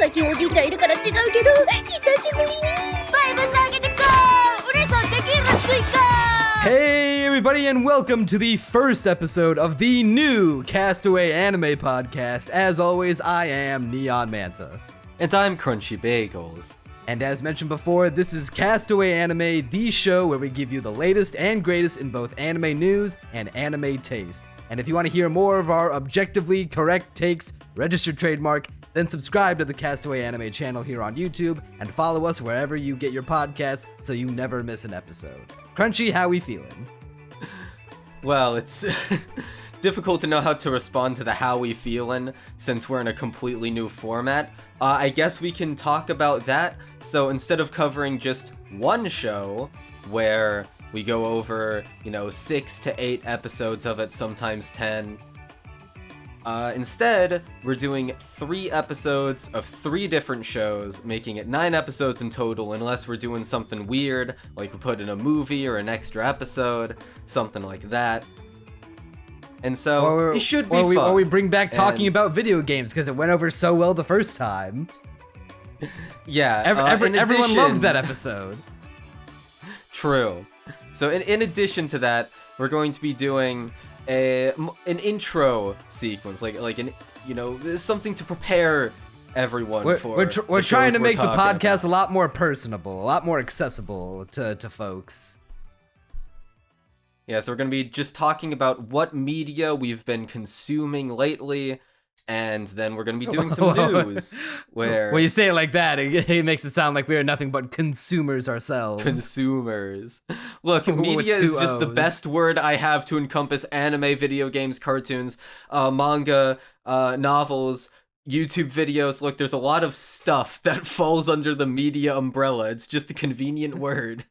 最近おじいちゃんいるから違うけど、久しぶりにバイブスあげてこー。嬉しそうできるスイカ。Hey everybody and welcome to the first episode of the new Castaway Anime podcast. As always, I am Neon Manta. And I'm Crunchy Bagels. And as mentioned before, this is Castaway Anime, the show where we give you the latest and greatest in both anime news and anime taste. And if you want to hear more of our objectively correct takes, registered trademark, then subscribe to the Castaway Anime channel here on YouTube and follow us wherever you get your podcasts so you never miss an episode. Crunchy, how we feeling? Well, it's difficult to know how to respond to the how we feelin' since we're in a completely new format. I guess we can talk about that. So instead of covering just one show where we go over, 6 to 8 episodes of it, sometimes 10, instead we're doing 3 episodes of 3 different shows, making it 9 episodes in total, unless we're doing something weird, like we put in a movie or an extra episode, something like that. And so it should be fun. Or we bring back talking about video games because it went over so well the first time. Yeah, everyone loved that episode. True. So in addition to that, we're going to be doing an intro sequence, like something to prepare everyone for. We're trying to make the podcast a lot more personable, a lot more accessible to folks. Yeah, so we're going to be just talking about what media we've been consuming lately, and then we're going to be doing some news, where... When you say it like that, it makes it sound like we are nothing but consumers ourselves. Consumers. Look, media is just the best word I have to encompass anime, video games, cartoons, manga, novels, YouTube videos. Look, there's a lot of stuff that falls under the media umbrella. It's just a convenient word.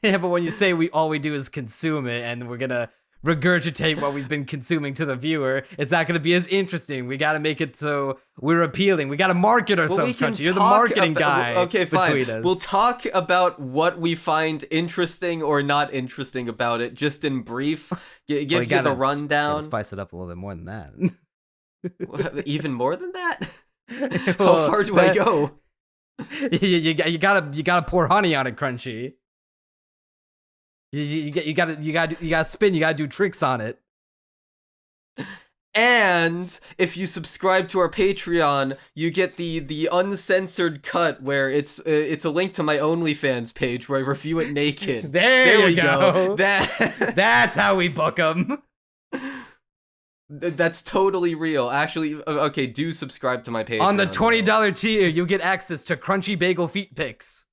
Yeah, but when you say all we do is consume it, and we're gonna regurgitate what we've been consuming to the viewer, it's not gonna be as interesting. We gotta make it so we're appealing. We gotta market ourselves, Crunchy. You're the marketing guy. Okay, fine. Between us. We'll talk about what we find interesting or not interesting about it, just in brief. Give you the rundown. Spice it up a little bit more than that. Even more than that? How far do I go? You gotta pour honey on it, Crunchy. You gotta spin. You gotta do tricks on it. And if you subscribe to our Patreon, you get the uncensored cut where it's a link to my OnlyFans page where I review it naked. there we go. That's how we book them. That's totally real. Actually, okay, do subscribe to my Patreon. On the $20 tier, you get access to Crunchy Bagel feet pics.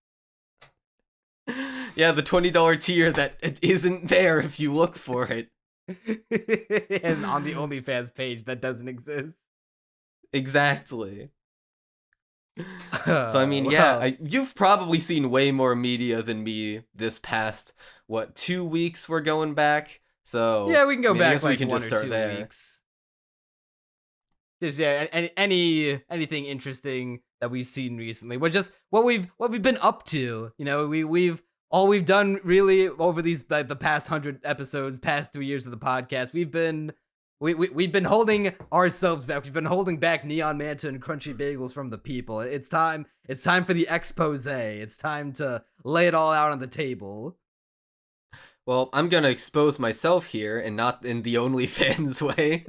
Yeah, the $20 tier that it isn't there if you look for it. And on the OnlyFans page that doesn't exist. Exactly. So, I mean, yeah, you've probably seen way more media than me this past, 2 weeks we're going back? So yeah, we can go back. I guess we can 1 just or start 2 there. weeks. Just anything interesting that we've seen recently. We're just what we've been up to. We've done really over these the past 100 episodes, past 3 years of the podcast. We've been holding ourselves back. We've been holding back Neon Manta and Crunchy Bagels from the people. It's time for the expose. It's time to lay it all out on the table. Well, I'm gonna expose myself here, and not in the OnlyFans way.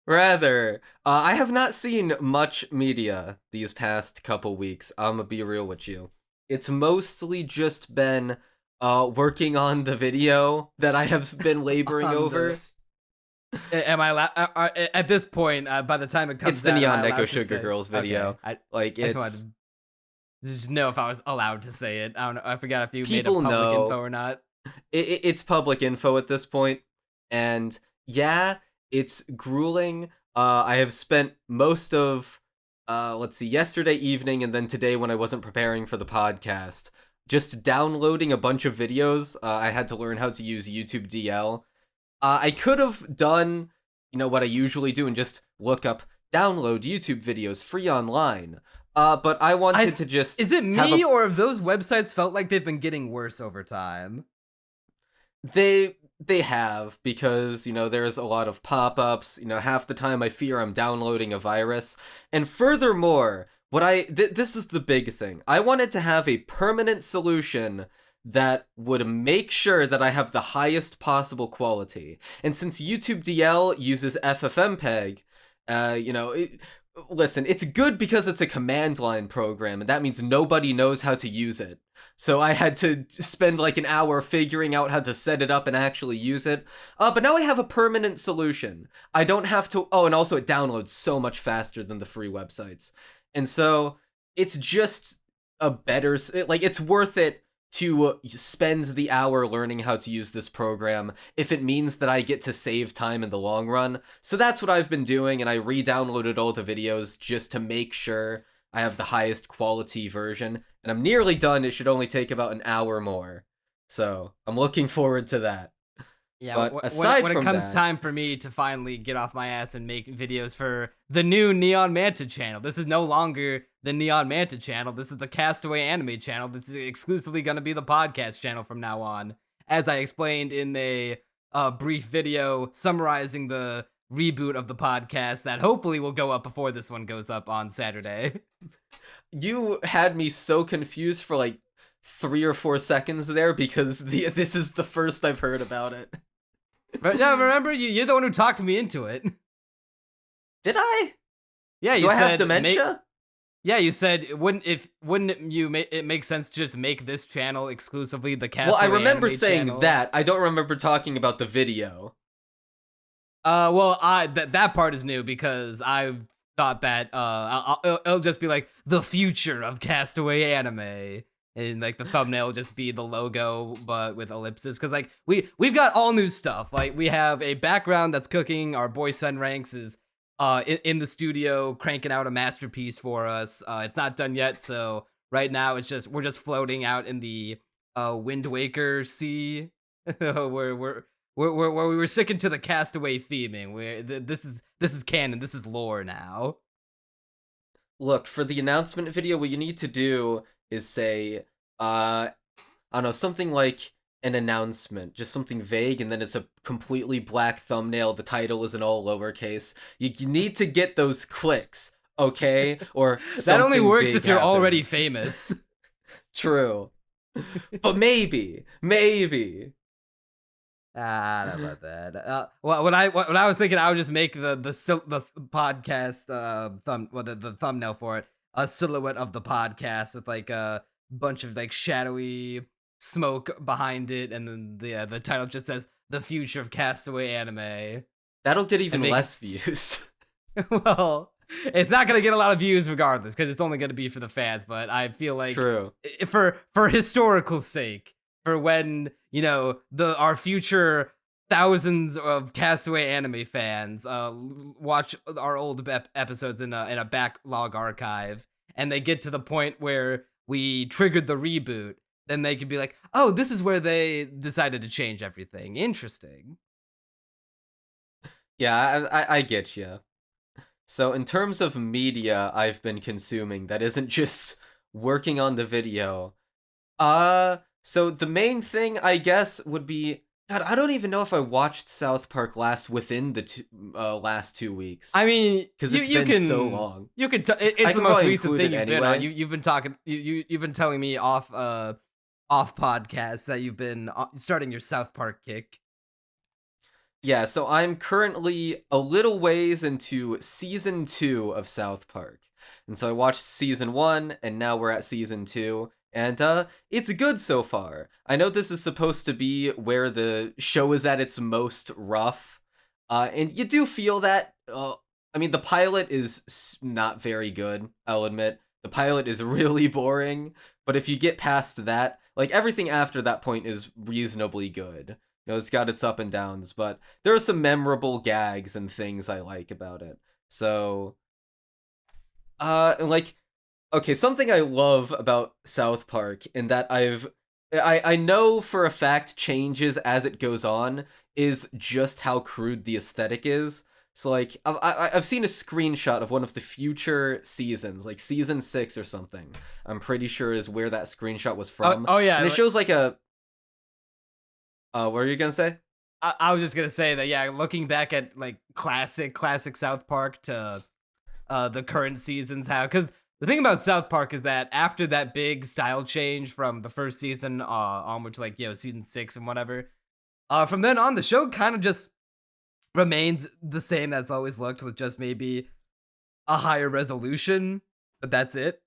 Rather, I have not seen much media these past couple weeks. I'm gonna be real with you. It's mostly just been working on the video that I have been laboring over. Am I at this point? By the time it comes, it's the Neon Neko Sugar Girls video. Okay. I just wanted to just know if I was allowed to say it. I don't know. I forgot if you made a People public know. info or not. It's public info at this point, and yeah, it's grueling. I have spent most of yesterday evening and then today when I wasn't preparing for the podcast, just downloading a bunch of videos. I had to learn how to use YouTube DL. I could have done, what I usually do and just look up download YouTube videos free online. But I wanted to just... Is it me or have those websites felt like they've been getting worse over time? They they have, because, there's a lot of pop-ups. Half the time I fear I'm downloading a virus. And furthermore, this is the big thing. I wanted to have a permanent solution that would make sure that I have the highest possible quality. And since YouTube DL uses FFmpeg, listen, it's good because it's a command line program, and that means nobody knows how to use it. So I had to spend like an hour figuring out how to set it up and actually use it. But now I have a permanent solution. I don't have to... Oh, and also it downloads so much faster than the free websites. And so it's just a better... Like, it's worth it to spend the hour learning how to use this program if it means that I get to save time in the long run. So that's what I've been doing, and I re-downloaded all the videos just to make sure I have the highest quality version. And I'm nearly done. It should only take about an hour more. So I'm looking forward to that. Yeah, but aside when from it comes that, time for me to finally get off my ass and make videos for the new Neon Manta channel, this is no longer the Neon Manta channel. This is the Castaway Anime channel. This is exclusively going to be the podcast channel from now on. As I explained in a brief video summarizing the reboot of the podcast that hopefully will go up before this one goes up on Saturday. You had me so confused for like 3 or 4 seconds there, because this is the first I've heard about it. But yeah, remember, you're the one who talked me into it. Did I? Yeah, you Do I said have dementia? Yeah, you said wouldn't it make sense to just make this channel exclusively the Castaway Well, I remember Anime saying channel? that. I don't remember talking about the video. Well, that part is new because I thought that it'll just be like the future of Castaway Anime, and like the thumbnail will just be the logo but with ellipses, because like we've got all new stuff. Like, we have a background that's cooking. Our boy Sunranks is in the studio cranking out a masterpiece for us. It's not done yet, so right now we're just floating out in the Wind Waker sea, where we were sticking to the Castaway theming. This is canon. This is lore now. Look, for the announcement video, what you need to do is say, I don't know, something like an announcement, just something vague, and then it's a completely black thumbnail. The title is in all lowercase. You need to get those clicks, okay? Or that only works big if you're happens. already famous. True. But maybe. I don't know about that. Well, what I was thinking, I would just make the podcast the thumbnail for it a silhouette of the podcast with like a bunch of like shadowy smoke behind it, and then the title just says "The Future of Castaway Anime." That'll get even make- less views. Well, it's not gonna get a lot of views regardless, because it's only gonna be for the fans. But I feel like True. For historical sake, for when our future thousands of Castaway Anime fans watch our old episodes in a backlog archive, and they get to the point where we triggered the reboot, then they could be like, oh, this is where they decided to change everything. Interesting. Yeah, I get you. So in terms of media I've been consuming that isn't just working on the video, so the main thing, I guess, would be... God, I don't even know if I watched South Park last within the last 2 weeks. I mean, because it's been so long. You can. It's I the can most probably recent thing include it you've been on. anyway. You've been talking. You've been telling me off podcasts that you've been starting your South Park kick. Yeah, so I'm currently a little ways into season 2 of South Park, and so I watched season 1, and now we're at season 2. And, it's good so far. I know this is supposed to be where the show is at its most rough, and you do feel that. I mean, the pilot is not very good, I'll admit. The pilot is really boring, but if you get past that, like, everything after that point is reasonably good. It's got its up and downs, but there are some memorable gags and things I like about it. So, like... Okay, something I love about South Park, in that I know for a fact changes as it goes on, is just how crude the aesthetic is. So, like, I've seen a screenshot of one of the future seasons, like season 6 or something. I'm pretty sure is where that screenshot was from. Oh yeah, and it shows like a... what were you gonna say? I was just gonna say that, yeah, looking back at like classic South Park to the current seasons, how, because the thing about South Park is that after that big style change from the first season onward to like, season 6 and whatever, from then on the show kind of just remains the same as always looked, with just maybe a higher resolution, but that's it.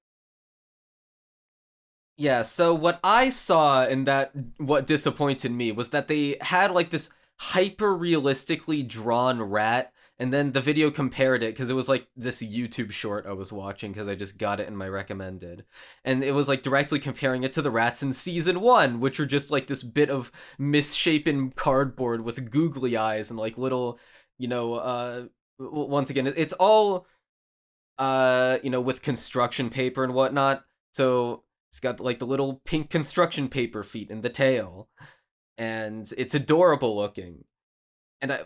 Yeah, so what I saw in that, what disappointed me, was that they had like this hyper realistically drawn rat, and then the video compared it, because it was like this YouTube short I was watching because I just got it in my recommended, and it was like directly comparing it to the rats in season 1, which were just like this bit of misshapen cardboard with googly eyes and like little, once again, it's all with construction paper and whatnot, so it's got like the little pink construction paper feet in the tail, and it's adorable looking. And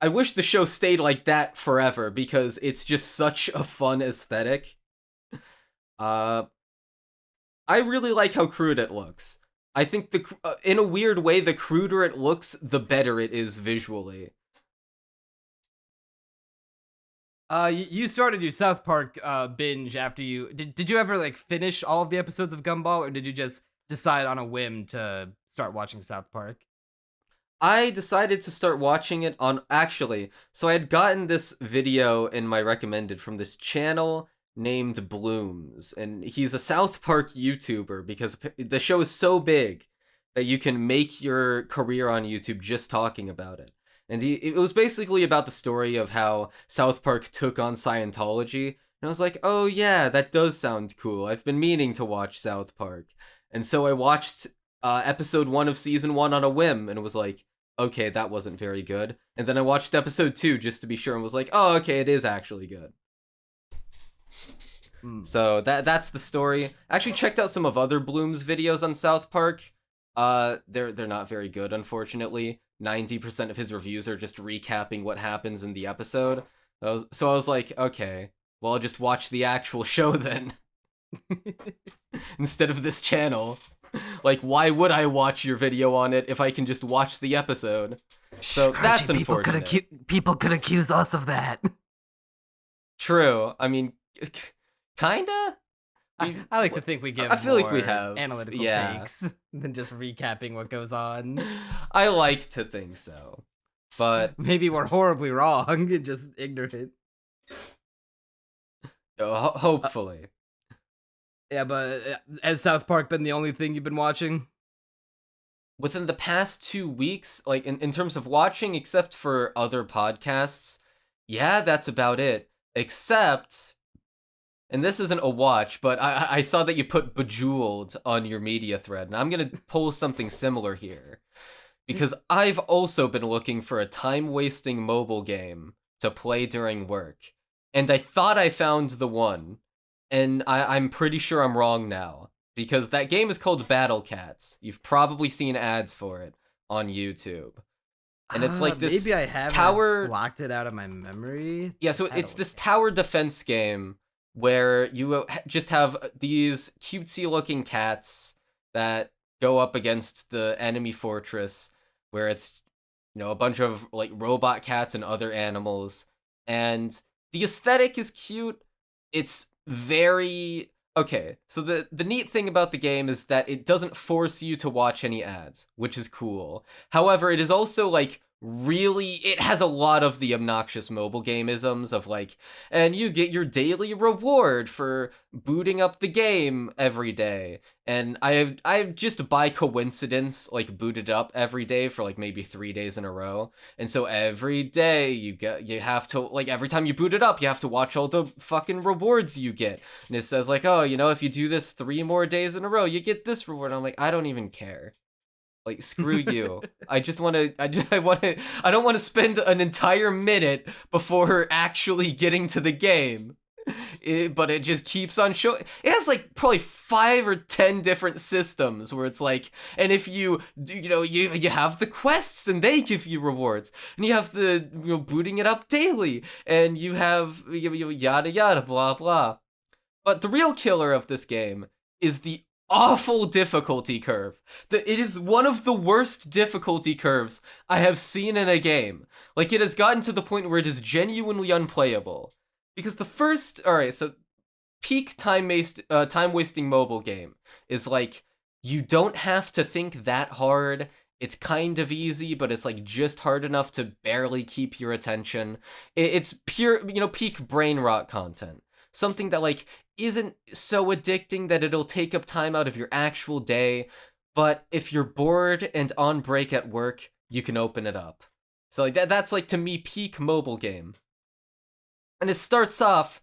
I wish the show stayed like that forever, because it's just such a fun aesthetic. I really like how crude it looks. I think in a weird way, the cruder it looks, the better it is visually. You started your South Park binge after you did you ever like finish all of the episodes of Gumball, or did you just decide on a whim to start watching South Park? I decided to start watching it so I had gotten this video in my recommended from this channel named Blooms, and he's a South Park YouTuber because the show is so big that you can make your career on YouTube just talking about it. And it was basically about the story of how South Park took on Scientology. And I was like, oh yeah, that does sound cool. I've been meaning to watch South Park. And so I watched episode 1 of season 1 on a whim, and it was like, okay, that wasn't very good. And then I watched episode 2 just to be sure, and was like, oh, okay, it is actually good. So that's the story. I actually checked out some of other Bloom's videos on South Park. They're not very good, unfortunately. 90% of his reviews are just recapping what happens in the episode. So I was like, okay, well, I'll just watch the actual show then. Instead of this channel. Like, why would I watch your video on it if I can just watch the episode? So that's unfortunate. People could accuse us of that. True. I mean, kinda? I like to think we give I feel like we more have analytical takes than just recapping what goes on. I like to think so, but maybe we're horribly wrong and just ignorant. Hopefully. Yeah, but has South Park been the only thing you've been watching? Within the past 2 weeks, like in terms of watching, except for other podcasts, yeah, that's about it. Except, and this isn't a watch, but I saw that you put Bejeweled on your media thread, and I'm gonna pull something similar here. Because I've also been looking for a time-wasting mobile game to play during work. And I thought I found the one, and I'm pretty sure I'm wrong now. Because that game is called Battle Cats. You've probably seen ads for it on YouTube. And it's like this maybe I haven't tower... blocked it out of my memory. Yeah, so it's this tower defense game where you just have these cutesy-looking cats that go up against the enemy fortress, where it's, a bunch of, like, robot cats and other animals. And the aesthetic is cute. It's very... Okay, so the neat thing about the game is that it doesn't force you to watch any ads, which is cool. However, it is also, like, really, it has a lot of the obnoxious mobile game-isms of, like, and you get your daily reward for booting up the game every day. And I've just by coincidence, like, booted up every day for, like, maybe 3 days in a row. And so every day you have to, like, every time you boot it up, you have to watch all the fucking rewards you get. And it says, like, oh, if you do this 3 more days in a row, you get this reward. And I'm like, I don't even care. Like, screw you. I don't want to spend an entire minute before actually getting to the game. But it just keeps on showing. It has, like, probably 5 or 10 different systems where it's like, and if you have the quests and they give you rewards, and you have the, booting it up daily, and you have, yada yada, blah blah. But the real killer of this game is the awful difficulty curve. It is one of the worst difficulty curves I have seen in a game. Like, it has gotten to the point where it is genuinely unplayable. Because the first, alright, so peak time wasting mobile game is like, you don't have to think that hard. It's kind of easy, but it's like just hard enough to barely keep your attention. It's pure, peak brain rot content. Something that like isn't so addicting that it'll take up time out of your actual day, but if you're bored and on break at work, you can open it up. So like that's like to me peak mobile game. And it starts off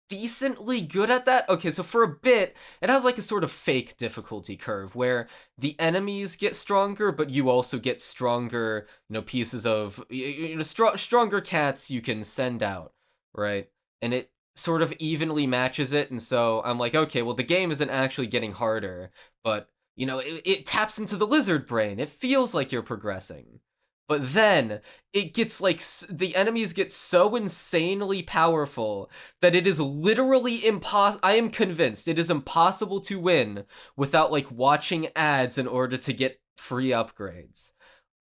decently good at that. Okay, so for a bit, it has like a sort of fake difficulty curve where the enemies get stronger, but you also get stronger, pieces of, stronger cats you can send out, right? And it sort of evenly matches it, and so I'm like, okay, well, the game isn't actually getting harder, but, it taps into the lizard brain. It feels like you're progressing. But then it gets like the enemies get so insanely powerful that it is literally impossible. I am convinced it is impossible to win without like watching ads in order to get free upgrades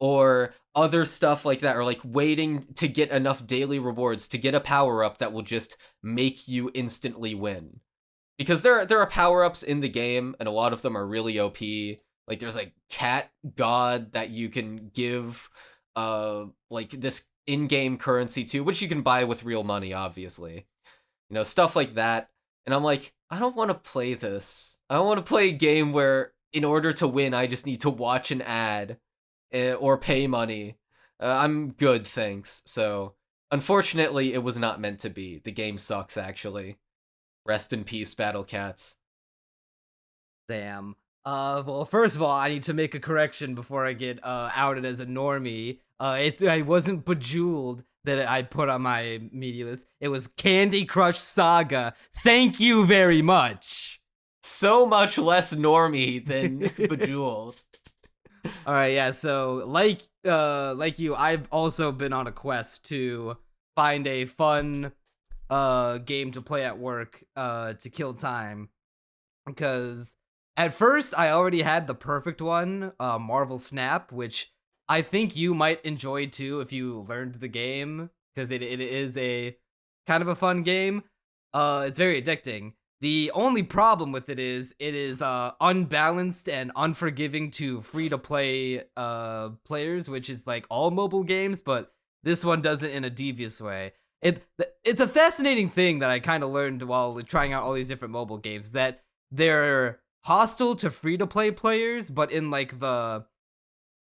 or other stuff like that, or like waiting to get enough daily rewards to get a power up that will just make you instantly win. Because there are power ups in the game, and a lot of them are really OP. Like there's like cat god that you can give like this in-game currency to, which you can buy with real money, obviously. Stuff like that. And I'm like, I don't want to play this. I don't want to play a game where in order to win, I just need to watch an ad or pay money. I'm good, thanks. So, unfortunately, it was not meant to be. The game sucks, actually. Rest in peace, Battle Cats. Damn. Well, first of all, I need to make a correction before I get outed as a normie. I wasn't Bejeweled that I put on my media list. It was Candy Crush Saga. Thank you very much. So much less normie than Bejeweled. All right, yeah. So like you, I've also been on a quest to find a fun game to play at work to kill time, because at first I already had the perfect one, Marvel Snap, which I think you might enjoy too if you learned the game, because it is a kind of a fun game. It's very addicting. The only problem with it is unbalanced and unforgiving to free-to-play players, which is like all mobile games, but this one does it in a devious way. It's a fascinating thing that I kind of learned while trying out all these different mobile games, that they're hostile to free-to-play players, but in like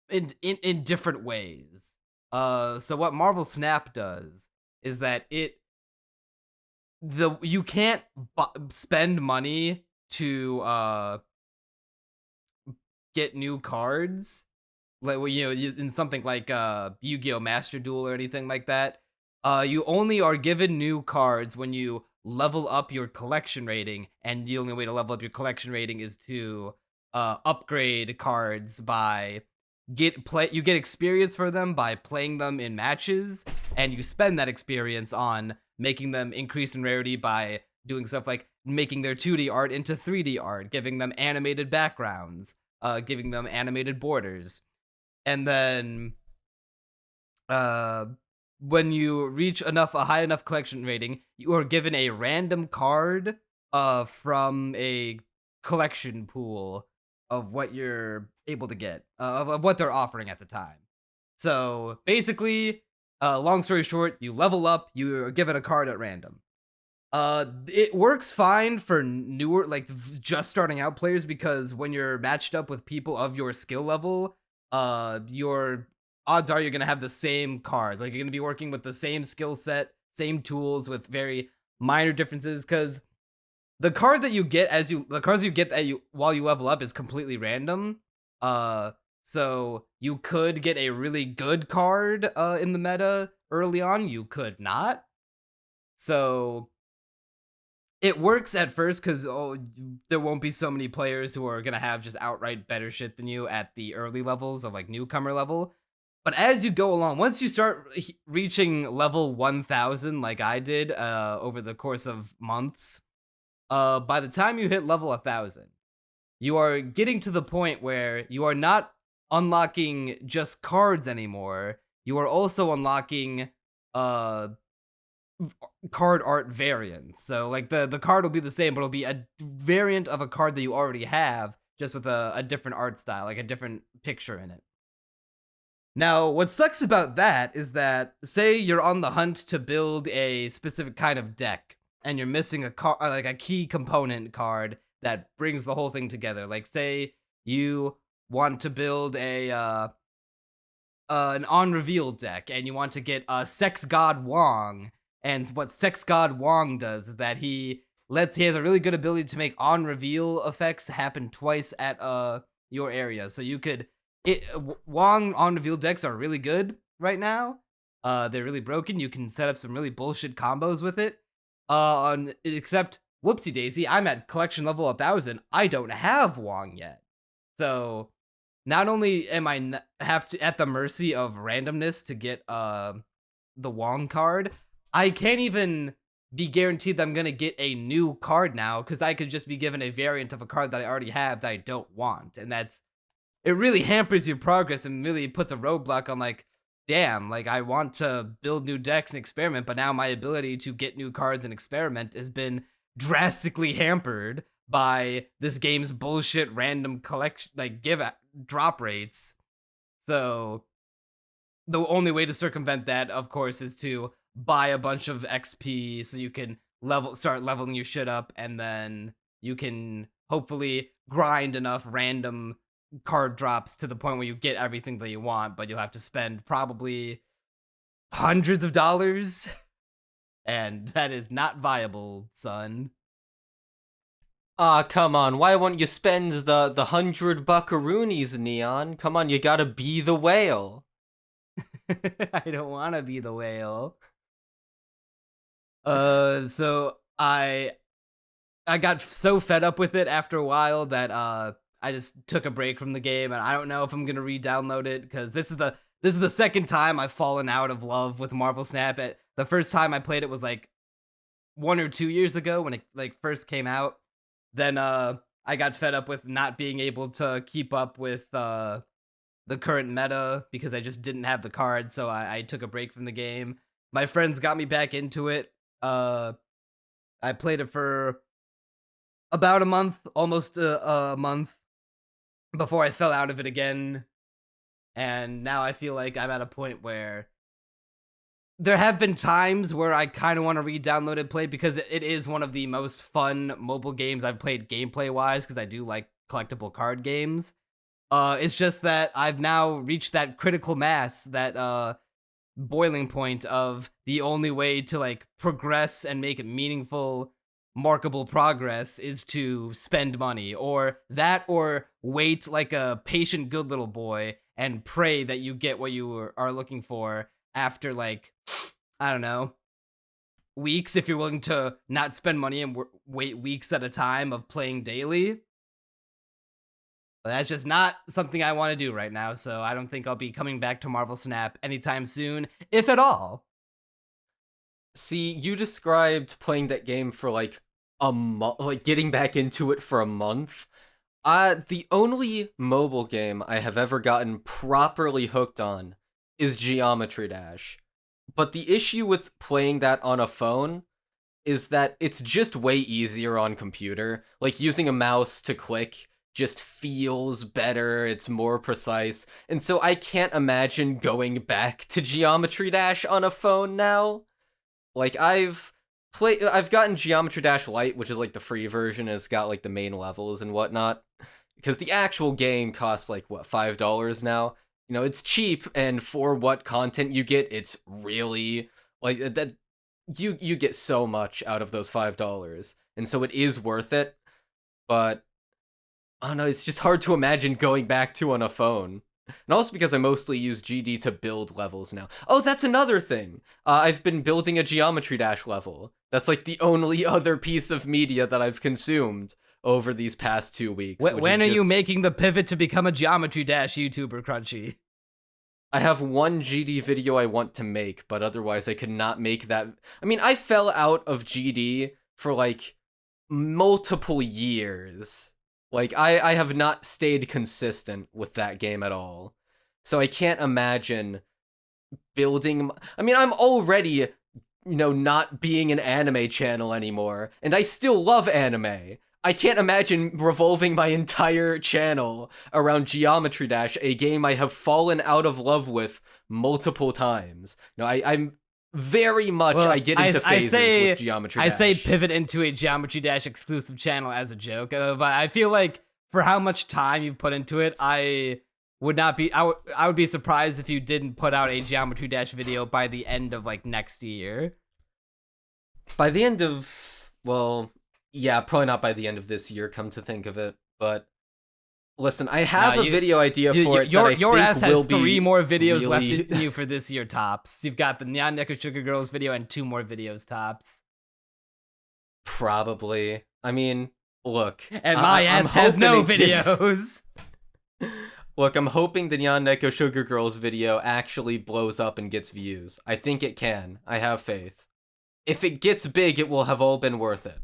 in different ways. So what Marvel Snap does is that you can't spend money to get new cards, like in something like Yu-Gi-Oh! Master Duel or anything like that. You only are given new cards when you level up your collection rating, and the only way to level up your collection rating is to upgrade cards by you get experience for them by playing them in matches, and you spend that experience on making them increase in rarity by doing stuff like making their 2D art into 3D art, giving them animated backgrounds, giving them animated borders. And then when you reach a high enough collection rating, you are given a random card from a collection pool of what you're able to get, of what they're offering at the time. So basically, long story short, you level up, you're given a card at random. It works fine for newer, like just starting out players, because when you're matched up with people of your skill level, your odds are you're gonna have the same card. Like, you're gonna be working with the same skill set, same tools, with very minor differences, because the cards you get while you level up is completely random. So you could get a really good card in the meta early on, you could not. So it works at first because there won't be so many players who are gonna have just outright better shit than you at the early levels of like newcomer level. But as you go along, once you start reaching level 1000 like I did over the course of months, by the time you hit level 1000, you are getting to the point where you are not unlocking just cards anymore. You are also unlocking card art variants. So like the card will be the same, but it'll be a variant of a card that you already have, just with a different art style, like a different picture in it. Now, what sucks about that is that, say you're on the hunt to build a specific kind of deck, and you're missing like a key component card that brings the whole thing together. Like, say you want to build an on reveal deck, and you want to get a Sex God Wong. And what Sex God Wong does is that he has a really good ability to make on reveal effects happen twice at your area. So you could Wong on reveal decks are really good right now. They're really broken. You can set up some really bullshit combos with it. Except whoopsie daisy, I'm at collection level 1000. I don't have Wong yet. So not only am I at the mercy of randomness to get the Wong card, I can't even be guaranteed that I'm gonna get a new card now, because I could just be given a variant of a card that I already have that I don't want, and it really hampers your progress and really puts a roadblock on, like, damn, like, I want to build new decks and experiment, but now my ability to get new cards and experiment has been drastically hampered by this game's bullshit random collection, like, drop rates. So the only way to circumvent that, of course, is to buy a bunch of XP so you can start leveling your shit up, and then you can hopefully grind enough random card drops to the point where you get everything that you want, but you'll have to spend probably hundreds of dollars, and that is not viable, son. Come on, why won't you spend the 100 buckaroonies, Neon? Come on, you gotta be the whale. I don't want to be the whale. So I got so fed up with it after a while that I just took a break from the game, and I don't know if I'm gonna re-download it, because this is the second time I've fallen out of love with Marvel Snap. The first time I played it was like 1 or 2 years ago when it like first came out. Then I got fed up with not being able to keep up with the current meta because I just didn't have the card, so I took a break from the game. My friends got me back into it. I played it for about a month, almost a month, before I fell out of it again. And now I feel like I'm at a point where there have been times where I kind of want to re-download and play, because it is one of the most fun mobile games I've played gameplay-wise, because I do like collectible card games. It's just that I've now reached that critical mass, that boiling point of the only way to like progress and make meaningful, markable progress is to spend money, or wait like a patient good little boy and pray that you get what you are looking for after, like, I don't know, weeks, if you're willing to not spend money and wait weeks at a time of playing daily. But that's just not something I want to do right now, so I don't think I'll be coming back to Marvel Snap anytime soon, if at all. See, you described playing that game for like a month, like getting back into it for a month. The only mobile game I have ever gotten properly hooked on is Geometry Dash. But the issue with playing that on a phone is that it's just way easier on computer. Like, using a mouse to click just feels better, it's more precise, and so I can't imagine going back to Geometry Dash on a phone now. Like, I've gotten Geometry Dash Lite, which is like the free version, and it's got like the main levels and whatnot, because the actual game costs like, what, $5 now? You know, it's cheap, and for what content you get, it's really, like, that you get so much out of those $5, and so it is worth it, but I don't know, it's just hard to imagine going back to on a phone. And also because I mostly use GD to build levels now. Oh, that's another thing! I've been building a Geometry Dash level. That's like the only other piece of media that I've consumed over these past 2 weeks. When are you making the pivot to become a Geometry Dash YouTuber, Crunchy? I have one GD video I want to make, but otherwise I could not make that. I mean, I fell out of GD for like multiple years. Like, I have not stayed consistent with that game at all. So I can't imagine building... I mean, I'm already, not being an anime channel anymore, and I still love anime. I can't imagine revolving my entire channel around Geometry Dash, a game I have fallen out of love with multiple times. I'm very much, I get into phases with Geometry Dash. I say pivot into a Geometry Dash exclusive channel as a joke, but I feel like for how much time you've put into it, I would be surprised if you didn't put out a Geometry Dash video by the end of like next year. By the end of, well, yeah, probably not by the end of this year, come to think of it, but listen, I have a video idea for it your that I think ass has will be 3 more videos really... left in you for this year tops. You've got the Neon Neko Sugar Girls video and 2 more videos tops. Probably. I mean, look. And my ass has no videos. Look, I'm hoping the Neon Neko Sugar Girls video actually blows up and gets views. I think it can. I have faith. If it gets big, it will have all been worth it.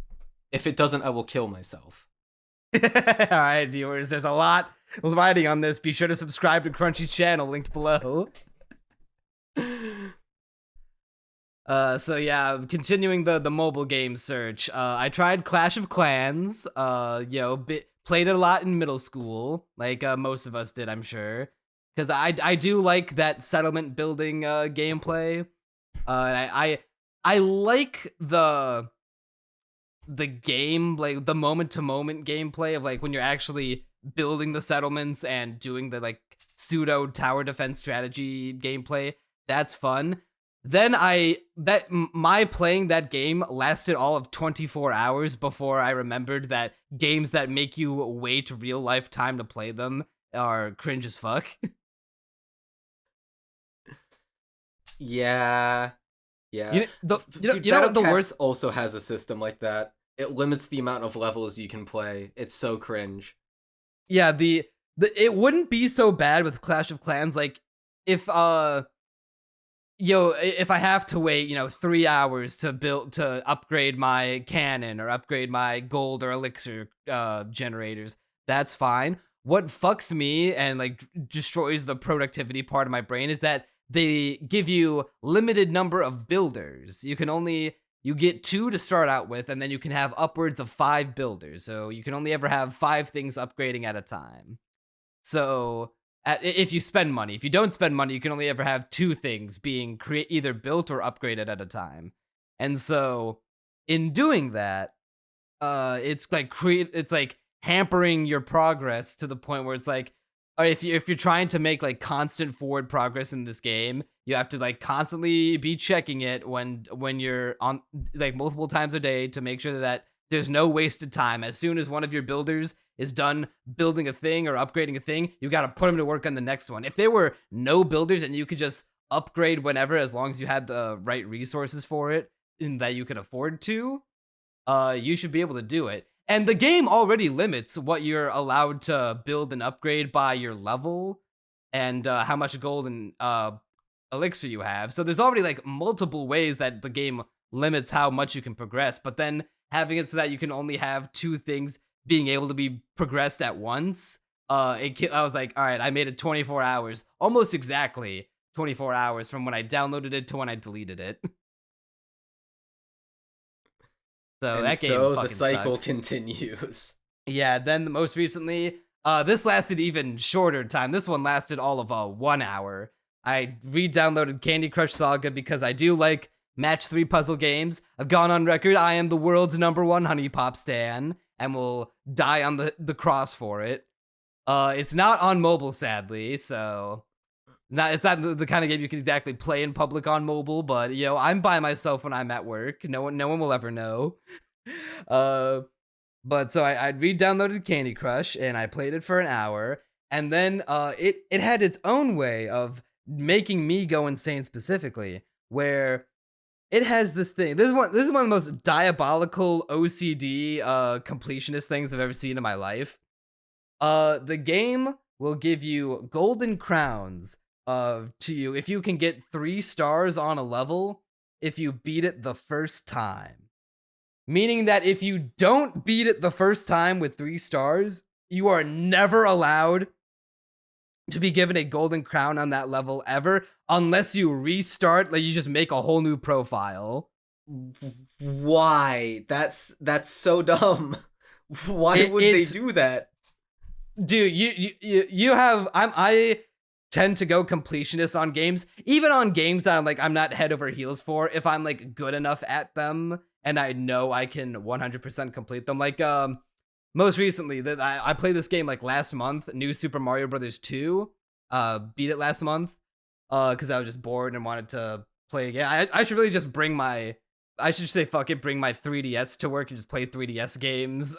If it doesn't, I will kill myself. Alright, viewers, there's a lot riding on this. Be sure to subscribe to Crunchy's channel, linked below. So yeah, continuing the mobile game search. I tried Clash of Clans, played it a lot in middle school, like most of us did, I'm sure. Because I do like that settlement building gameplay. And I like the game, like the moment-to-moment gameplay of like when you're actually building the settlements and doing the like pseudo tower defense strategy gameplay. That's fun. Then my playing that game lasted all of 24 hours before I remembered that games that make you wait real life time to play them are cringe as fuck. Yeah. You know Battle what the Cats worst also has a system like that. It limits the amount of levels you can play. It's so cringe. Yeah, it wouldn't be so bad with Clash of Clans, like if if I have to wait, 3 hours to upgrade my cannon or upgrade my gold or elixir generators, that's fine. What fucks me and like destroys the productivity part of my brain is that they give you limited number of builders. You get 2 to start out with, and then you can have upwards of 5 builders. So you can only ever have 5 things upgrading at a time. So if you spend money. If you don't spend money, you can only ever have 2 things being either built or upgraded at a time. And so in doing that, it's like hampering your progress to the point where it's like, or if you're trying to make like constant forward progress in this game, you have to like constantly be checking it when you're on like multiple times a day to make sure that there's no wasted time. As soon as one of your builders is done building a thing or upgrading a thing, you got to put them to work on the next one. If there were no builders and you could just upgrade whenever, as long as you had the right resources for it and that you could afford to, you should be able to do it. And the game already limits what you're allowed to build and upgrade by your level and how much gold and elixir you have. So there's already like multiple ways that the game limits how much you can progress, but then having it so that you can only have 2 things being able to be progressed at once, I was like, all right, I made it 24 hours, almost exactly 24 hours from when I downloaded it to when I deleted it. So And that game so fucking the cycle sucks. continues. Yeah, then most recently, this lasted even shorter time. This one lasted all of 1 hour. I re-downloaded Candy Crush Saga because I do like match 3 puzzle games. I've gone on record, I am the world's #1 Honey Pop stan, and will die on the cross for it. It's not on mobile, sadly, so it's not the kind of game you can exactly play in public on mobile, but I'm by myself when I'm at work. No one will ever know. But so I re-downloaded Candy Crush and I played it for an hour, and then it had its own way of making me go insane specifically, where it has this thing. This is one of the most diabolical OCD completionist things I've ever seen in my life. The game will give you golden crowns to you if you can get 3 stars on a level if you beat it the first time. Meaning that if you don't beat it the first time with 3 stars, you are never allowed to be given a golden crown on that level ever unless you restart, like you just make a whole new profile. Why? That's so dumb. Why would they do that? Dude, you have I tend to go completionist on games, even on games that I'm not head over heels for. If I'm like good enough at them and I know I can 100% complete them, like most recently that I played this game like last month, New Super Mario Brothers 2. Beat it last month because I was just bored and wanted to play again. I should really just I should say fuck it, bring my 3DS to work and just play 3DS games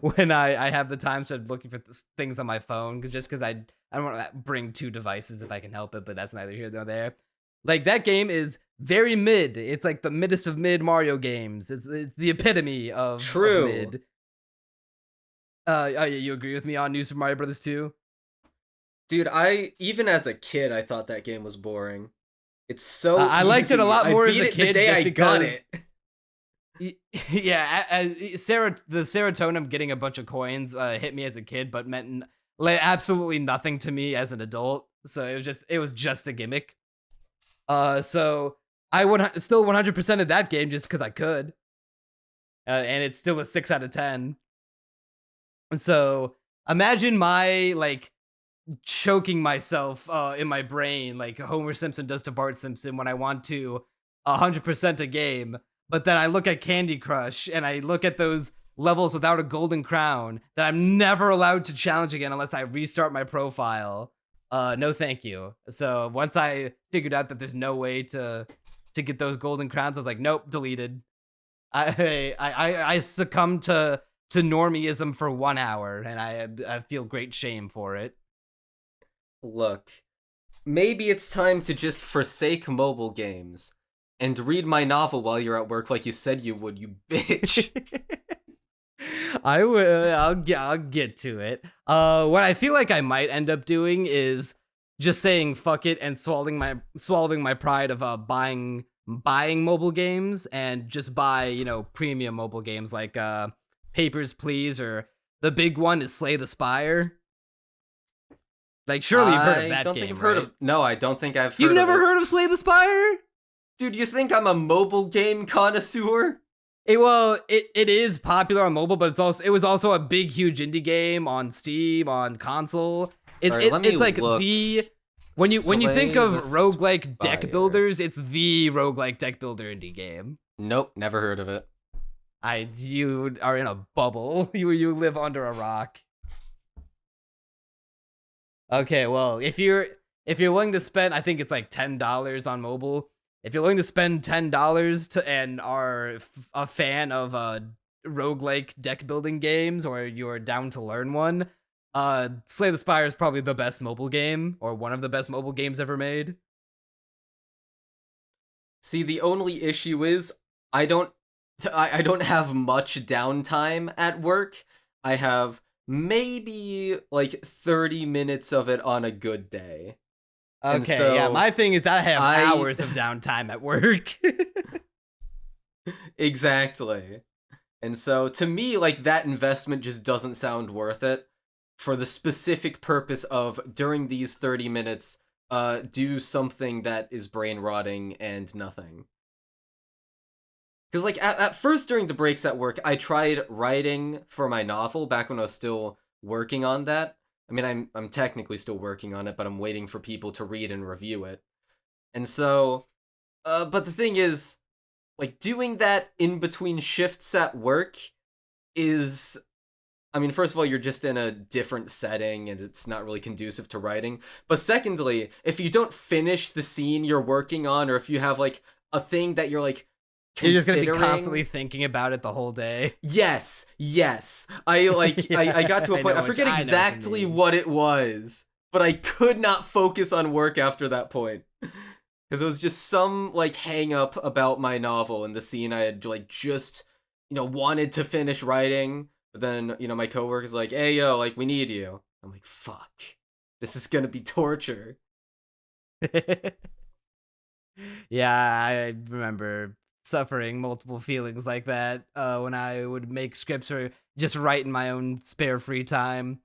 when I have the time. So looking for things on my phone because I don't want to bring two devices if I can help it, but that's neither here nor there. Like that game is very mid. It's like the middest of mid Mario games. It's the epitome of mid. You agree with me on New Super Mario Brothers 2? Dude, even as a kid, I thought that game was boring. It's so I liked it a lot more as a kid. The day I got it. Yeah, the serotonin of getting a bunch of coins hit me as a kid, but meant absolutely nothing to me as an adult. So it was just a gimmick. So I would still 100% of that game just because I could, and it's still a 6 out of 10. And so imagine my choking myself in my brain like Homer Simpson does to Bart Simpson when I want to 100% a game, but then I look at Candy Crush and I look at those levels without a golden crown that I'm never allowed to challenge again unless I restart my profile. No thank you. So once I figured out that there's no way to get those golden crowns, I was like, nope, deleted. I succumbed to normieism for 1 hour and I feel great shame for it. Look, maybe it's time to just forsake mobile games and read my novel while you're at work like you said you would, you bitch. I will. I'll get to it. What I feel like I might end up doing is just saying fuck it and swallowing my pride of buying mobile games and just buy premium mobile games like Papers, Please, or the big one is Slay the Spire. Like, surely you've heard of that game, I don't think I've heard of. No, I don't think I've heard. You've never heard of Slay the Spire? Dude, you think I'm a mobile game connoisseur? It is popular on mobile, but it was also a big, huge indie game on Steam, on console. It's like when you think of roguelike deck builders, it's the roguelike deck builder indie game. Nope, never heard of it. You are in a bubble. You live under a rock. Okay, well, if you're willing to spend, I think it's like $10 on mobile. If you're willing to spend $10 and are a fan of roguelike deck building games, or you're down to learn one, Slay the Spire is probably the best mobile game, or one of the best mobile games ever made. See, the only issue is I don't have much downtime at work. I have maybe like 30 minutes of it on a good day. Okay, so yeah, my thing is that I have hours of downtime at work. Exactly. And so to me, like, that investment just doesn't sound worth it for the specific purpose of, during these 30 minutes, do something that is brain rotting and nothing. Because, like, at first during the breaks at work, I tried writing for my novel back when I was still working on that. I mean, I'm technically still working on it, but I'm waiting for people to read and review it. And so, but the thing is, like, doing that in between shifts at work is, I mean, first of all, you're just in a different setting and it's not really conducive to writing. But secondly, if you don't finish the scene you're working on, or if you have, like, a thing that you're, like, you're just gonna be constantly thinking about it the whole day. Yes. I got to a point. I forget exactly what it was, but I could not focus on work after that point because it was just some like hang up about my novel and the scene I had like just wanted to finish writing. But then my coworker's like, "Hey yo, like we need you." I'm like, "Fuck, this is gonna be torture." Yeah, I remember suffering multiple feelings like that when I would make scripts or just write in my own spare free time.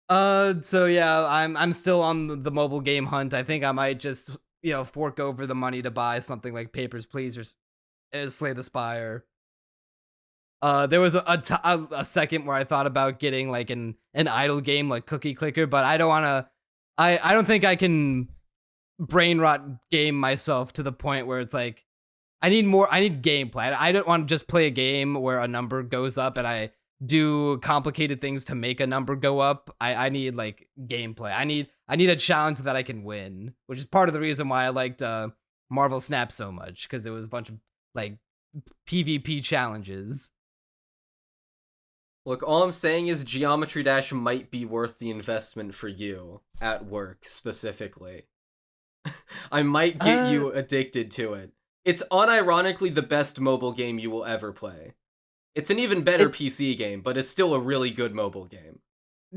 So yeah, I'm still on the mobile game hunt. I think I might just fork over the money to buy something like Papers, Please or Slay the Spire. There was a second where I thought about getting like an idle game like Cookie Clicker, but I don't want to. I don't think I can brain rot game myself to the point where it's like I need gameplay. I don't want to just play a game where a number goes up and I do complicated things to make a number go up. I need like gameplay. I need a challenge that I can win, which is part of the reason why I liked Marvel Snap so much, because it was a bunch of like PvP challenges. Look, all I'm saying is Geometry Dash might be worth the investment for you at work specifically. I might get you addicted to it. It's unironically the best mobile game you will ever play. It's an even better PC game, but it's still a really good mobile game.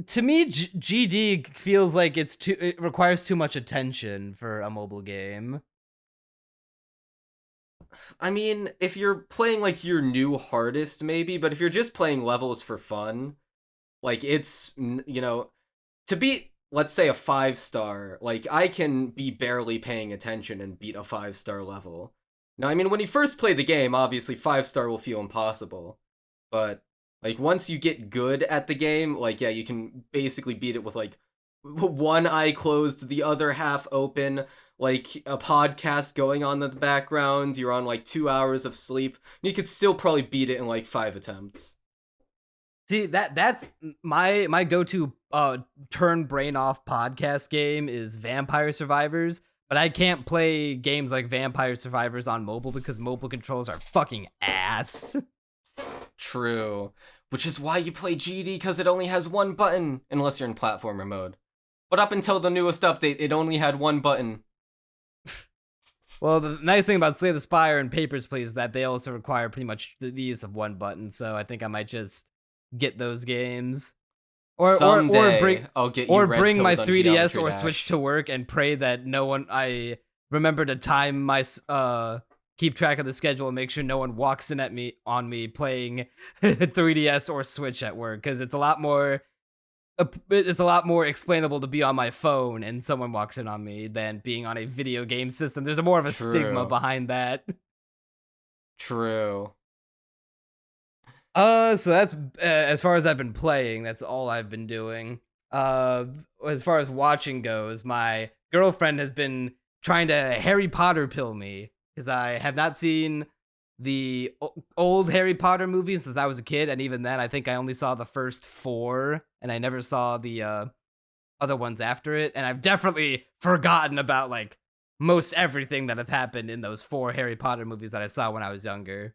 To me, GD feels like it requires too much attention for a mobile game. I mean, if you're playing like your new hardest, maybe, but if you're just playing levels for fun, like it's, to beat, let's say, a 5-star, like I can be barely paying attention and beat a 5-star level. Now, I mean, when you first play the game, obviously 5-star will feel impossible, but like once you get good at the game, like yeah, you can basically beat it with like one eye closed, the other half open, like a podcast going on in the background, you're on like 2 hours of sleep, and you could still probably beat it in like 5 attempts. See, that's my go-to turn brain off podcast game is Vampire Survivors, but I can't play games like Vampire Survivors on mobile because mobile controls are fucking ass. True. Which is why you play GD, because it only has one button, unless you're in platformer mode. But up until the newest update, it only had one button. Well, the nice thing about Slay the Spire and Papers, Please is that they also require pretty much the use of one button, so I think I might just get those games. Someday, I'll get you bring my 3DS Geometry or Dash. Switch to work and pray that I remember to time my keep track of the schedule and make sure no one walks in on me playing 3DS or Switch at work, because it's a lot more explainable to be on my phone and someone walks in on me than being on a video game system. There's more of a stigma behind that. True. So that's as far as I've been playing, that's all I've been doing. As far as watching goes, my girlfriend has been trying to Harry Potter pill me, because I have not seen the old Harry Potter movies since I was a kid, and even then I think I only saw the first 4, and I never saw the other ones after it, and I've definitely forgotten about like most everything that have happened in those 4 Harry Potter movies that I saw when I was younger.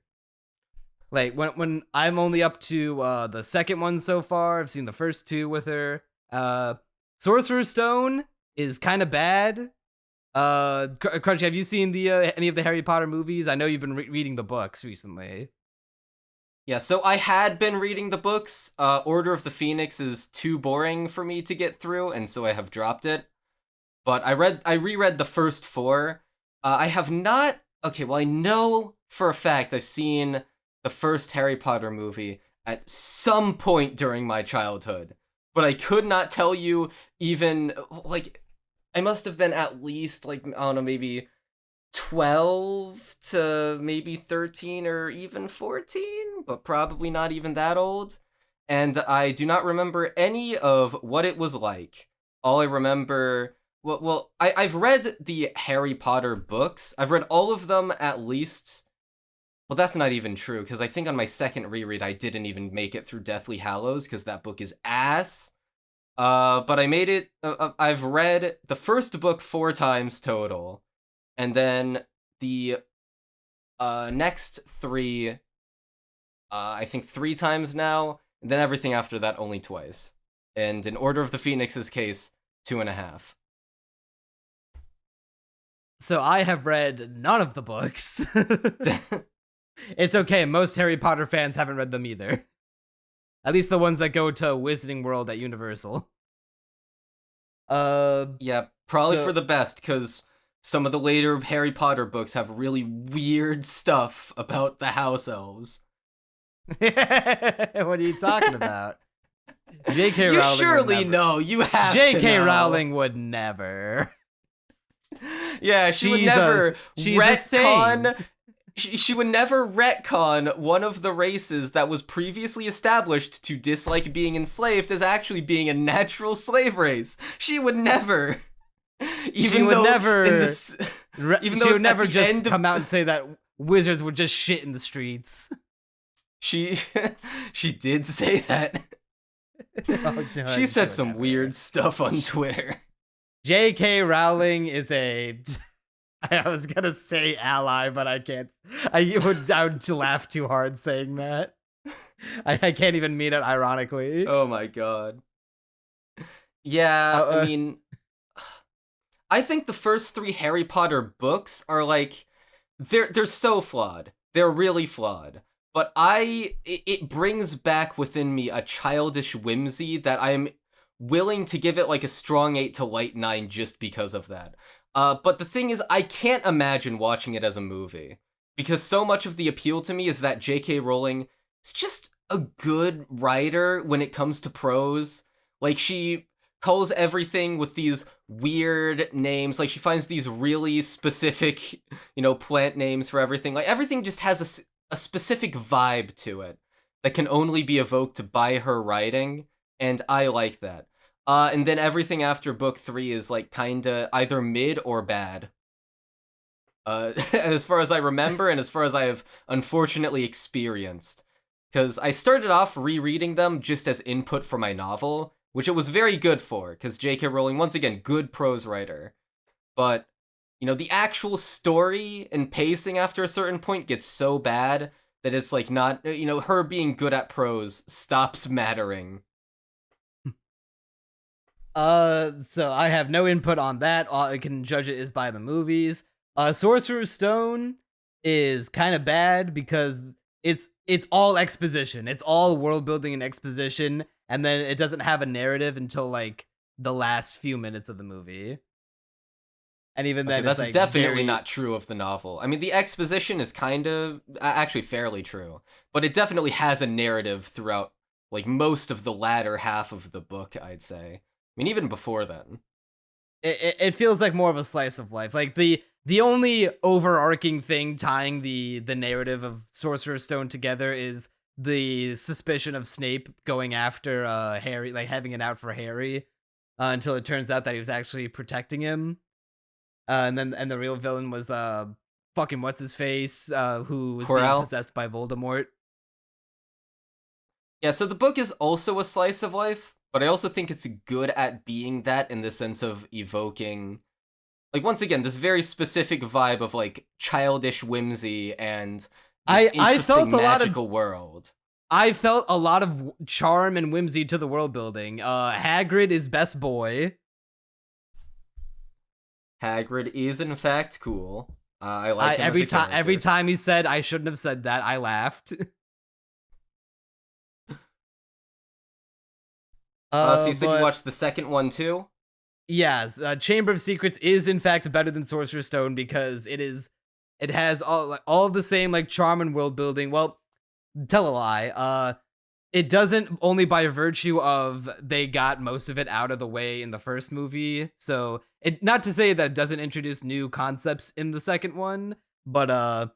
Like when I'm only up to the second one so far. I've seen the first 2 with her. Sorcerer's Stone is kind of bad. Crunchy, have you seen the any of the Harry Potter movies? I know you've been reading the books recently. Yeah, so I had been reading the books. Order of the Phoenix is too boring for me to get through, and so I have dropped it. But I reread the first 4. I have not. Okay, well, I know for a fact I've seen the first Harry Potter movie at some point during my childhood, but I could not tell you even, like, I must have been at least, like, I don't know, maybe 12 to maybe 13 or even 14, but probably not even that old, and I do not remember any of what it was like. All I remember... I've read the Harry Potter books. I've read all of them at least... Well, that's not even true, because I think on my second reread I didn't even make it through Deathly Hallows, because that book is ass. But I made it... I've read the first book 4 times total, and then the next 3, I think 3 times now, and then everything after that only twice. And in Order of the Phoenix's case, 2.5. So I have read none of the books. It's okay, most Harry Potter fans haven't read them either. At least the ones that go to Wizarding World at Universal. Yeah, probably for the best, because some of the later Harry Potter books have really weird stuff about the house elves. What are you talking about? J.K. You Rowling surely would never. know. You have to J.K. know. Rowling would never. Yeah, she would Jesus, never she's a retcon. saint. She would never retcon one of the races that was previously established to dislike being enslaved as actually being a natural slave race. She would never. She would never. Even She though would never at the just end of- come out and say that wizards would just shit in the streets. She did say that. Oh, no, She said would some never. weird stuff on Twitter. J.K. Rowling is a. I was gonna say ally, but I can't. I would laugh too hard saying that. I can't even mean it ironically. Oh my god. Yeah, I mean, I think the first 3 Harry Potter books are like, they're so flawed. They're really flawed. But it brings back within me a childish whimsy that I'm willing to give it like a strong 8 to light 9 just because of that. But the thing is, I can't imagine watching it as a movie. Because so much of the appeal to me is that J.K. Rowling is just a good writer when it comes to prose. Like, she calls everything with these weird names. Like, she finds these really specific, plant names for everything. Like, everything just has a specific vibe to it that can only be evoked by her writing, and I like that. And then everything after book 3 is like kinda either mid or bad. As far as I remember, and as far as I have unfortunately experienced. Because I started off rereading them just as input for my novel, which it was very good for, because J.K. Rowling, once again, good prose writer. But, the actual story and pacing after a certain point gets so bad that it's like not, her being good at prose stops mattering. So I have no input on that. All I can judge it is by the movies. Sorcerer's Stone is kind of bad because it's all exposition. It's all world building and exposition, and then it doesn't have a narrative until like the last few minutes of the movie. And even then, that's it's, like, definitely not true of the novel. I mean, the exposition is kind of actually fairly true, but it definitely has a narrative throughout like most of the latter half of the book, I'd say. I mean, even before then. It feels like more of a slice of life. Like the only overarching thing tying the narrative of Sorcerer's Stone together is the suspicion of Snape going after Harry, like having it out for Harry, until it turns out that he was actually protecting him. And the real villain was fucking what's his face, who was being possessed by Voldemort. Yeah, so the book is also a slice of life, but I also think it's good at being that in the sense of evoking, like, once again, this very specific vibe of like childish whimsy and this I felt a magical world. I felt a lot of charm and whimsy to the world building. Hagrid is best boy. Hagrid is in fact cool. I like him every as a time. character. Every time he said I shouldn't have said that, I laughed. So you said you watched the second one too? Yes, Chamber of Secrets is in fact better than Sorcerer's Stone because it has all of the same like charm and world building. Well, tell a lie. It doesn't, only by virtue of they got most of it out of the way in the first movie. So it, not to say that it doesn't introduce new concepts in the second one, but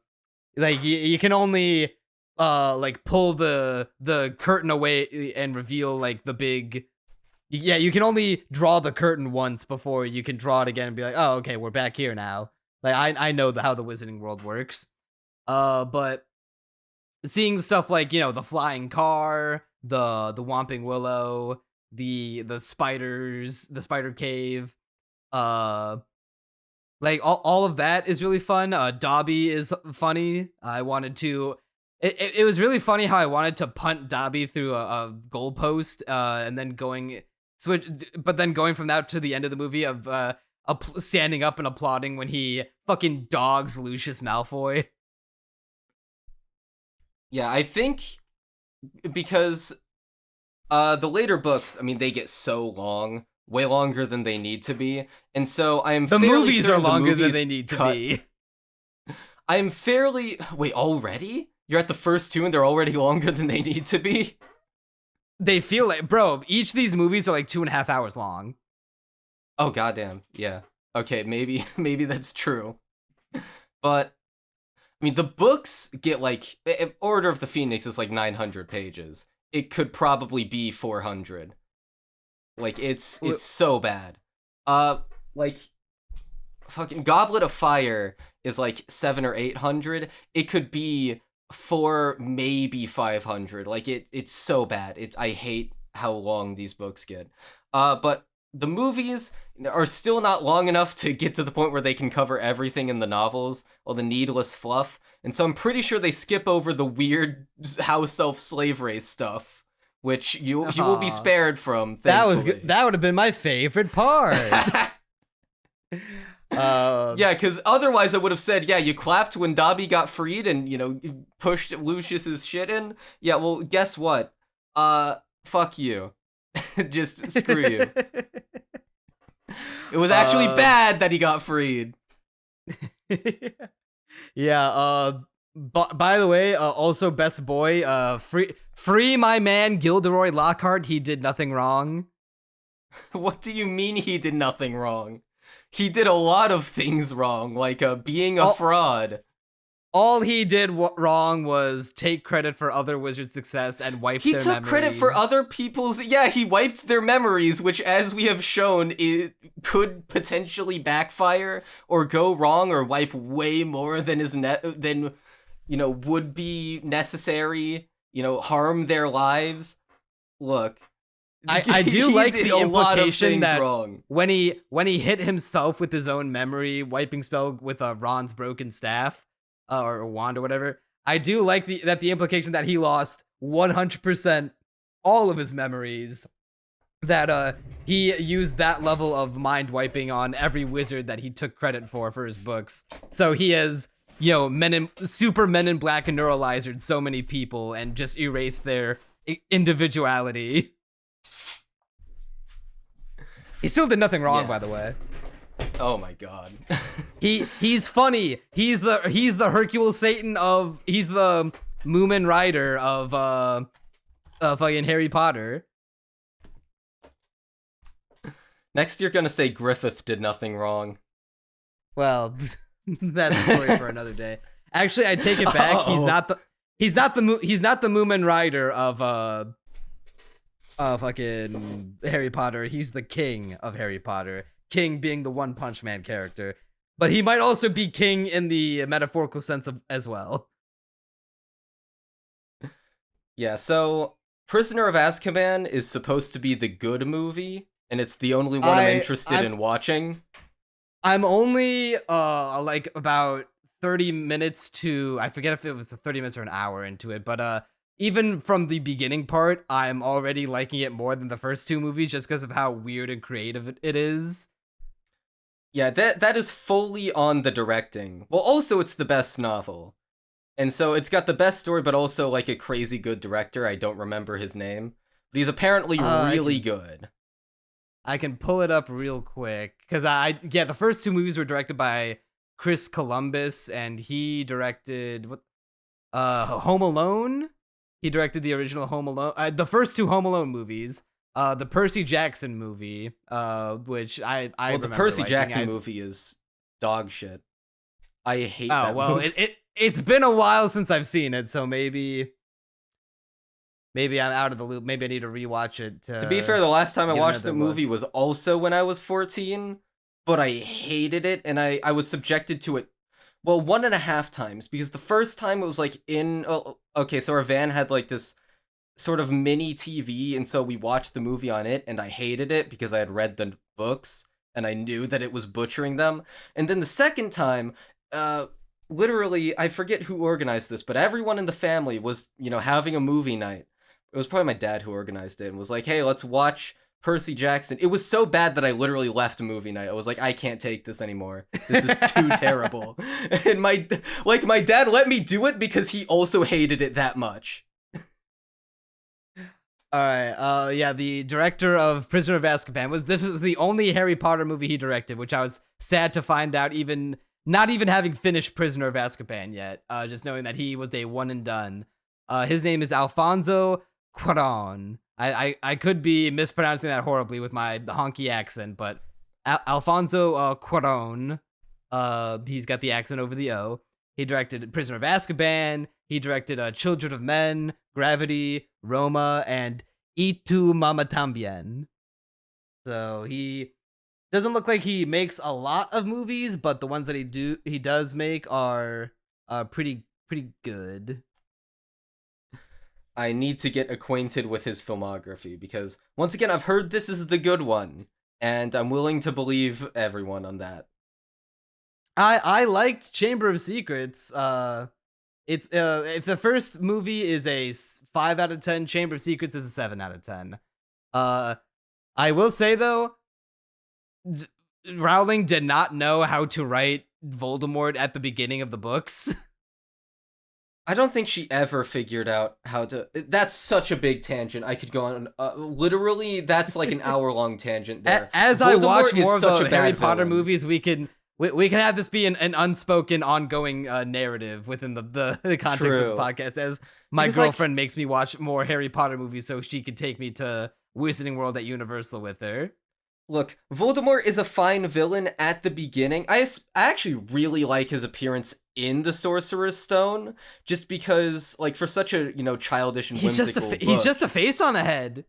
like you can only like pull the curtain away and reveal like the big. Yeah, you can only draw the curtain once before you can draw it again and be like, oh, okay, we're back here now. Like I know how the wizarding world works. But seeing stuff like, the flying car, the Whomping Willow, the spiders, the spider cave, like all of that is really fun. Dobby is funny. I wanted to. It was really funny how I wanted to punt Dobby through a goalpost, and then going from that to the end of the movie of standing up and applauding when he fucking dogs Lucius Malfoy. Yeah, I think because the later books, I mean, they get so long. way longer than they need to be, and so I am The fairly movies are certain the longer than movies they need to cut- be. I am fairly... Wait, already? You're at the first two and they're already longer than they need to be? They feel like, bro, each of these movies are like 2.5 hours long. Oh, goddamn. Yeah. Okay, maybe that's true. But, I mean, the books get, like... Order of the Phoenix is, like, 900 pages. It could probably be 400. Like, it's so bad. Like, fucking Goblet of Fire is, like, 700 or 800. It could be 4, maybe 500. Like, it's so bad. I hate how long these books get. But the movies are still not long enough to get to the point where they can cover everything in the novels, all the needless fluff, and so I'm pretty sure they skip over the weird house elf slave race stuff, which you will be spared from, thankfully. That was good. That would have been my favorite part. Yeah, because otherwise I would have said, yeah, you clapped when Dobby got freed and, you know, pushed Lucius's shit in. Yeah, well, guess what? Fuck you. Just screw you. It was actually bad that he got freed. Yeah, by the way, also best boy, free my man Gilderoy Lockhart, he did nothing wrong. What do you mean he did nothing wrong? He did a lot of things wrong, like being a fraud. All he did wrong was take credit for other wizards' success and wipe their memories. He took credit for other people's... Yeah, he wiped their memories, which, as we have shown, it could potentially backfire or go wrong or wipe way more than you know, would be necessary, you know, harm their lives. Look... I do like the implication that wrong. when he hit himself with his own memory wiping spell with Ron's broken staff, or wand or whatever, I do like the implication that he lost 100% all of his memories, that he used that level of mind wiping on every wizard that he took credit for his books. So he has, you know, super men in black and neuralized so many people and just erased their individuality. He still did nothing wrong, by the way. Oh my god. He's funny. He's the Hercule Satan he's the Moomin Rider of fucking Harry Potter. Next you're gonna say Griffith did nothing wrong. Well, that's a story for another day. Actually, I take it back. He's not the Moomin Rider of fucking Harry Potter. He's the king of Harry Potter. King being the One Punch Man character. But he might also be king in the metaphorical sense as well. Yeah, so Prisoner of Azkaban is supposed to be the good movie, and it's the only one I'm interested in watching. I'm only like about 30 minutes to, I forget if it was 30 minutes or an hour into it, but even from the beginning part, I'm already liking it more than the first two movies just because of how weird and creative it is. Yeah, that is fully on the directing. Well, also it's the best novel. And so it's got the best story, but also like a crazy good director. I don't remember his name. But he's apparently really good. I can pull it up real quick. Because the first two movies were directed by Chris Columbus, and he directed Home Alone. He directed the original Home Alone, the first two Home Alone movies, the Percy Jackson movie, which I remember the Percy liking. Jackson movie is dog shit. I hate that movie. It's been a while since I've seen it, so maybe I'm out of the loop. Maybe I need to rewatch it. To be fair, the last time I watched the movie was also when I was 14, but I hated it, and I was subjected to it, well, 1.5 times, because the first time it was like so our van had like this sort of mini TV, and so we watched the movie on it, and I hated it because I had read the books, and I knew that it was butchering them. And then the second time, literally, I forget who organized this, but everyone in the family was, you know, having a movie night. It was probably my dad who organized it and was like, hey, let's watch Percy Jackson. It was so bad that I literally left movie night. I was like, I can't take this anymore. This is too terrible. And my dad let me do it because he also hated it that much. All right. Yeah, the director of Prisoner of Azkaban this was the only Harry Potter movie he directed, which I was sad to find out, even not even having finished Prisoner of Azkaban yet. Just knowing that he was a one and done. His name is Alfonso Cuarón. I could be mispronouncing that horribly with my honky accent, but Alfonso Cuarón. He's got the accent over the O. He directed Prisoner of Azkaban. He directed Children of Men, Gravity, Roma, and Y Tu Mama Tambien. So he doesn't look like he makes a lot of movies, but the ones that he does make are pretty good. I need to get acquainted with his filmography because once again I've heard this is the good one, and I'm willing to believe everyone on that. I liked Chamber of Secrets. It's if the first movie is a 5 out of 10, Chamber of Secrets is a 7 out of 10. I will say though, Rowling did not know how to write Voldemort at the beginning of the books. I don't think she ever figured out how to. That's such a big tangent. I could go on. Literally, that's like an hour-long tangent there. As Voldemort I watch more of such the a bad Harry Potter villain. movies, we can have this be an unspoken, ongoing narrative within the context of the podcast. As my Because, girlfriend makes me watch more Harry Potter movies, so she could take me to Wizarding World at Universal with her. Look, Voldemort is a fine villain at the beginning. I actually really like his appearance in the Sorcerer's Stone, just because, like, for such a childish and whimsical book. He's just a face on a head.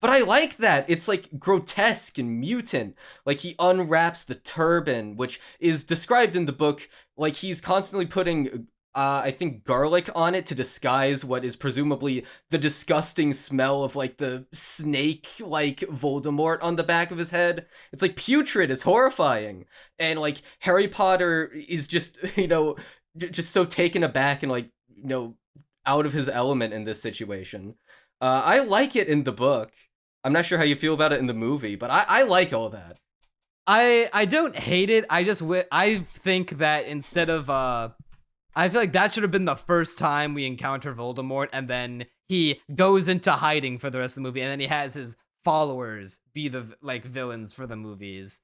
But I like that. It's like grotesque and mutant. Like he unwraps the turban, which is described in the book. Like he's constantly putting, I think, garlic on it to disguise what is presumably the disgusting smell of like the snake, like Voldemort on the back of his head. It's like putrid. It's horrifying. And like Harry Potter is just, just so taken aback and like, out of his element in this situation. I like it in the book. I'm not sure how you feel about it in the movie, but I like all that. I don't hate it. I think that instead of I feel like that should have been the first time we encounter Voldemort, and then he goes into hiding for the rest of the movie, and then he has his followers be the villains for the movies,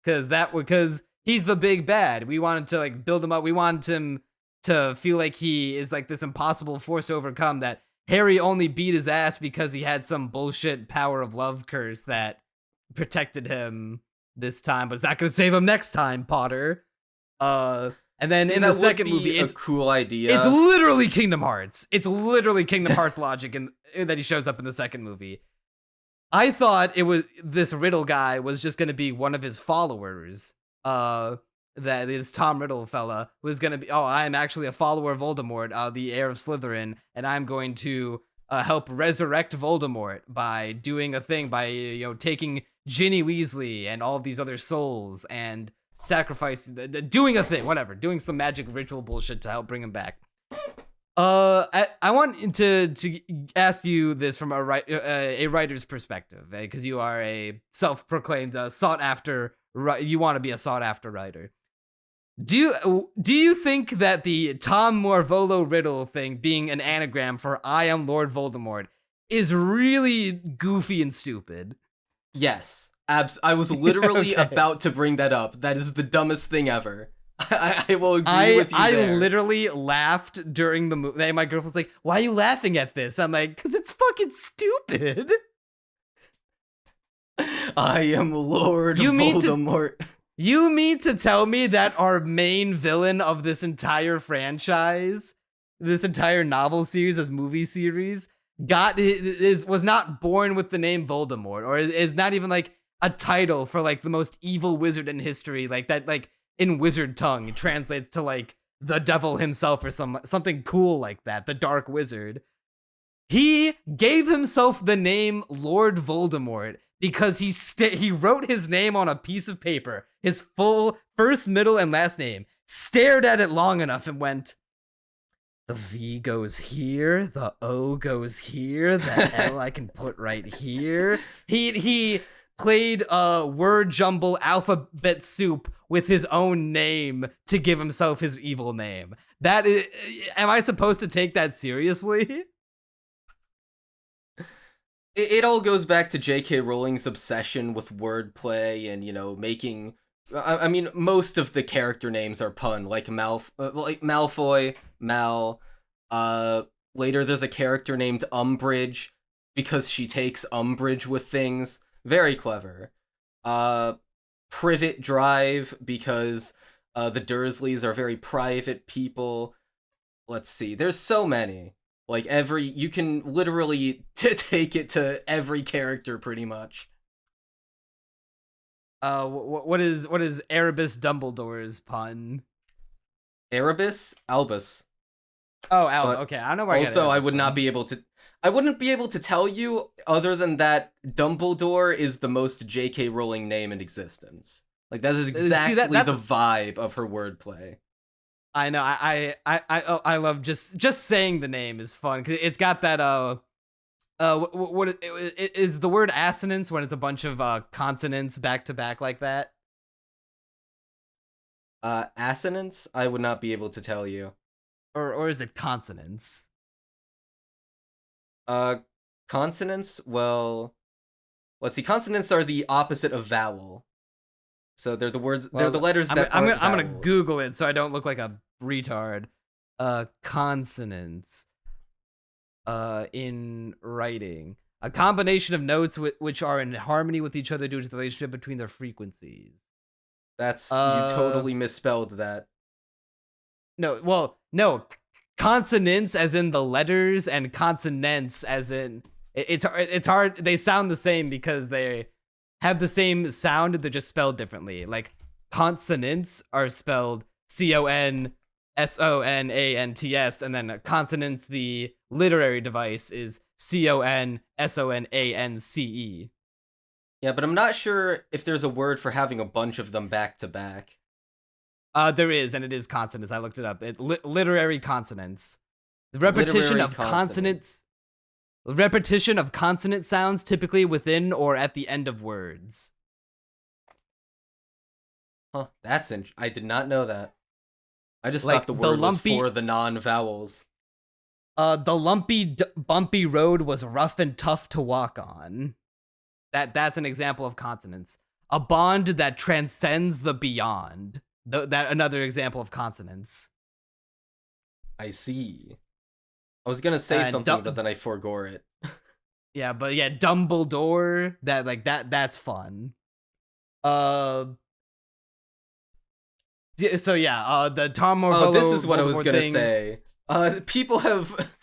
because he's the big bad. We wanted to like build him up. We wanted him to feel like he is like this impossible force to overcome, that Harry only beat his ass because he had some bullshit power of love curse that protected him this time, but it's not going to save him next time, Potter. And then in the second movie, it's a cool idea. It's literally Kingdom Hearts. It's literally Kingdom Hearts logic that he shows up in the second movie. I thought this Riddle guy was just going to be one of his followers. That this Tom Riddle fella was going to be, I'm actually a follower of Voldemort, the heir of Slytherin, and I'm going to help resurrect Voldemort by doing a thing, by, taking Ginny Weasley and all of these other souls and doing a thing, whatever, doing some magic ritual bullshit to help bring him back. I want to ask you this from a writer's perspective, because you are a self-proclaimed sought-after, you want to be a sought-after writer. Do you think that the Tom Marvolo Riddle thing being an anagram for I am Lord Voldemort is really goofy and stupid? Yes. I was literally about to bring that up. That is the dumbest thing ever. I will agree with you there. I literally laughed during the movie. My girlfriend was like, "Why are you laughing at this?" I'm like, "Because it's fucking stupid." I am Lord Voldemort. You mean to tell me that our main villain of this entire franchise, this entire novel series, this movie series, was not born with the name Voldemort, or is not even like a title for like the most evil wizard in history, like that, like in wizard tongue, it translates to like the devil himself or something cool like that, the Dark Wizard. He gave himself the name Lord Voldemort because he wrote his name on a piece of paper, his full first, middle, and last name, stared at it long enough and went, the V goes here, the O goes here, the L I can put right here. He played word jumble alphabet soup with his own name to give himself his evil name. That is, am I supposed to take that seriously? it all goes back to J.K. Rowling's obsession with wordplay and, making. I mean, most of the character names are pun, like Malfoy, Mal. Later, there's a character named Umbridge because she takes umbrage with things. Very clever. Privet Drive because the Dursleys are very private people. Let's see. There's so many. Like you can literally take it to every character pretty much. What is Erebus Dumbledore's pun? Erebus? Albus. Oh, But okay. I don't know where Also, I I would not be able to. I wouldn't be able to tell you other than that Dumbledore is the most J.K. Rowling name in existence. Like that is exactly that's the vibe of her wordplay. I know. I love just saying the name is fun because it's got that what is the word assonance when it's a bunch of consonants back to back like that? Assonance? I would not be able to tell you. Or is it consonants? Consonants? Well, let's see. Consonants are the opposite of vowel. So they're the words. They're the letters that I'm aren't gonna vowels. Google it so I don't look like a retard. Consonants. In writing, a combination of notes which are in harmony with each other due to the relationship between their frequencies. That's you totally misspelled that. No. Consonants as in the letters, and consonants as in it's hard. They sound the same because they have the same sound. They're just spelled differently. Like consonants are spelled consonants, and then consonants, the literary device, is consonance. Yeah, but I'm not sure if there's a word for having a bunch of them back to back. There is, and it is consonants. I looked it up. Literary consonants. The repetition Literary of consonants. Repetition of consonant sounds typically within or at the end of words. Huh, I did not know that. I just Like thought the the word was lumpy- for the non-vowels. The lumpy, bumpy road was rough and tough to walk on. That's an example of consonants. A bond that transcends the beyond. That another example of consonants. I see. I was gonna say something, but then I forgot it. Yeah, but yeah, Dumbledore. That's fun. So yeah, the Tom Morello. Oh, this is what I was Voldemort gonna thing. say. People have.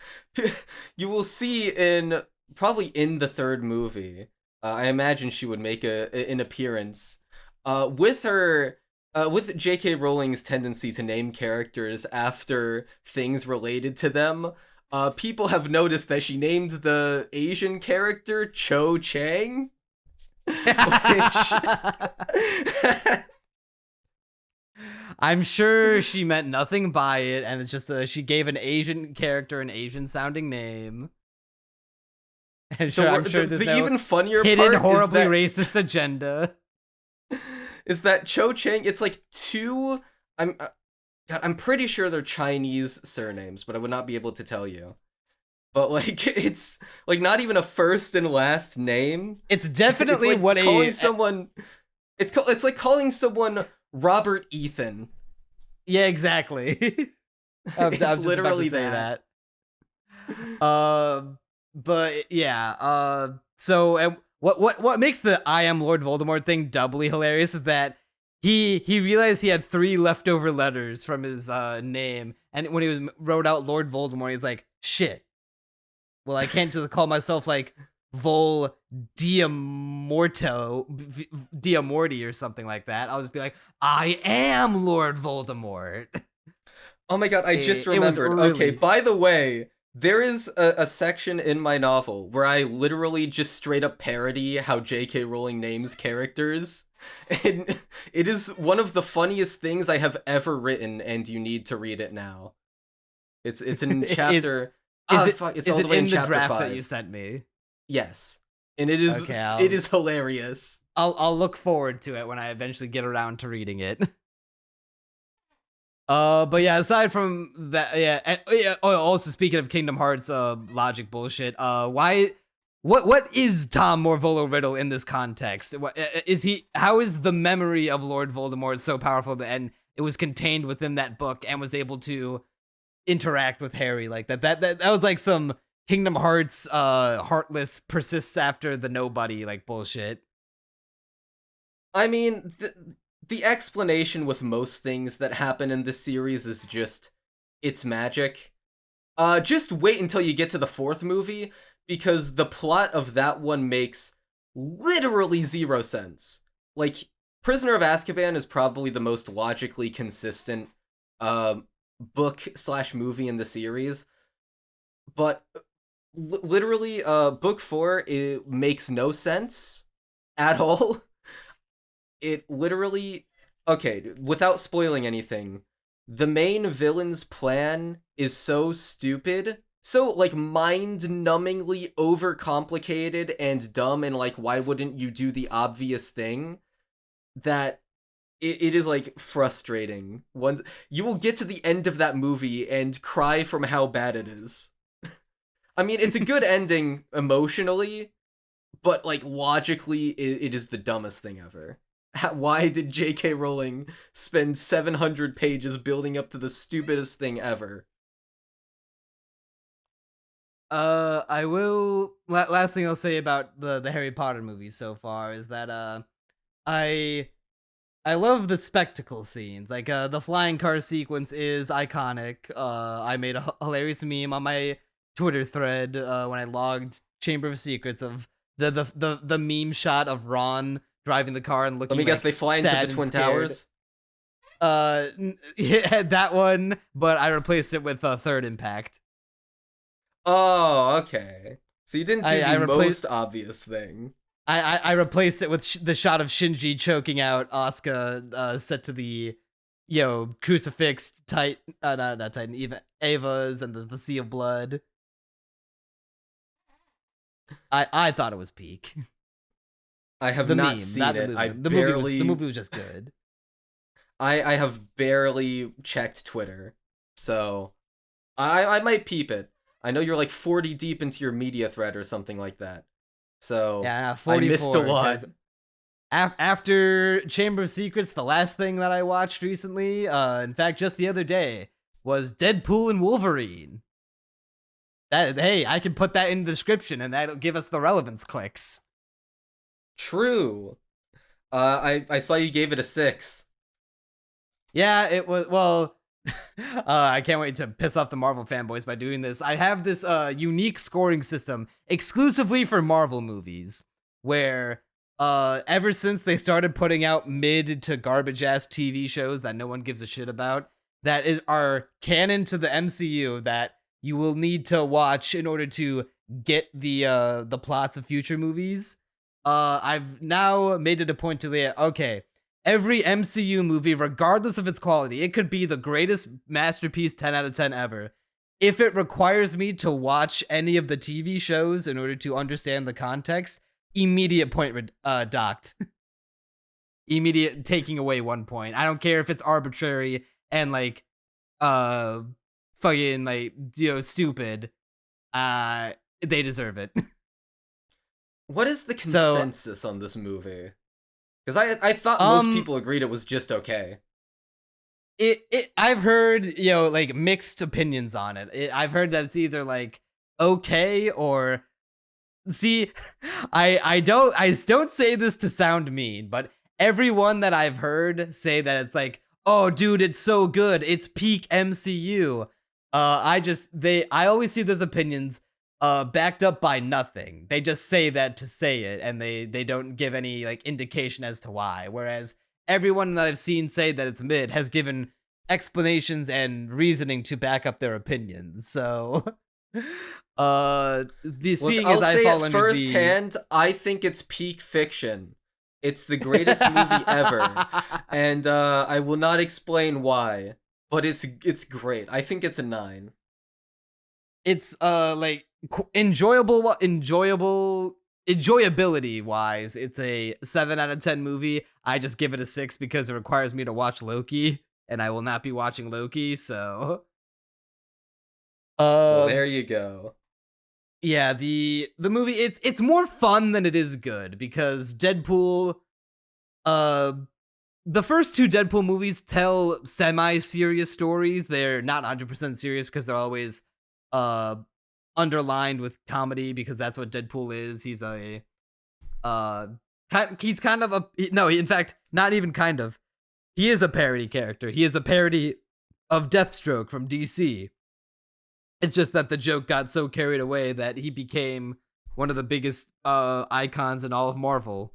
You will see probably in the third movie. I imagine she would make an appearance. With J.K. Rowling's tendency to name characters after things related to them, people have noticed that she named the Asian character Cho Chang. Which... I'm sure she meant nothing by it, and it's just she gave an Asian character an Asian-sounding name. And I'm sure there's no even funnier hidden, part horribly is racist agenda. Is that Cho Chang? It's like two. God, I'm pretty sure they're Chinese surnames, but I would not be able to tell you. But like, it's like not even a first and last name. It's definitely it's like what calling someone. It's like calling someone Robert Ethan. Yeah, exactly. I was just literally about to say that. But yeah. So what makes the I am Lord Voldemort thing doubly hilarious is that he realized he had 3 leftover letters from his name, and when he wrote out Lord Voldemort, he's like, shit. Well, I can't just call myself like Vol Diamorti or something like that. I'll just be like, I am Lord Voldemort. Oh my god, I just remembered. Okay, by the way, there is a section in my novel where I literally just straight up parody how J.K. Rowling names characters. And it is one of the funniest things I have ever written, and you need to read it now. It's in chapter... it's all the way in chapter draft 5. that you sent me? Yes. And it is Okay, it is hilarious. I'll look forward to it when I eventually get around to reading it. But yeah, aside from that, also speaking of Kingdom Hearts logic bullshit, why what is Tom Morvolo Riddle in this context? Is he? How is the memory of Lord Voldemort so powerful that and it was contained within that book and was able to interact with Harry like that? That was like some Kingdom Hearts heartless persists after the nobody like bullshit. I mean, the explanation with most things that happen in this series is just it's magic. Just wait until you get to the 4th movie, because the plot of that one makes literally 0 sense. Like, Prisoner of Azkaban is probably the most logically consistent book/movie in the series, but literally, book 4, it makes no sense at all. It literally... Okay, without spoiling anything, the main villain's plan is so stupid, so, like, mind-numbingly overcomplicated and dumb, and, like, why wouldn't you do the obvious thing, that it is, like, frustrating. You will get to the end of that movie and cry from how bad it is. I mean, it's a good ending emotionally, but, like, logically, it is the dumbest thing ever. Why did J.K. Rowling spend 700 pages building up to the stupidest thing ever? I will. Last thing I'll say about the Harry Potter movies so far is that I love the spectacle scenes. Like the flying car sequence is iconic. I made a hilarious meme on my Twitter thread when I logged Chamber of Secrets of the meme shot of Ron driving the car and looking. Let me guess, they fly into the Twin Towers. Yeah, that one, but I replaced it with Third Impact. Oh, okay. So you didn't do the most obvious thing. I replaced it with the shot of Shinji choking out Asuka, set to the, crucifix not Titan, Ava's and the Sea of Blood. I thought it was peak. I have not seen it. The movie was just good. I have barely checked Twitter, so I might peep it. I know you're like 40 deep into your media thread or something like that. So yeah, 44, I missed a lot. After Chamber of Secrets, the last thing that I watched recently, in fact, just the other day, was Deadpool and Wolverine. Hey, I can put that in the description, and that'll give us the relevance clicks. True. I saw you gave it a 6. Yeah, it was, well... I can't wait to piss off the Marvel fanboys by doing this. I have this unique scoring system exclusively for Marvel movies, where ever since they started putting out mid to garbage ass TV shows that no one gives a shit about, that are canon to the MCU, that you will need to watch in order to get the plots of future movies. I've now made it a point to okay. Every MCU movie, regardless of its quality, it could be the greatest masterpiece 10 out of 10 ever. If it requires me to watch any of the TV shows in order to understand the context, immediate point docked. Immediate taking away 1 point. I don't care if it's arbitrary and like fucking like stupid. They deserve it. What is the consensus on this movie? Because I thought most people agreed it was just okay. I've heard, like mixed opinions on it. I've heard that it's either like okay or see, I don't say this to sound mean, but everyone that I've heard say that it's like, oh dude, it's so good, it's peak MCU. I always see those opinions backed up by nothing. They just say that to say it, and they don't give any like indication as to why. Whereas everyone that I've seen say that it's mid has given explanations and reasoning to back up their opinions. So, I'll say it firsthand, I think it's peak fiction. It's the greatest movie ever, and I will not explain why, but it's great. I think it's a 9. It's like enjoyability wise, it's a 7 out of 10 movie. I just give it a 6 because it requires me to watch Loki, and I will not be watching Loki, so well, there you go. Yeah, the movie, it's more fun than it is good because Deadpool, uh the first two Deadpool movies tell semi-serious stories. They're not 100% serious because they're always uh underlined with comedy because that's what Deadpool is. He's a uh he's kind of no, in fact, not even kind of. He is a parody character. He is a parody of Deathstroke from DC. It's just that the joke got so carried away that he became one of the biggest icons in all of Marvel.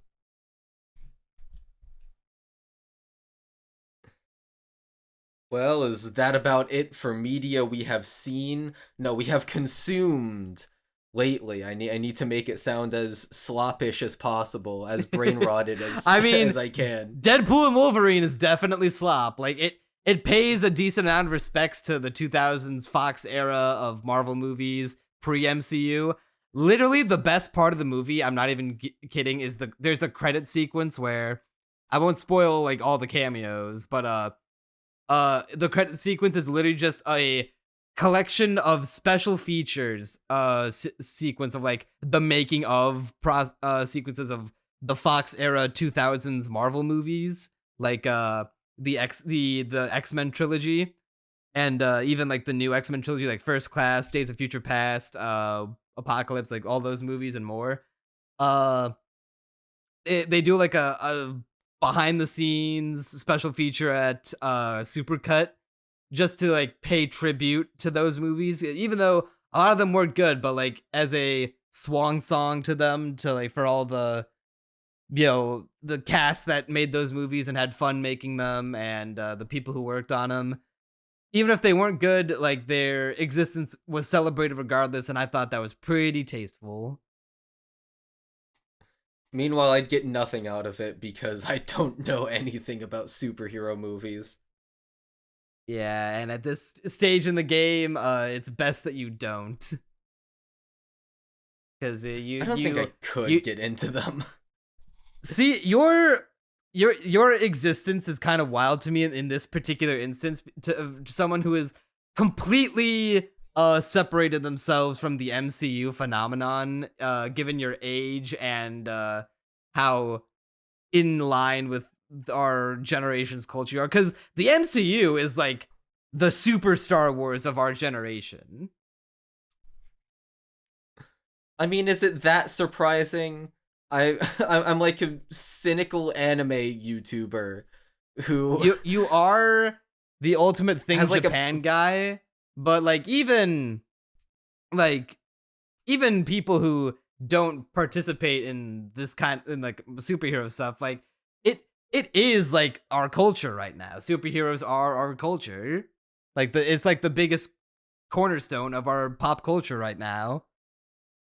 Well, is that about it for media we have seen? No, we have consumed lately. I need to make it sound as sloppish as possible, as brain rotted as I mean, as I can. Deadpool and Wolverine is definitely slop. Like it pays a decent amount of respects to the 2000s Fox era of Marvel movies pre-MCU. Literally the best part of the movie, I'm not even kidding, is there's a credit sequence where I won't spoil like all the cameos, but the credit sequence is literally just a collection of special features sequence of like the making of sequences of the Fox era 2000s Marvel movies, like the X-Men trilogy, and even like the new X-Men trilogy, like First Class, Days of Future Past, Apocalypse, like all those movies and more. uh they do like a behind the scenes special feature at Supercut just to like pay tribute to those movies, even though a lot of them weren't good, but like as a swan song to them, to like for all the the cast that made those movies and had fun making them, and the people who worked on them, even if they weren't good, like their existence was celebrated regardless, and I thought that was pretty tasteful. Meanwhile, I'd get nothing out of it because I don't know anything about superhero movies. Yeah, and at this stage in the game, it's best that you don't, because I don't think I could you get into them. see your existence is kind of wild to me in this particular instance, to someone who is completely separated themselves from the MCU phenomenon, given your age and how in line with our generation's culture you are, because the MCU is like the super Star Wars of our generation. I mean, is it that surprising? I'm like a cynical anime YouTuber who You are the ultimate thing has like Japan guy, but like even people who don't participate in this kind in like superhero stuff, like it is like our culture right now. Superheroes are our culture. Like it's like the biggest cornerstone of our pop culture right now.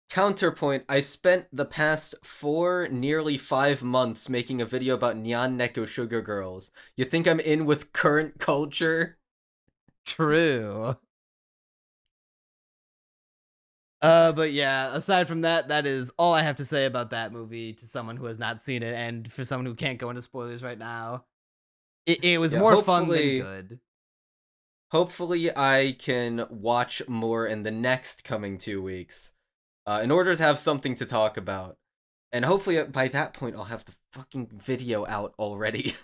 counterpoint. I spent the past 4, nearly 5 months making a video about Nyan Neko Sugar Girls. You think I'm in with current culture? True. But yeah, aside from that, that is all I have to say about that movie to someone who has not seen it, and for someone who can't go into spoilers right now. It was Yeah, more fun than good. Hopefully I can watch more in the next coming 2 weeks, in order to have something to talk about. And hopefully by that point I'll have the fucking video out already.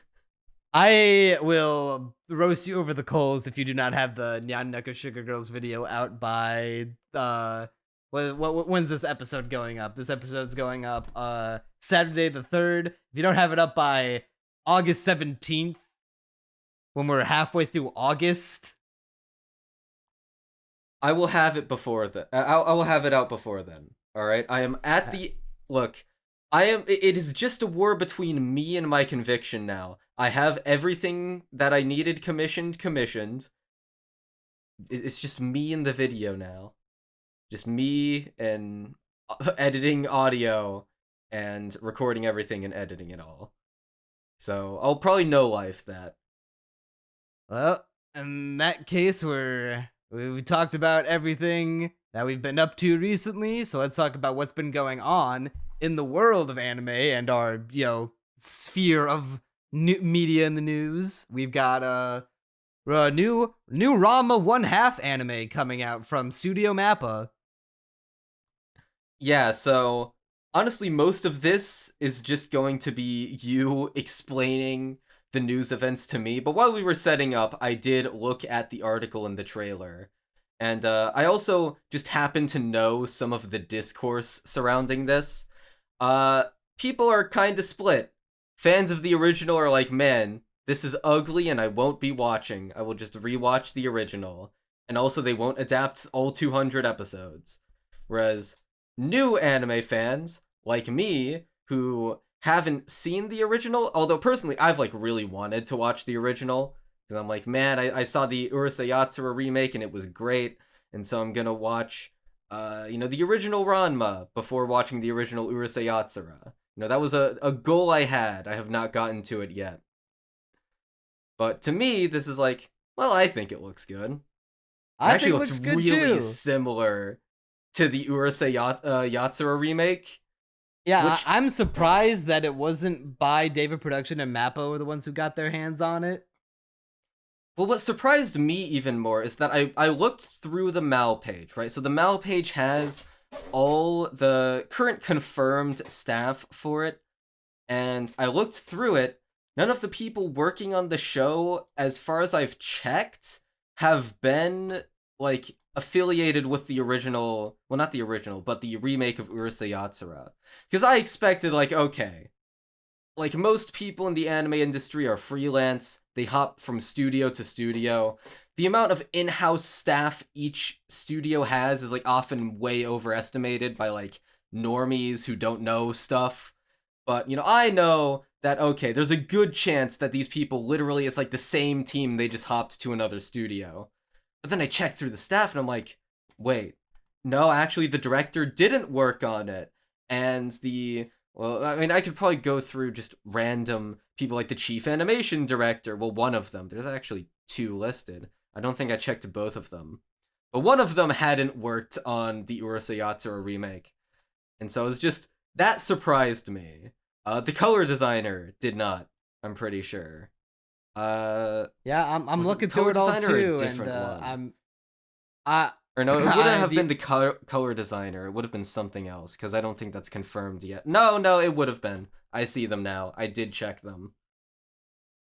I will roast you over the coals if you do not have the Nyan Neko Sugar Girls video out by when's this episode going up? This episode's going up Saturday the 3rd. If you don't have it up by August 17th, when we're halfway through August, I will have it before then. I will have it out before then. All right. I am at the look. I am. It is just a war between me and my conviction now. I have everything that I needed commissioned. It's just me in the video now. Just me and editing audio and recording everything and editing it all. So I'll probably no life that. well, in that case, we talked about everything that we've been up to recently. So let's talk about what's been going on in the world of anime and our sphere of media in the news. We've got a new Ranma 1/2 anime coming out from Studio MAPPA. Yeah, so honestly, most of this is just going to be you explaining the news events to me. But while we were setting up, I did look at the article in the trailer. And I also just happen to know some of the discourse surrounding this. Uh, People are kind of split. Fans of the original are like, man, this is ugly and I won't be watching. I will just rewatch the original. And also, they won't adapt all 200 episodes. Whereas new anime fans, like me, who haven't seen the original, although personally, I've like really wanted to watch the original, because I'm like, man, I saw the Urusei Yatsura remake and it was great, and so I'm gonna watch, the original Ranma before watching the original Urusei Yatsura. That was a goal I had. I have not gotten to it yet. But to me, this is like, well, I think it looks good. It actually looks really similar to the Urusei Yatsura remake. Yeah, which... I'm surprised that it wasn't by David Production and MAPPA were the ones who got their hands on it. Well, what surprised me even more is that I looked through the MAL page, right? So the MAL page has all the current confirmed staff for it, and I looked through it. None of the people working on the show, as far as I've checked, have been, like, affiliated with the original, well, not the original, but the remake of Urusei Yatsura. Because I expected, like, okay, like, most people in the anime industry are freelance, they hop from studio to studio. The amount of in-house staff each studio has is, like, often way overestimated by, like, normies who don't know stuff. But, I know that, okay, there's a good chance that these people literally, it's like the same team, they just hopped to another studio. But then I checked through the staff and I'm like, wait, no, actually the director didn't work on it. And well, I mean, I could probably go through just random people like the chief animation director. Well, one of them. There's actually 2 listed. I don't think I checked both of them. But one of them hadn't worked on the Urusei Yatsura remake. And so it's just, that surprised me. The color designer did not, I'm pretty sure. Yeah, I'm looking through it all too, and Or no, it wouldn't have been the color designer. It would have been something else, because I don't think that's confirmed yet. No, it would have been. I see them now. I did check them.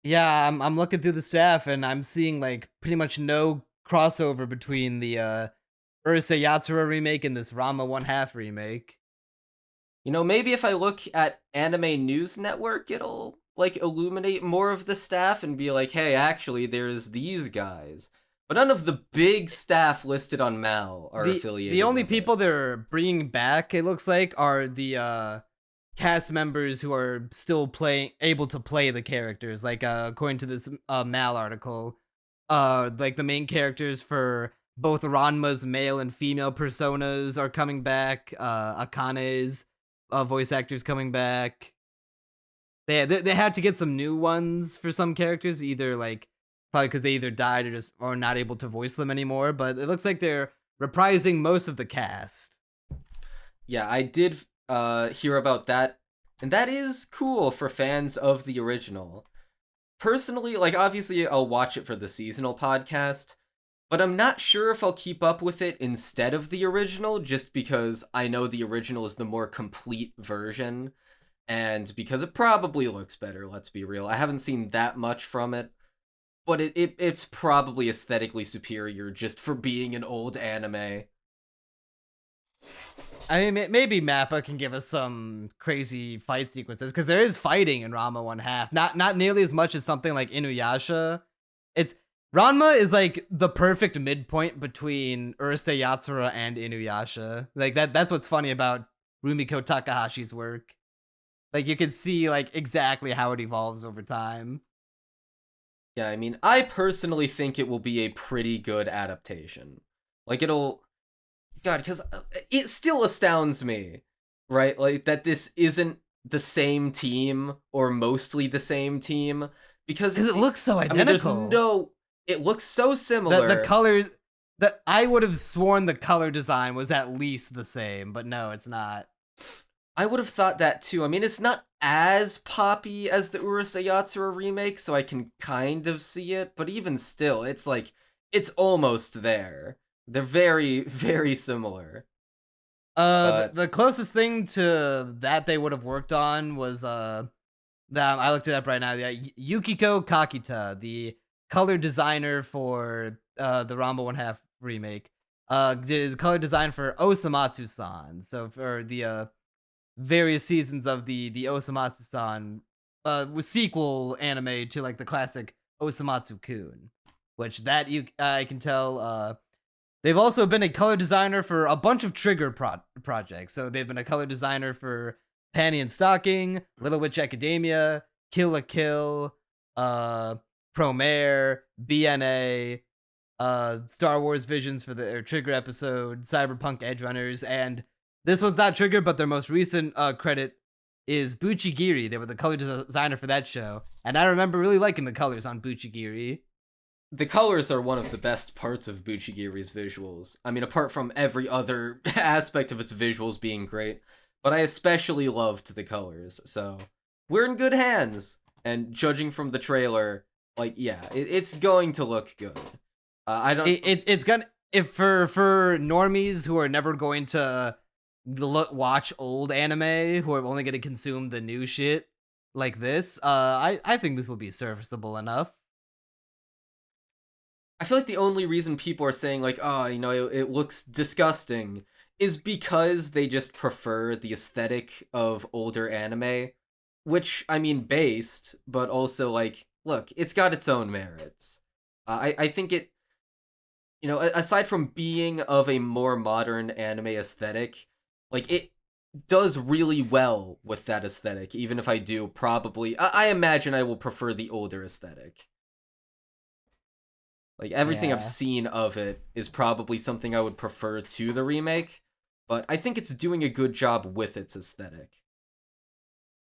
Yeah, I'm looking through the staff, and I'm seeing, like, pretty much no crossover between the Urusei Yatsura remake and this Ranma 1/2 remake. Maybe if I look at Anime News Network, it'll, like, illuminate more of the staff and be like, hey, actually, there's these guys. But none of the big staff listed on MAL are affiliated. The only with people it. they're bringing back, it looks like, are the cast members who are still able to play the characters. Like, according to this MAL article, like the main characters for both Ranma's male and female personas are coming back. Akane's voice actors coming back. They had to get some new ones for some characters, either like probably because they either died or just are not able to voice them anymore. But it looks like they're reprising most of the cast. Yeah, I did hear about that, and that is cool for fans of the original. Personally, like, obviously I'll watch it for the seasonal podcast, but I'm not sure if I'll keep up with it instead of the original, just because I know the original is the more complete version, and because it probably looks better, let's be real. I haven't seen that much from it, but it's probably aesthetically superior just for being an old anime. I mean, maybe MAPPA can give us some crazy fight sequences, because there is fighting in Ranma 1/2. Not nearly as much as something like Inuyasha. Ranma is like the perfect midpoint between Urusei Yatsura and Inuyasha. Like that's what's funny about Rumiko Takahashi's work. Like, you can see like exactly how it evolves over time. Yeah, I mean, I personally think it will be a pretty good adaptation. Like, God, because it still astounds me, right? Like, that this isn't the same team, or mostly the same team, because it looks so identical. It looks so similar. The colors, I would have sworn the color design was at least the same, but no, it's not. I would have thought that too. I mean, it's not as poppy as the Urusei Yatsura remake, so I can kind of see it, but even still, it's like, it's almost there. They're very, very similar. The closest thing to that they would have worked on was that I looked it up right now. Yeah, Yukiko Kakita, the color designer for the Ranma 1/2 remake, did color design for Osamatsu-san. So for the various seasons of the Osamatsu-san was sequel anime to like the classic Osamatsu-kun, which that I can tell. They've also been a color designer for a bunch of Trigger projects. So they've been a color designer for Panty and Stocking, Little Witch Academia, Kill la Kill, Promare, BNA, Star Wars Visions for their Trigger episode, Cyberpunk Edgerunners, and this one's not Trigger, but their most recent credit is Buchigiri. They were the color designer for that show, and I remember really liking the colors on Buchigiri. The colors are one of the best parts of Buchigiri's visuals. I mean, apart from every other aspect of its visuals being great, but I especially loved the colors, so we're in good hands. And judging from the trailer, like, yeah, it's going to look good. I don't. It's gonna if for normies who are never going to watch old anime, who are only going to consume the new shit like this. I think this will be serviceable enough. I feel like the only reason people are saying, like, oh, you know, it looks disgusting is because they just prefer the aesthetic of older anime, which, I mean, based, but also, like, look, it's got its own merits. I think it, you know, aside from being of a more modern anime aesthetic, like, it does really well with that aesthetic, even if I do probably, I imagine I will prefer the older aesthetic. Like, everything I've seen of it is probably something I would prefer to the remake, but I think it's doing a good job with its aesthetic.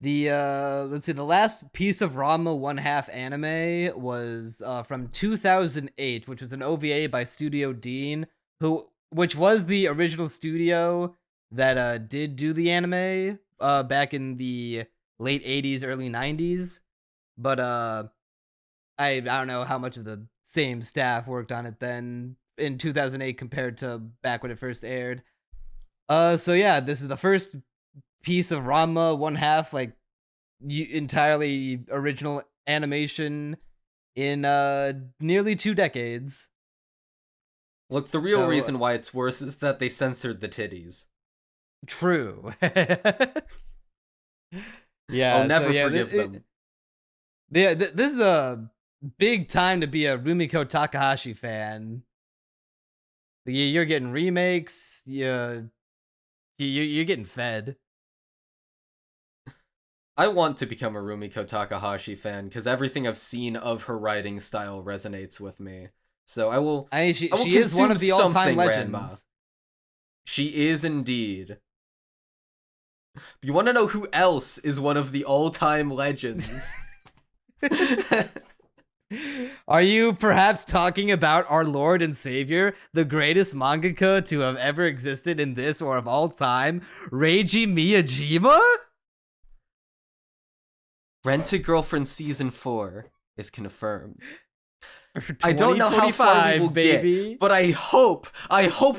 Let's see, the last piece of Ranma 1/2 anime was from 2008, which was an OVA by Studio Dean, which was the original studio that did do the anime back in the late 80s, early 90s, but I don't know how much of the same staff worked on it then in 2008 compared to back when it first aired. So yeah, this is the first piece of Ranma 1/2, like, entirely original animation in nearly 2 decades. Look, the real reason why it's worse is that they censored the titties. True. Yeah, I'll never forgive them. This is a big time to be a Rumiko Takahashi fan. You're getting remakes. You're getting fed. I want to become a Rumiko Takahashi fan because everything I've seen of her writing style resonates with me. So I will. She is one of the all-time legends. Ranma. She is indeed. You want to know who else is one of the all-time legends? Are you perhaps talking about our Lord and Savior, the greatest mangaka to have ever existed in this or of all time, Reiji Miyajima? Rent-a-Girlfriend Season 4 is confirmed. I don't know how far we will get, but I hope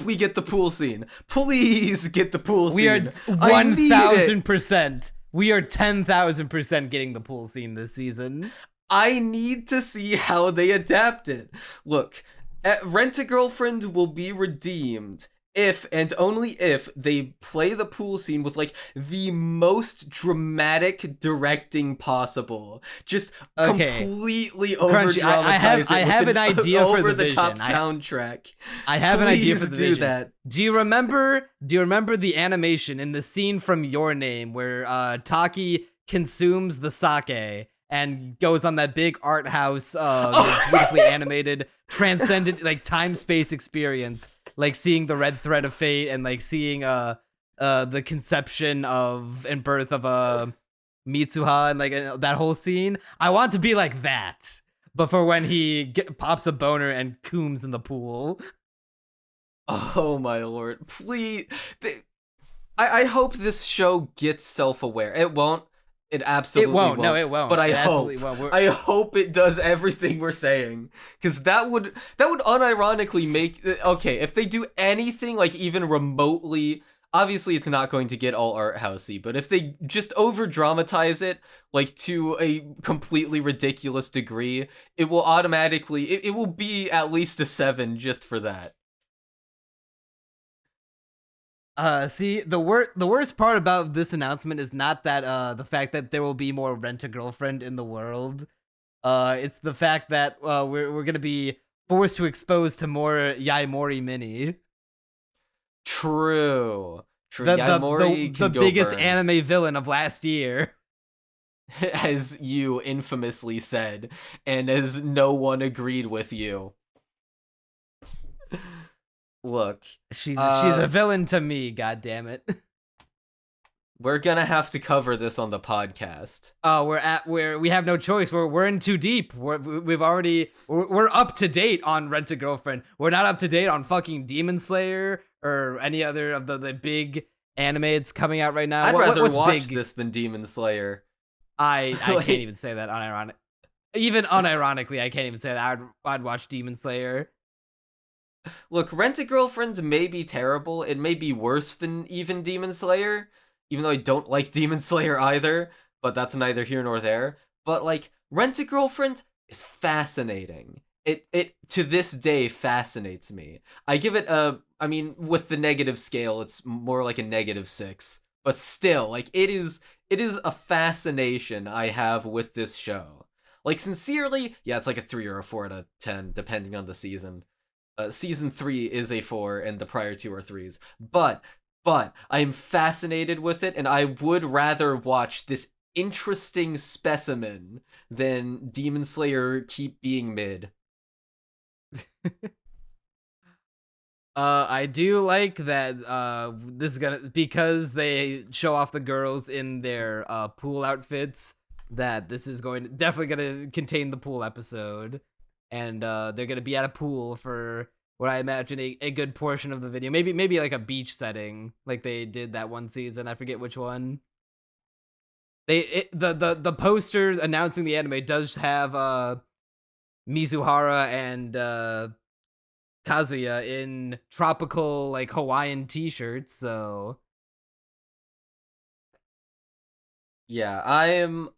we get the pool scene. Please get the pool scene. We are 1,000%. We are 10,000% getting the pool scene this season. I need to see how they adapt it. Look, Rent-a-Girlfriend will be redeemed if and only if they play the pool scene with, like, the most dramatic directing possible. Just completely over-dramatize it. I have an idea for the vision. Over-the-top soundtrack. I have an idea for the vision. Please do that. Do you remember the animation in the scene from Your Name where Taki consumes the sake and goes on that big art house, beautifully animated, transcendent, like, time-space experience, like seeing the red thread of fate and like seeing the conception of and birth of Mitsuha and like that whole scene? I want to be like that, but for when he pops a boner and cooms in the pool. Oh my lord! Please, I hope this show gets self-aware. It won't. It absolutely won't. No, it won't. But I hope it does everything we're saying, because that would unironically make, okay, if they do anything like even remotely obviously it's not going to get all art housey, but if they just over dramatize it like to a completely ridiculous degree, it will automatically it will be at least a 7 just for that. See, the worst part about this announcement is not that the fact that there will be more Rent-A-Girlfriend in the world. It's the fact that we're gonna be forced to expose to more Yaimori Mini. True. The biggest anime villain of last year. As you infamously said, and as no one agreed with you. Look, she's a villain to me, god damn it. We're gonna have to cover this on the podcast. Oh, we have no choice. We're in too deep. We're up to date on Rent-A-Girlfriend. We're not up to date on fucking Demon Slayer or any other of the big anime that's coming out right now. I'd rather what's watch big? this than Demon Slayer. I Like- can't even say that unironic. Even unironically, I can't even say that. I'd watch Demon Slayer. Look, Rent-A-Girlfriend may be terrible. It may be worse than even Demon Slayer, even though I don't like Demon Slayer either, but that's neither here nor there. But, like, Rent-A-Girlfriend is fascinating. It to this day fascinates me. I give it I mean, with the negative scale, it's more like a -6. But still, like, it is a fascination I have with this show. Like, sincerely, yeah, it's like a 3 or a 4 out of 10, depending on the season. Season 3 is a 4, and the prior 2 are 3s. But I am fascinated with it, and I would rather watch this interesting specimen than Demon Slayer keep being mid. I do like that this is gonna, because they show off the girls in their pool outfits, that this is definitely gonna contain the pool episode, and they're gonna be at a pool for what I imagine a good portion of the video. Maybe like a beach setting, like they did that one season. I forget which one. The poster announcing the anime does have Mizuhara and Kazuya in tropical, like, Hawaiian t-shirts, so Yeah, I'm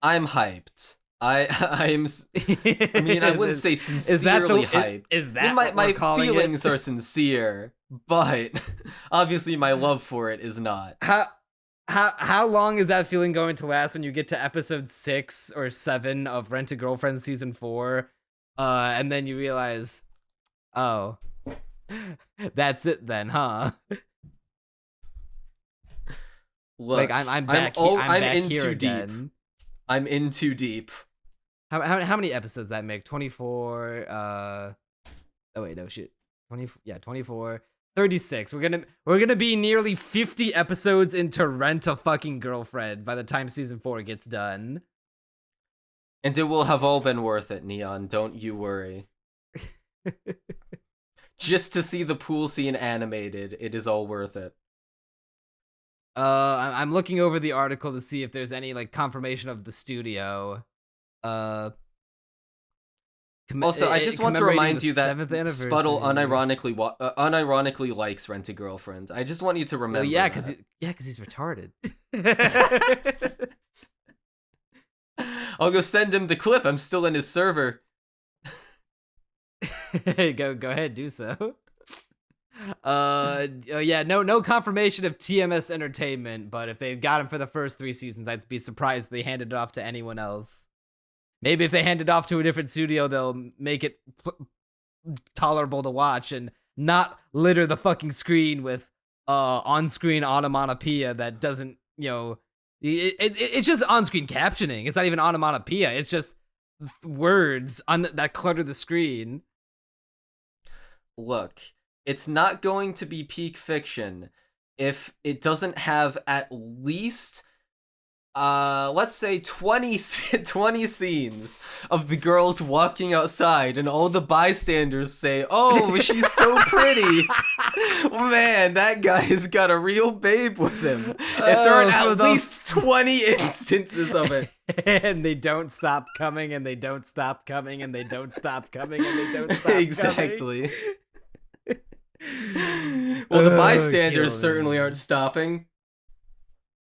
hyped. I mean, I wouldn't say sincerely hyped. Is I that mean, what my we're calling feelings it? are sincere, but obviously my love for it is not. How long is that feeling going to last when you get to episode 6 or 7 of Rent-A-Girlfriend season 4, and then you realize, oh, that's it then, huh? Look, Like, I'm back. I'm back in here too again. deep. I'm in too deep. How many episodes that make? 24. Oh wait, no shit. 24. 36. We're gonna be nearly 50 episodes into Rent-A-Fucking-Girlfriend by the time season 4 gets done. And it will have all been worth it, Neon. Don't you worry. Just to see the pool scene animated, it is all worth it. I'm looking over the article to see if there's any, like, confirmation of the studio. Also, I just want to remind you that Spuddle unironically likes Rent-A-Girlfriend. I just want you to remember. Yeah, that. because he's retarded. I'll go send him the clip. I'm still in his server. go ahead, do so. Yeah, no confirmation of TMS Entertainment, but if they've got him for the first 3 seasons, I'd be surprised if they handed it off to anyone else. Maybe if they hand it off to a different studio, they'll make it tolerable to watch and not litter the fucking screen with on-screen onomatopoeia that doesn't, you know, it's just on-screen captioning. It's not even onomatopoeia. It's just words that clutter the screen. Look, it's not going to be peak fiction if it doesn't have at least let's say 20 scenes of the girls walking outside and all the bystanders say, "Oh, she's so pretty." Man, that guy's got a real babe with him. If there are at least 20 instances of it. And they don't stop coming, and they don't stop coming, and they don't stop coming, and they don't stop Exactly. coming. Well, the Ugh, bystanders kill certainly me. aren't stopping.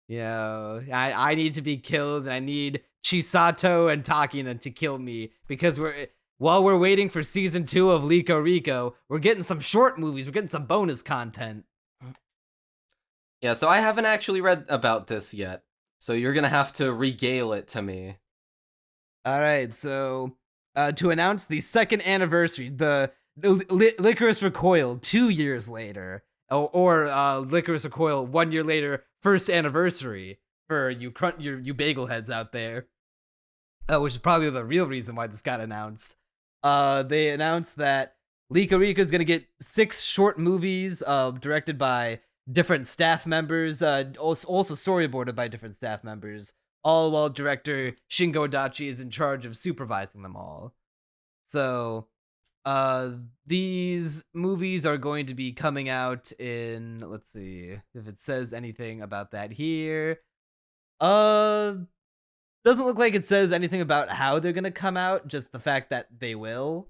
I need to be killed, and I need Chisato and Takina to kill me because while we're waiting for season 2 of Lycoris, we're getting some short movies. We're getting some bonus content. Yeah, so I haven't actually read about this yet, so you're gonna have to regale it to me. All right, so to announce the second anniversary, the Lycoris Recoil 2 years later, or Lycoris Recoil 1 year later, first anniversary for you you bagel heads out there, which is probably the real reason why this got announced. They announced that Lycoris is gonna get 6 short movies, directed by different staff members, also storyboarded by different staff members, all while director Shingo Adachi is in charge of supervising them all. So, these movies are going to be coming out in, let's see if it says anything about that here. Doesn't look like it says anything about how they're gonna come out, just the fact that they will.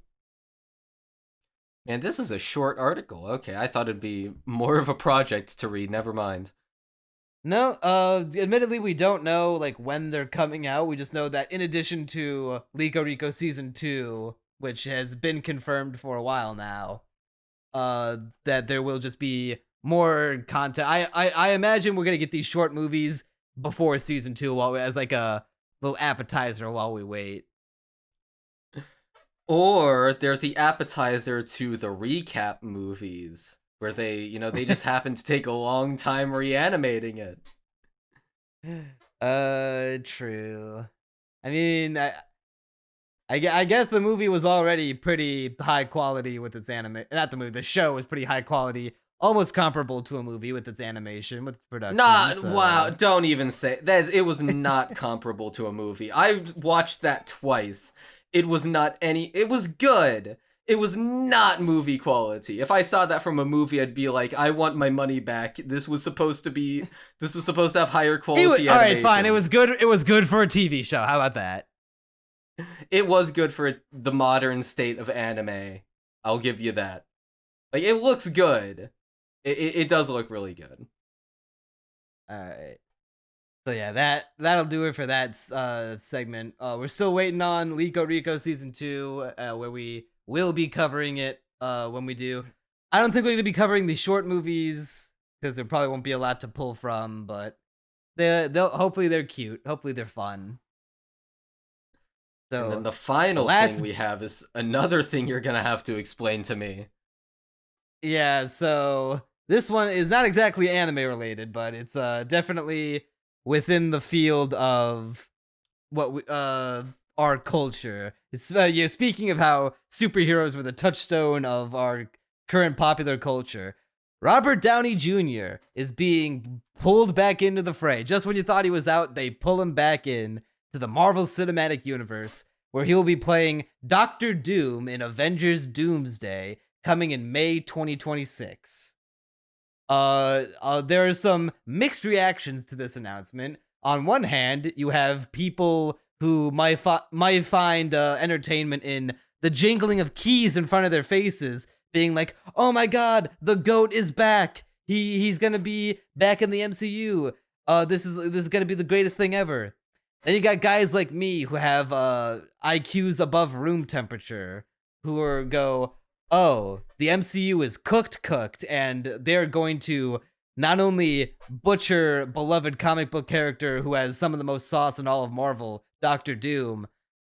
And this is a short article. Okay, I thought it'd be more of a project to read. Never mind. No, admittedly, we don't know like when they're coming out. We just know that in addition to Lycoris season 2, which has been confirmed for a while now, that there will just be more content. I imagine we're gonna get these short movies before season 2, while as like a little appetizer while we wait. Or they're the appetizer to the recap movies, where they just happen to take a long time reanimating it. True. I mean, I guess the movie was already pretty high quality with its not the movie, the show was pretty high quality, almost comparable to a movie with its animation, with its production. Wow, don't even say that. It was not comparable to a movie. I watched that twice. It was it was good. It was not movie quality. If I saw that from a movie, I'd be like, I want my money back. This was supposed to have higher quality animation. All right, fine. It was good. It was good for a TV show. How about that? It was good for the modern state of anime. I'll give you that. Like, it looks good. It does look really good. All right. So yeah, that'll do it for that segment. We're still waiting on Lycoris season 2, where we will be covering it when we do. I don't think we're gonna be covering the short movies because there probably won't be a lot to pull from, but they'll hopefully they're cute. Hopefully they're fun. So and then the final thing we have is another thing you're gonna have to explain to me. Yeah, so this one is not exactly anime related, but it's definitely within the field of what our culture. It's you're speaking of how superheroes were the touchstone of our current popular culture. Robert Downey Jr. is being pulled back into the fray. Just when you thought he was out, they pull him back in to the Marvel Cinematic Universe, where he will be playing Doctor Doom in Avengers Doomsday, coming in May 2026. There are some mixed reactions to this announcement. On one hand, you have people who might find entertainment in the jingling of keys in front of their faces, being like, "Oh my God, the GOAT is back! He's gonna be back in the MCU. This is gonna be the greatest thing ever." Then you got guys like me who have IQs above room temperature, who go, "Oh, the MCU is cooked, and they're going to not only butcher beloved comic book character who has some of the most sauce in all of Marvel, Doctor Doom,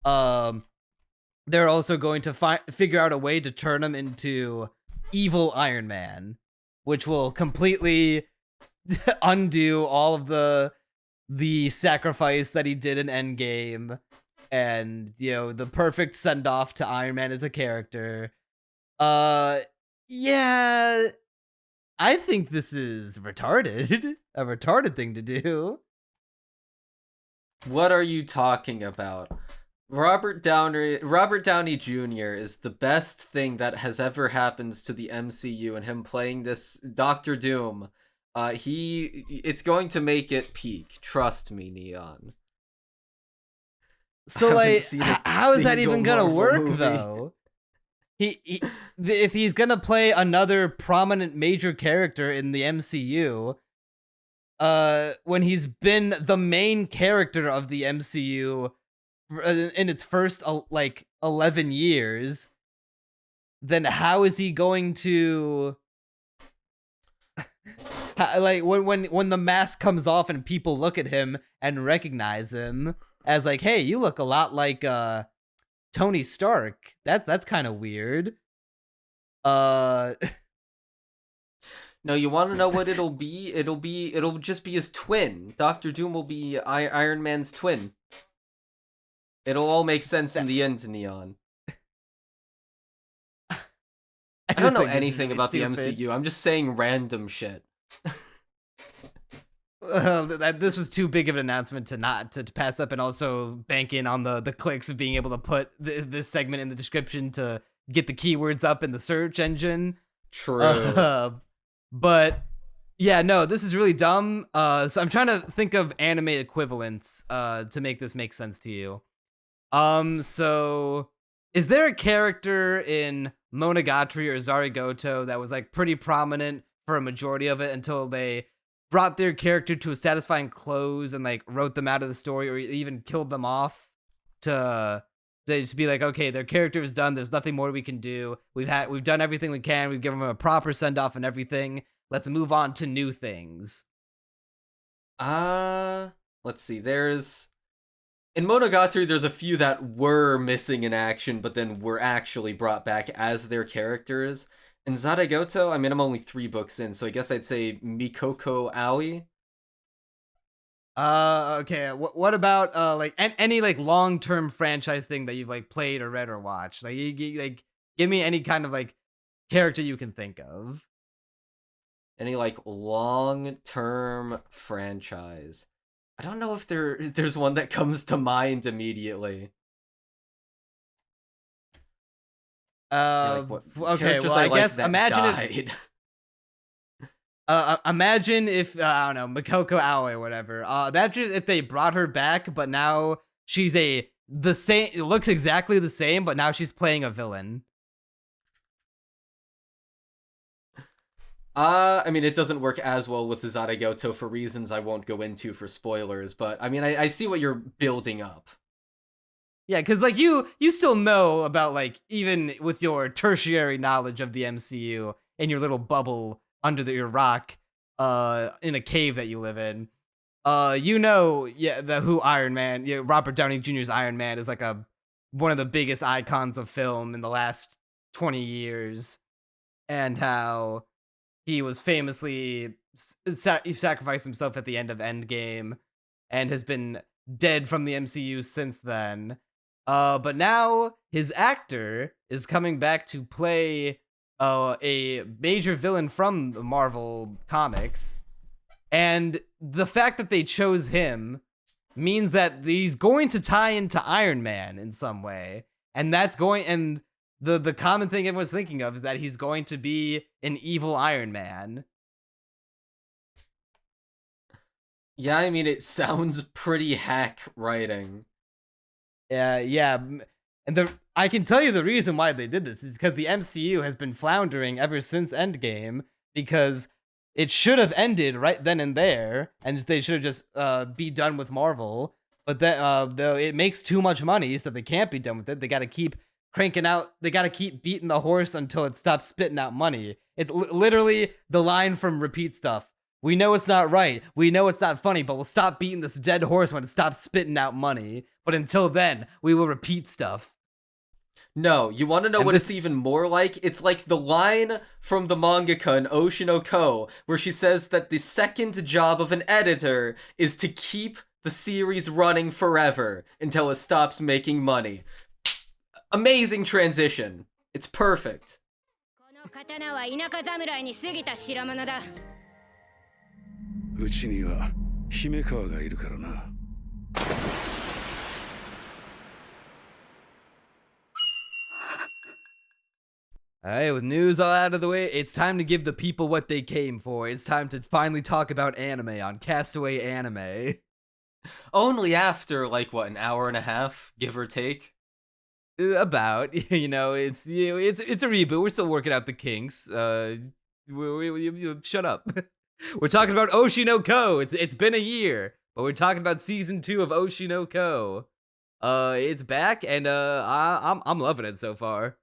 they're also going to figure out a way to turn him into evil Iron Man, which will completely undo all of the sacrifice that he did in Endgame, and the perfect send off to Iron Man as a character." Yeah, I think this is retarded. A retarded thing to do. What are you talking about? Robert Downey Jr. is the best thing that has ever happened to the MCU, and him playing this Doctor Doom, it's going to make it peak. Trust me, Neon. So like, how is that even gonna work though? if he's gonna play another prominent major character in the MCU, when he's been the main character of the MCU in its first like 11 years, then how is he going to like when the mask comes off and people look at him and recognize him as like, hey, you look a lot like Tony Stark. That's kind of weird. No, you want to know what it'll be? It'll just be his twin. Doctor Doom will be Iron Man's twin. It'll all make sense in the end, Neon. I don't know anything about the MCU. I'm just saying random shit. This was too big of an announcement to pass up, and also bank in on the clicks of being able to put this segment in the description to get the keywords up in the search engine. True. But yeah, no, this is really dumb. So I'm trying to think of anime equivalents to make this make sense to you. So is there a character in Monogatari or Zarigoto that was like pretty prominent for a majority of it until they brought their character to a satisfying close and like wrote them out of the story or even killed them off to be like, okay, their character is done. There's nothing more we can do. We've done everything we can. We've given them a proper send off and everything. Let's move on to new things. Let's see. In Monogatari, there's a few that were missing in action, but then were actually brought back as their characters. In Zaragoto, I mean, I'm only 3 books in, so I guess I'd say Mikoko Aoi. Okay. What about like any like long-term franchise thing that you've like played or read or watched? Like, like give me any kind of like character you can think of. Any like long-term franchise. I don't know if there's one that comes to mind immediately. Okay, well, I guess imagine imagine if I don't know, Mikoko Aoi or whatever. Imagine if they brought her back, but now she's the same. It looks exactly the same, but now she's playing a villain. I mean, it doesn't work as well with Zaragoto for reasons I won't go into for spoilers, but I mean, I see what you're building up. Yeah, because like you still know about like even with your tertiary knowledge of the MCU in your little bubble under your rock, in a cave that you live in, you know, yeah, who Iron Man, Robert Downey Jr.'s Iron Man is like one of the biggest icons of film in the last 20 years, and how he was famously he sacrificed himself at the end of Endgame, and has been dead from the MCU since then. But now his actor is coming back to play a major villain from the Marvel comics, and the fact that they chose him means that he's going to tie into Iron Man in some way, and the common thing everyone's thinking of is that he's going to be an evil Iron Man. Yeah, I mean, it sounds pretty hack writing. Yeah, and I can tell you the reason why they did this is because the MCU has been floundering ever since Endgame, because it should have ended right then and there, and they should have just be done with Marvel. But then, though it makes too much money, so they can't be done with it. They got to keep cranking out. They got to keep beating the horse until it stops spitting out money. It's literally the line from Repeat Stuff. We know it's not right. We know it's not funny, but we'll stop beating this dead horse when it stops spitting out money. But until then, we will repeat stuff. No, you want to know what it's even more like? It's like the line from the mangaka in Oshi no Ko, where she says that the second job of an editor is to keep the series running forever until it stops making money. Amazing transition. It's perfect. Alright, with news all out of the way, it's time to give the people what they came for. It's time to finally talk about anime on Castaway Anime. Only after, like, what, an hour and a half, give or take? About it's a reboot. We're still working out the kinks. Shut up. We're talking about Oshi no Ko. It's been a year, but we're talking about season 2 of Oshi no Ko. It's back, and I'm loving it so far.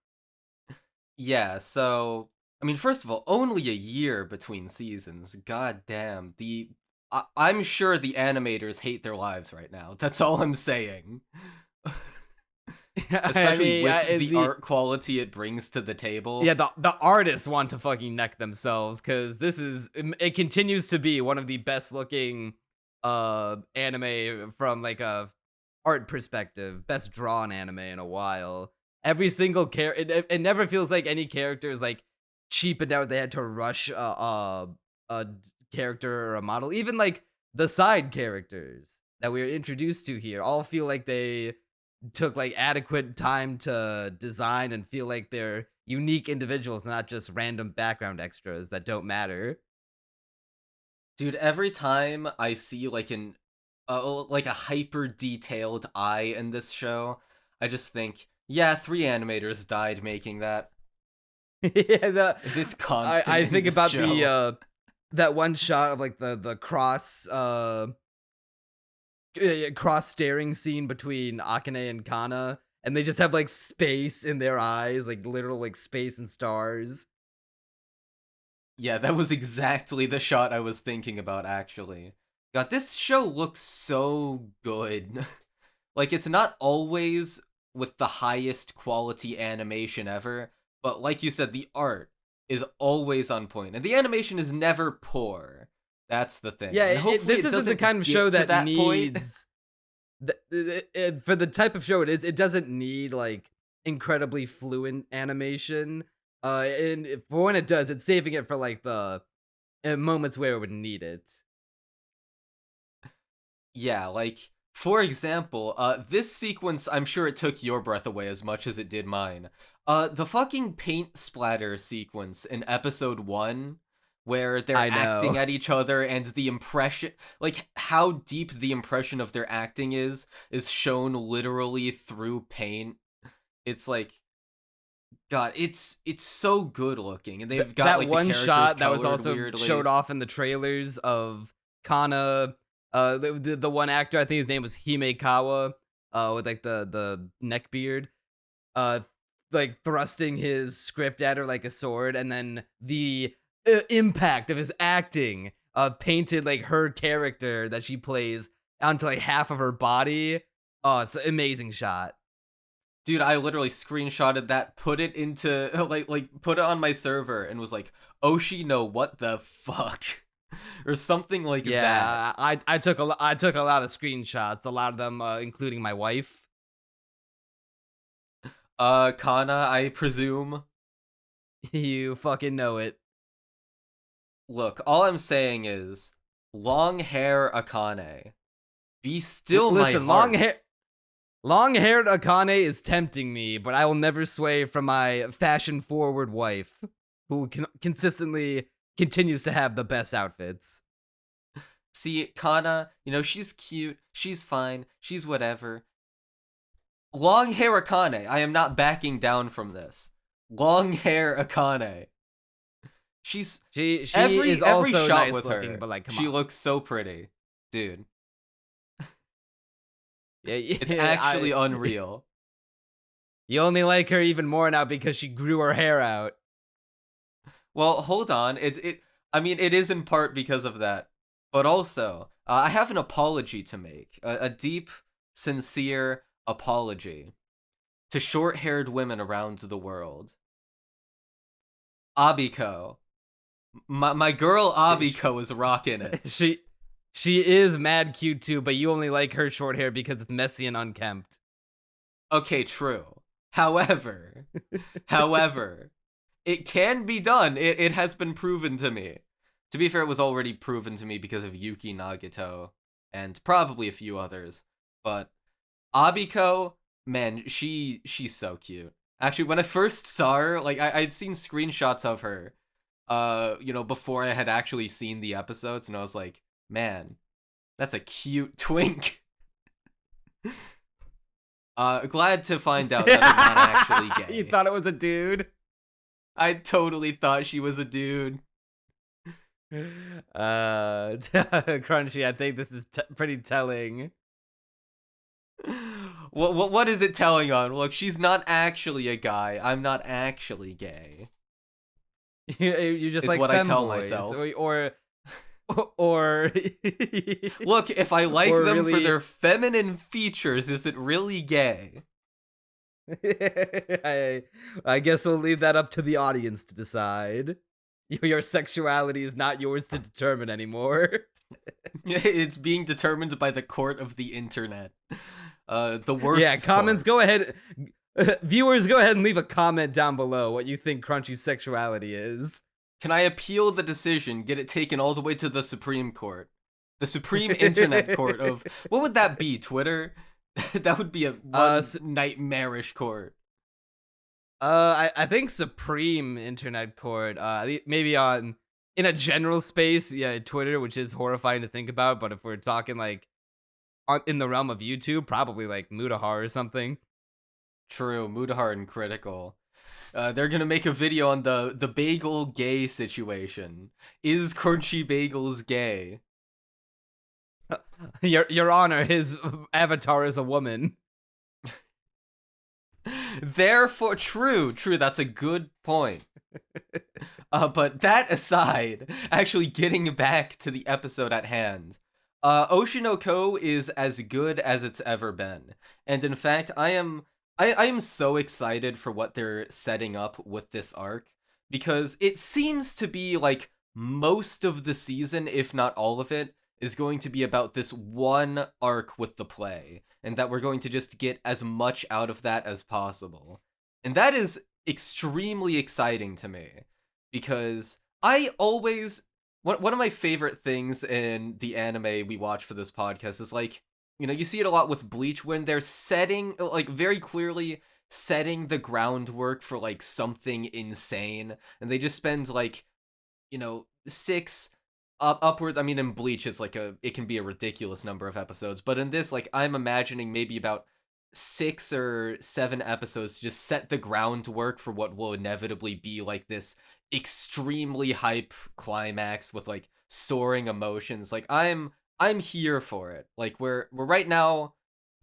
Yeah, so I mean, first of all, only a year between seasons. God damn. I'm sure the animators hate their lives right now. That's all I'm saying. Especially with the art quality it brings to the table. Yeah, the artists want to fucking neck themselves, because it continues to be one of the best looking anime from like a art perspective, best drawn anime in a while. Every single it never feels like any character is like cheapened out. They had to rush a character or a model. Even like the side characters that we were introduced to here all feel like they took like adequate time to design and feel like they're unique individuals, not just random background extras that don't matter. Dude, every time I see like like a hyper detailed eye in this show, I just think, yeah, 3 animators died making that. Yeah, it's constant. I think about show. the that one shot of like the cross staring scene between Akane and Kana, and they just have like space in their eyes, like literal like space and stars. Yeah, that was exactly the shot I was thinking about, actually. God, this show looks so good. Like, it's not always with the highest quality animation ever, but like you said, the art is always on point, and the animation is never poor. That's the thing. Yeah, hopefully this isn't the kind of show that needs... for the type of show it is, it doesn't need, like, incredibly fluent animation. And for when it does, it's saving it for, like, the moments where it would need it. Yeah, like, for example, this sequence, I'm sure it took your breath away as much as it did mine. The fucking paint splatter sequence in episode 1, where they're acting at each other, and the impression, like, how deep the impression of their acting is shown literally through paint. It's like, God, it's so good looking, and they've got that like one the shot that was also weirdly. showed off in the trailers of Kana, the one actor, I think his name was Himekawa, with like the neck beard, like thrusting his script at her like a sword, and then the impact of his acting, painted like her character that she plays onto like half of her body. Oh, it's an amazing shot. Dude, I literally screenshotted that, put it into like put it on my server, and was like, Oshi no what the fuck, or something like that. Yeah, I took a lot of screenshots, a lot of them including my wife. Kana, I presume. You fucking know it. Look, all I'm saying is, long hair Akane, be still Listen, my heart. Long-haired Akane is tempting me, but I will never sway from my fashion-forward wife, who consistently continues to have the best outfits. See, Kana, she's cute, she's fine, she's whatever. Long hair Akane, I am not backing down from this. Long hair Akane. She every is also shot nice with looking, her, but like, come she on. looks so pretty, dude. Yeah, it's actually unreal. You only like her even more now because she grew her hair out. Well, hold on. I mean, it is in part because of that, but also I have an apology to make, a deep, sincere apology to short-haired women around the world. Abiko, my girl Abiko is rocking it. She is mad cute too, but you only like her short hair because it's messy and unkempt. Okay, true. However, it can be done. It has been proven to me. To be fair, it was already proven to me because of Yuki Nagito and probably a few others. But Abiko, man, she's so cute. Actually, when I first saw her, like I'd seen screenshots of her, before I had actually seen the episodes, and I was like, man, that's a cute twink. Glad to find out that I'm not actually gay. You thought it was a dude? I totally thought she was a dude. Crunchy, I think this is pretty telling. What is it telling on? Look, she's not actually a guy. I'm not actually gay. You just Is like what I tell femboys, myself. or Look, if I like Or them for really- their feminine features, is it really gay? I guess we'll leave that up to the audience to decide. Your sexuality is not yours to determine anymore. It's being determined by the court of the internet. The worst. Yeah, comments, court. go ahead. Viewers, go ahead and leave a comment down below what you think Crunchy's sexuality is. Can I appeal the decision, get it taken all the way to the Supreme Court? The Supreme Internet Court of... What would that be, Twitter? That would be a nightmarish court. I think Supreme Internet Court, maybe in a general space, yeah, Twitter, which is horrifying to think about, but if we're talking, like, in the realm of YouTube, probably, like, Mutahar or something. True, Mutahar and Critical. They're gonna make a video on the bagel gay situation. Is Crunchy Bagels gay? Your Honor, his avatar is a woman. Therefore, true, that's a good point. But that aside, actually getting back to the episode at hand, Oshinoko is as good as it's ever been. And in fact, I am so excited for what they're setting up with this arc, because it seems to be like most of the season, if not all of it, is going to be about this one arc with the play, and that we're going to just get as much out of that as possible. And that is extremely exciting to me, because I always... One of my favorite things in the anime we watch for this podcast is, like, you know, you see it a lot with Bleach when they're setting, like, very clearly setting the groundwork for, like, something insane, and they just spend, like, you know, upwards. I mean, in Bleach, it's like it can be a ridiculous number of episodes, but in this, like, I'm imagining maybe about 6 or 7 episodes to just set the groundwork for what will inevitably be, like, this extremely hype climax with, like, soaring emotions. Like, I'm here for it. Like, we're right now,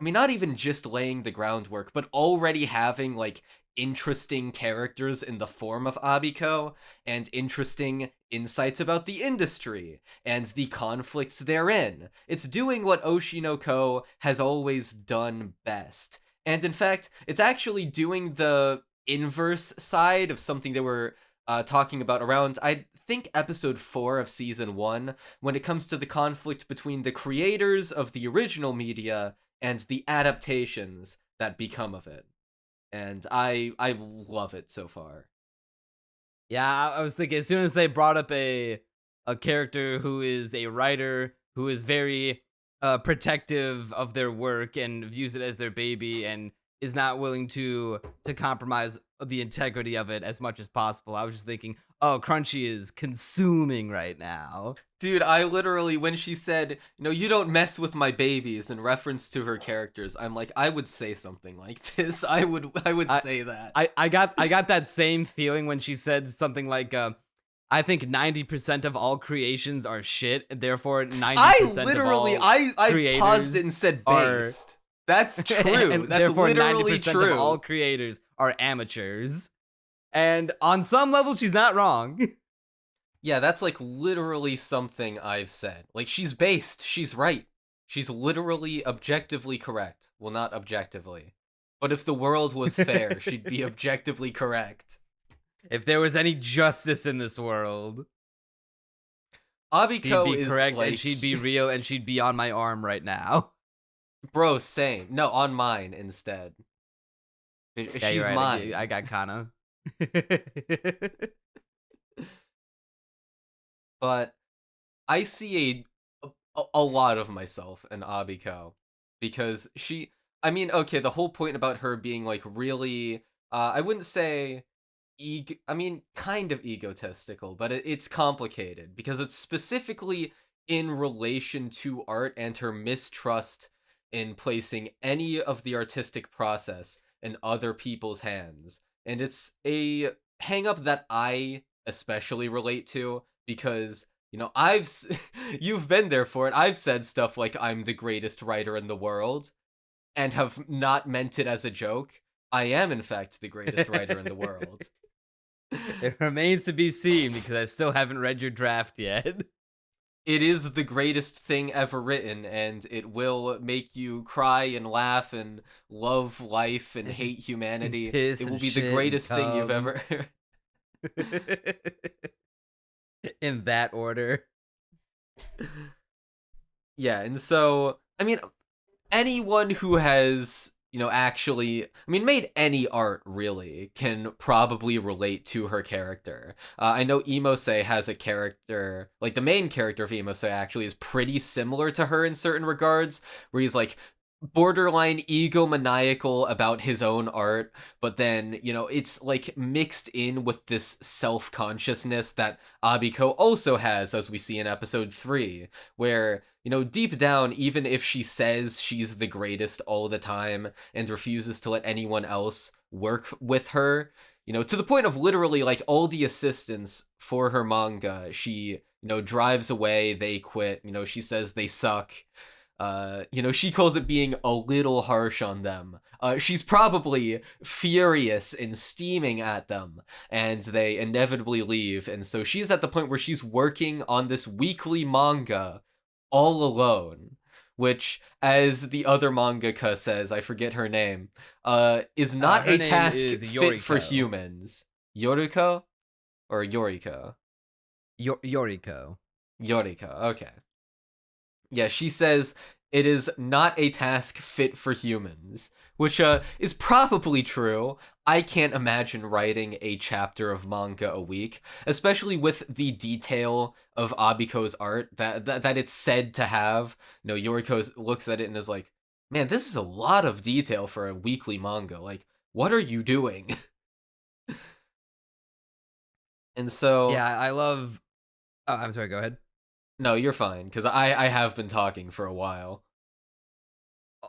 I mean, not even just laying the groundwork, but already having, like, interesting characters in the form of Abiko, and interesting insights about the industry, and the conflicts therein. It's doing what Oshinoko has always done best. And in fact, it's actually doing the inverse side of something they were talking about around, I think, episode 4 of season 1, when it comes to the conflict between the creators of the original media and the adaptations that become of it. And I love it so far. Yeah, I was thinking, as soon as they brought up a character who is a writer, who is very protective of their work and views it as their baby and is not willing to compromise the integrity of it as much as possible, I was just thinking, oh, Crunchy is consuming right now. Dude, I literally, when she said, you know, you don't mess with my babies, in reference to her characters, I'm like, I would say something like this. I would say that. I got that same feeling when she said something like, I think 90% of all creations are shit, and therefore 90% of all I paused it and said based. That's true. And that's therefore literally 90% true. of all creators are amateurs. And on some level, she's not wrong. Yeah, that's like literally something I've said. Like, she's based. She's right. She's literally objectively correct. Well, not objectively. But if the world was fair, she'd be objectively correct. If there was any justice in this world, Abiko she'd be is correct, like... and she'd be real, and she'd be on my arm right now. Bro, same. No, on mine instead. Yeah, She's you're right. mine. I got Kana. But I see a lot of myself in Abiko, because she... I mean, okay, the whole point about her being, like, really... I wouldn't say... I mean, kind of egotistical, but it's complicated, because it's specifically in relation to art and her mistrust in placing any of the artistic process in other people's hands. And it's a hang up that I especially relate to because, you know, you've been there for it. I've said stuff like I'm the greatest writer in the world and have not meant it as a joke. I am, in fact, the greatest writer in the world. It remains to be seen because I still haven't read your draft yet. It is the greatest thing ever written, and it will make you cry and laugh and love life and hate humanity. Piss It will and be the shit greatest and thing you've cum. ever. In that order. Yeah, and so, I mean, anyone who has, you know, actually, I mean, made any art really can probably relate to her character. I know Imose has a character, like the main character of Imose actually is pretty similar to her in certain regards, where he's like borderline egomaniacal about his own art, but then, you know, it's like mixed in with this self-consciousness that Abiko also has, as we see in episode 3, where, you know, deep down, even if she says she's the greatest all the time and refuses to let anyone else work with her, you know, to the point of literally like all the assistants for her manga, she, you know, drives away, they quit, you know, she says they suck. You know, she calls it being a little harsh on them. She's probably furious and steaming at them, and they inevitably leave. And so she's at the point where she's working on this weekly manga all alone, which, as the other mangaka says, I forget her name, is not Her a name task is fit for Yoriko. humans. Yoriko? Or Yoriko? Yoriko. Yoriko, okay. Yeah, she says it is not a task fit for humans, which is probably true. I can't imagine writing a chapter of manga a week, especially with the detail of Abiko's art that it's said to have. You know, Yoriko looks at it and is like, "Man, this is a lot of detail for a weekly manga. Like, what are you doing?" And so, Yeah, I love. Oh, I'm sorry. Go ahead. no, you're fine, because I have been talking for a while.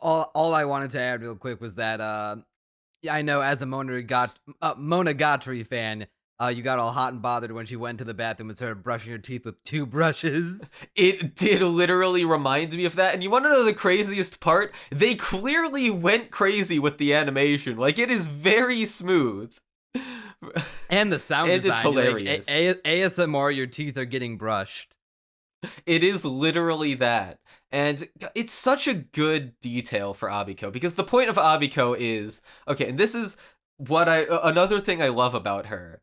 All I wanted to add real quick was that yeah, I know as a Monogatari fan, you got all hot and bothered when she went to the bathroom and started brushing her teeth with 2 brushes. It did literally remind me of that, and you want to know the craziest part? They clearly went crazy with the animation. Like, it is very smooth. And the sound And it's design. hilarious. ASMR, your teeth are getting brushed. It is literally that. And it's such a good detail for Abiko, because the point of Abiko is, okay, and this is what another thing I love about her.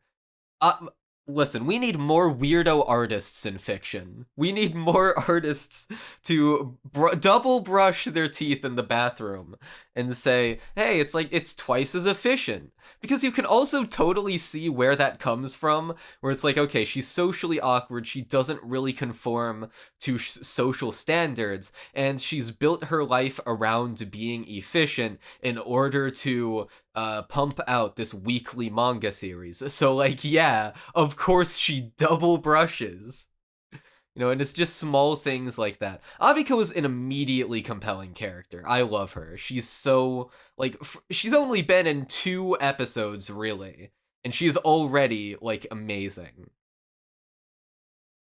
Listen, we need more weirdo artists in fiction. We need more artists to double brush their teeth in the bathroom and say, hey, it's like, it's twice as efficient. Because you can also totally see where that comes from, where it's like, okay, she's socially awkward, she doesn't really conform to social standards, and she's built her life around being efficient in order to pump out this weekly manga series. So, like, yeah, of course she double brushes. You know, and it's just small things like that. Abiko is an immediately compelling character. I love her. She's so, like, she's only been in 2 episodes, really, and she's already, like, amazing.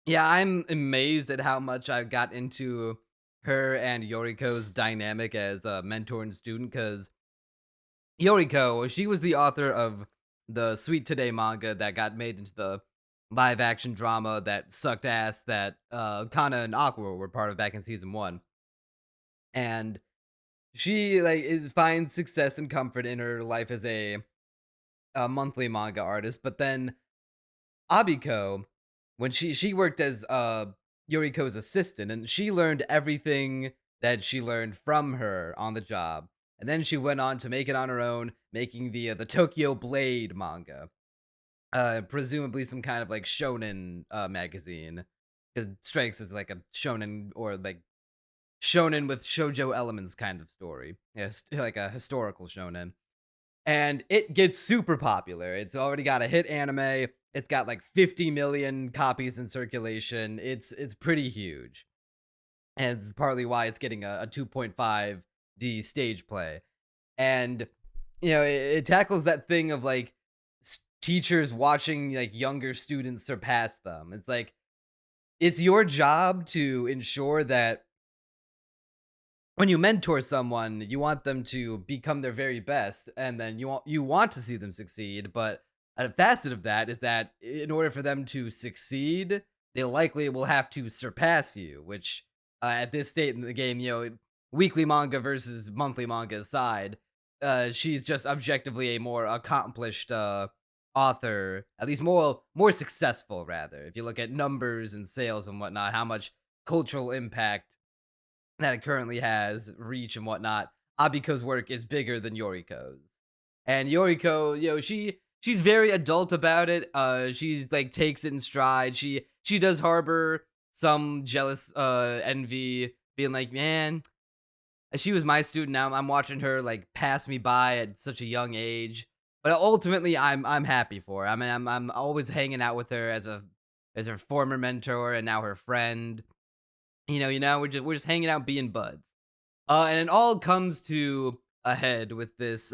Yeah, I'm amazed at how much I got into her and Yoriko's dynamic as a mentor and student, because Yoriko, she was the author of the Sweet Today manga that got made into the live action drama that sucked ass that Kana and Aqua were part of back in season 1. And she finds success and comfort in her life as a monthly manga artist, but then Abiko, when she worked as Yoriko's assistant, and she learned everything that she learned from her on the job. And then she went on to make it on her own, making the Tokyo Blade manga. Presumably some kind of like shonen magazine. Because Strikes is like a shonen, or like shonen with shoujo elements kind of story. Yes, like a historical shonen. And it gets super popular. It's already got a hit anime. It's got like 50 million copies in circulation. It's pretty huge. And it's partly why it's getting a 2.5 ADHD stage play. And it tackles that thing of like teachers watching like younger students surpass them. It's like it's your job to ensure that when you mentor someone, you want them to become their very best, and then you want to see them succeed. But a facet of that is that in order for them to succeed, they likely will have to surpass you. Which, at this state in the game, weekly manga versus monthly manga aside, she's just objectively a more accomplished author, at least more successful rather. If you look at numbers and sales and whatnot, how much cultural impact that it currently has, reach and whatnot, Abiko's work is bigger than Yoriko's. And Yoriko, she's very adult about it. She's like takes it in stride. She does harbor some jealous envy, being like, man, she was my student. Now I'm watching her like pass me by at such a young age. But ultimately, I'm happy for her. I mean, I'm always hanging out with her as her former mentor and now her friend. We're just hanging out, being buds. And it all comes to a head with this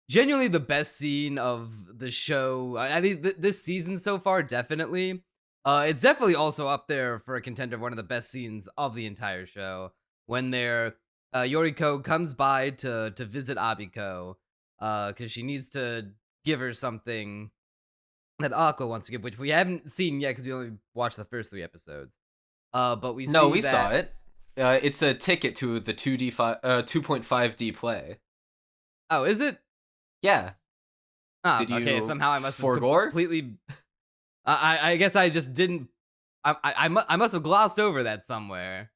genuinely the best scene of the show. I think this season so far, definitely. It's definitely also up there for a contender of one of the best scenes of the entire show, when Yoriko comes by to visit Abiko, because she needs to give her something that Aqua wants to give, which we haven't seen yet because we only watched the first 3 episodes. But we saw it. It's a ticket to the 2.5D play. Oh, is it? Yeah. Okay. Somehow I must have forgore? completely. I guess I just didn't. I must have glossed over that somewhere.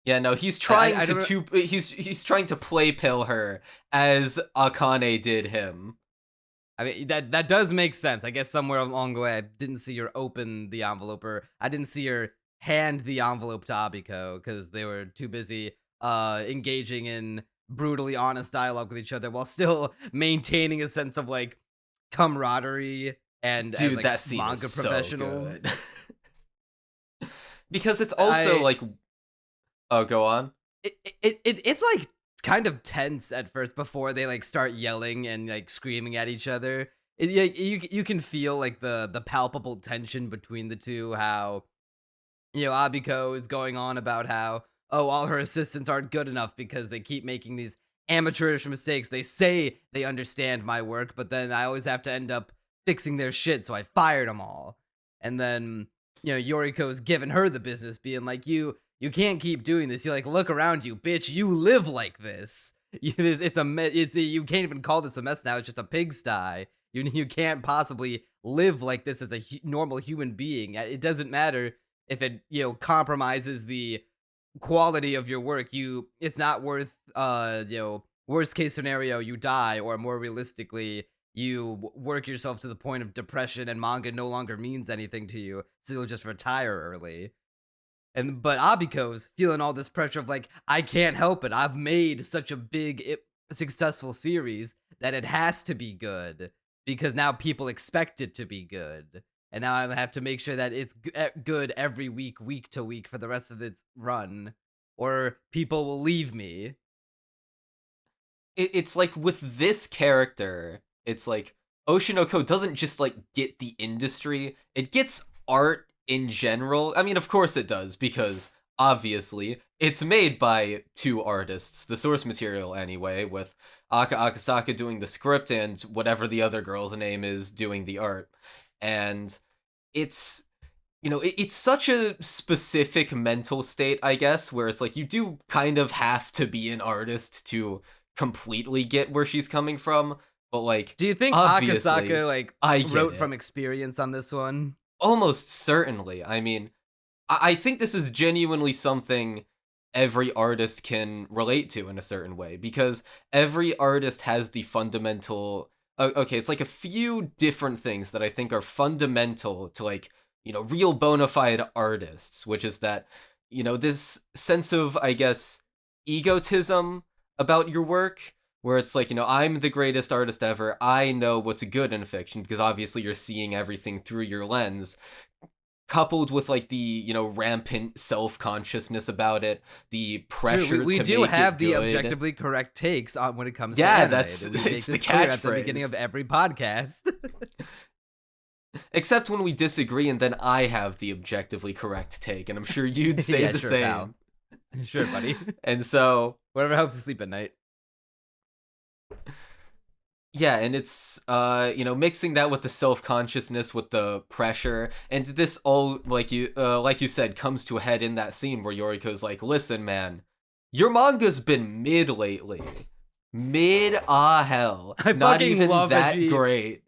Yeah, no, he's trying he's trying to play pill her as Akane did him. I mean, that does make sense. I guess somewhere along the way, I didn't see her open the envelope, or I didn't see her hand the envelope to Abiko because they were too busy engaging in brutally honest dialogue with each other while still maintaining a sense of like camaraderie and dude, as, like, that scene manga is professionals. So good. Because it's also like, oh, go on. It's like kind of tense at first before they like start yelling and like screaming at each other. You can feel like the palpable tension between the two. How Abiko is going on about how all her assistants aren't good enough because they keep making these amateurish mistakes. They say they understand my work, but then I always have to end up fixing their shit, so I fired them all. And then Yoriko's giving her the business, being like, you can't keep doing this. You like, look around you, bitch. You live like this. You can't even call this a mess now. It's just a pigsty. You can't possibly live like this as a normal human being. It doesn't matter if it compromises the quality of your work. It's not worth worst case scenario, you die, or more realistically, you work yourself to the point of depression and manga no longer means anything to you, so you'll just retire early. But Abiko's feeling all this pressure of like, I can't help it. I've made such a big, successful series that it has to be good because now people expect it to be good. And now I have to make sure that it's good every week, week to week for the rest of its run, or people will leave me. It's like with this character, it's like Oshinoko doesn't just like get the industry, it gets art in general. I mean, of course it does, because obviously it's made by 2 artists, the source material anyway, with Aka Akasaka doing the script and whatever the other girl's name is doing the art. And it's it's such a specific mental state, I guess, where it's like you do kind of have to be an artist to completely get where she's coming from. But like, do you think Akasaka like wrote from experience on this one? Almost certainly. I mean, I think this is genuinely something every artist can relate to in a certain way, because every artist has the fundamental... Okay, it's like a few different things that I think are fundamental to like, real bona fide artists, which is that, this sense of, I guess, egotism about your work, where it's like, I'm the greatest artist ever, I know what's good in fiction, because obviously you're seeing everything through your lens, coupled with like the rampant self-consciousness about it, the pressure True, we to do make have it the good. objectively correct takes on when it comes to Yeah, anime. that's We make it's the this clear at the catchphrase. beginning of every podcast. Except when we disagree, and then I have the objectively correct take, and I'm sure you'd say Yeah, the sure, same. pal. Sure, buddy. And so, Whatever helps you sleep at night. yeah, and it's mixing that with the self-consciousness, with the pressure, and this all like you said comes to a head in that scene where Yoriko's like, "Listen, man, your manga's been mid lately, mid hell, I not fucking even love that that she great."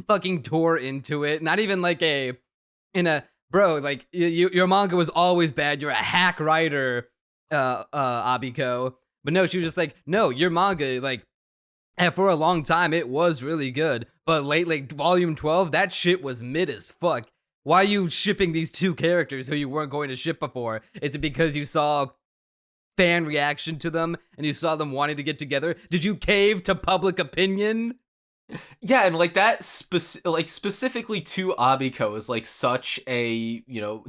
fucking tore into it. Not even like bro, like your manga was always bad. You're a hack writer, Abiko. But no, she was just like, no, your manga, like, and for a long time it was really good. But like volume 12, that shit was mid as fuck. Why are you shipping these two characters who you weren't going to ship before? Is it because you saw fan reaction to them and you saw them wanting to get together? Did you cave to public opinion? Yeah, and like that specifically to Abiko is like such a,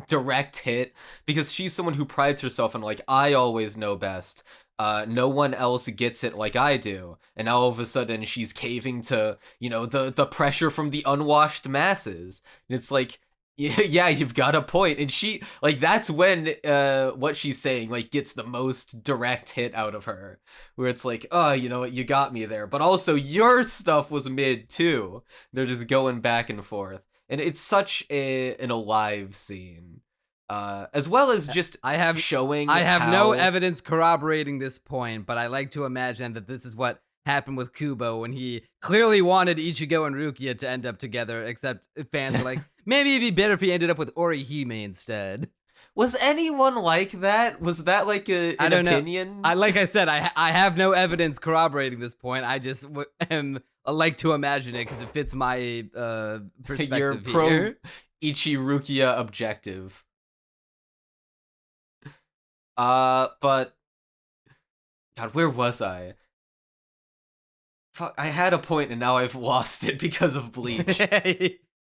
direct hit, because she's someone who prides herself on like, I always know best. No one else gets it like I do. And all of a sudden she's caving to, the pressure from the unwashed masses. And it's like, yeah, you've got a point. And she, like, that's when what she's saying, like, gets the most direct hit out of her. Where it's like, oh, you know what, you got me there. But also, your stuff was mid, too. They're just going back and forth. And it's such an alive scene. As well as just showing I have how... no evidence corroborating this point, but I like to imagine that this is what happened with Kubo when he clearly wanted Ichigo and Rukia to end up together, except fans were like, maybe it'd be better if he ended up with Orihime instead. Was anyone like that? Was that like an opinion? Like I said, I have no evidence corroborating this point. I just am like to imagine it because it fits my perspective. Your pro Ichi Rukia objective. But God, where was I? Fuck, I had a point and now I've lost it because of Bleach.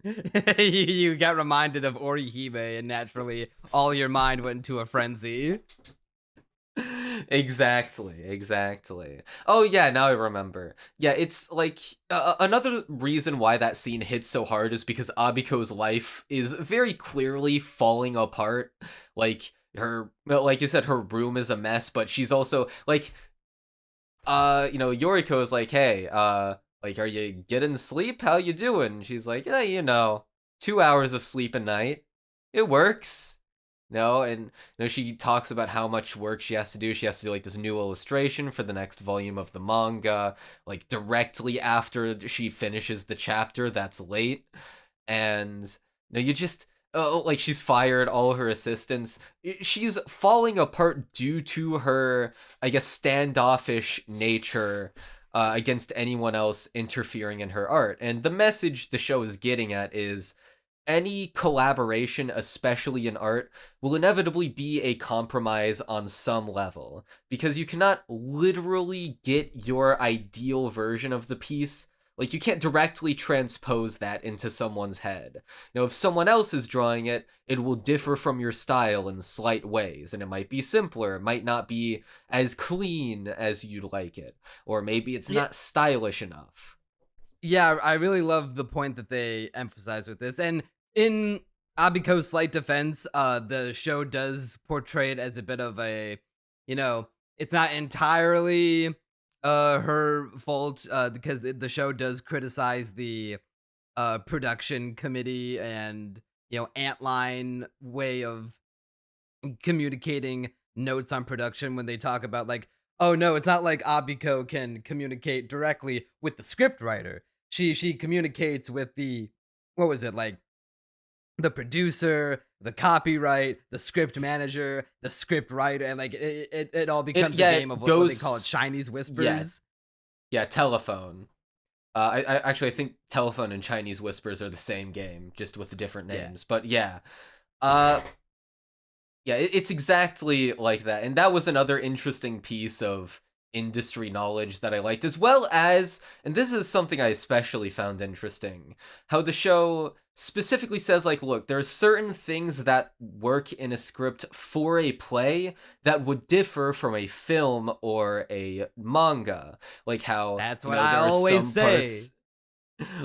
You got reminded of Orihime and naturally all your mind went into a frenzy. Exactly. Oh yeah, now I remember. Yeah, it's like another reason why that scene hits so hard is because Abiko's life is very clearly falling apart. Like like you said, her room is a mess, but she's also like, Yoriko is like, hey, like, are you getting sleep? How you doing? She's like, yeah, 2 hours of sleep a night. It works. And she talks about how much work she has to do. She has to do like this new illustration for the next volume of the manga, like directly after she finishes the chapter that's late. And you just like, she's fired all her assistants. She's falling apart due to her, I guess, standoffish nature against anyone else interfering in her art. And the message the show is getting at is any collaboration, especially in art, will inevitably be a compromise on some level, because you cannot literally get your ideal version of the piece. Like, you can't directly transpose that into someone's head. If someone else is drawing it, it will differ from your style in slight ways, and it might be simpler, it might not be as clean as you'd like it, or maybe it's not stylish enough. Yeah, I really love the point that they emphasize with this. And in Abiko's slight defense, the show does portray it as a bit of a, it's not entirely her fault, because the show does criticize the production committee and Antline way of communicating notes on production when they talk about like, oh no, it's not like Abiko can communicate directly with the script writer. She communicates with the, what was it, like the producer, the copyright, the script manager, the script writer, and like it all becomes a game of what they call it, Chinese whispers. Yeah, telephone. I think telephone and Chinese whispers are the same game, just with different names. But yeah, it's exactly like that. And that was another interesting piece of industry knowledge that I liked, as well as, and this is something I especially found interesting, how the show specifically says, like, look, there's certain things that work in a script for a play that would differ from a film or a manga. Like how, That's you what know, I there are always some say. parts,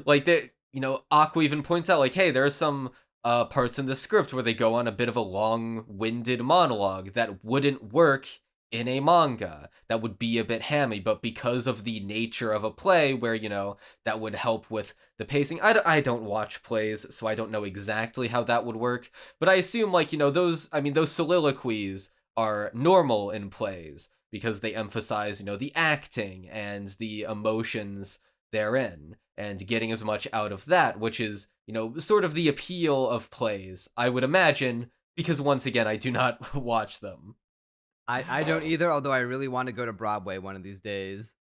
like, that, you know, Aqua even points out, like, hey, there are some parts in the script where they go on a bit of a long-winded monologue that wouldn't work in a manga, that would be a bit hammy, but because of the nature of a play where, you know, that would help with the pacing. I don't watch plays, so I don't know exactly how that would work, but I assume, like, you know, those soliloquies are normal in plays because they emphasize, you know, the acting and the emotions therein, and getting as much out of that, which is, you know, sort of the appeal of plays, I would imagine, because once again, I do not watch them. I don't either, although I really want to go to Broadway one of these days.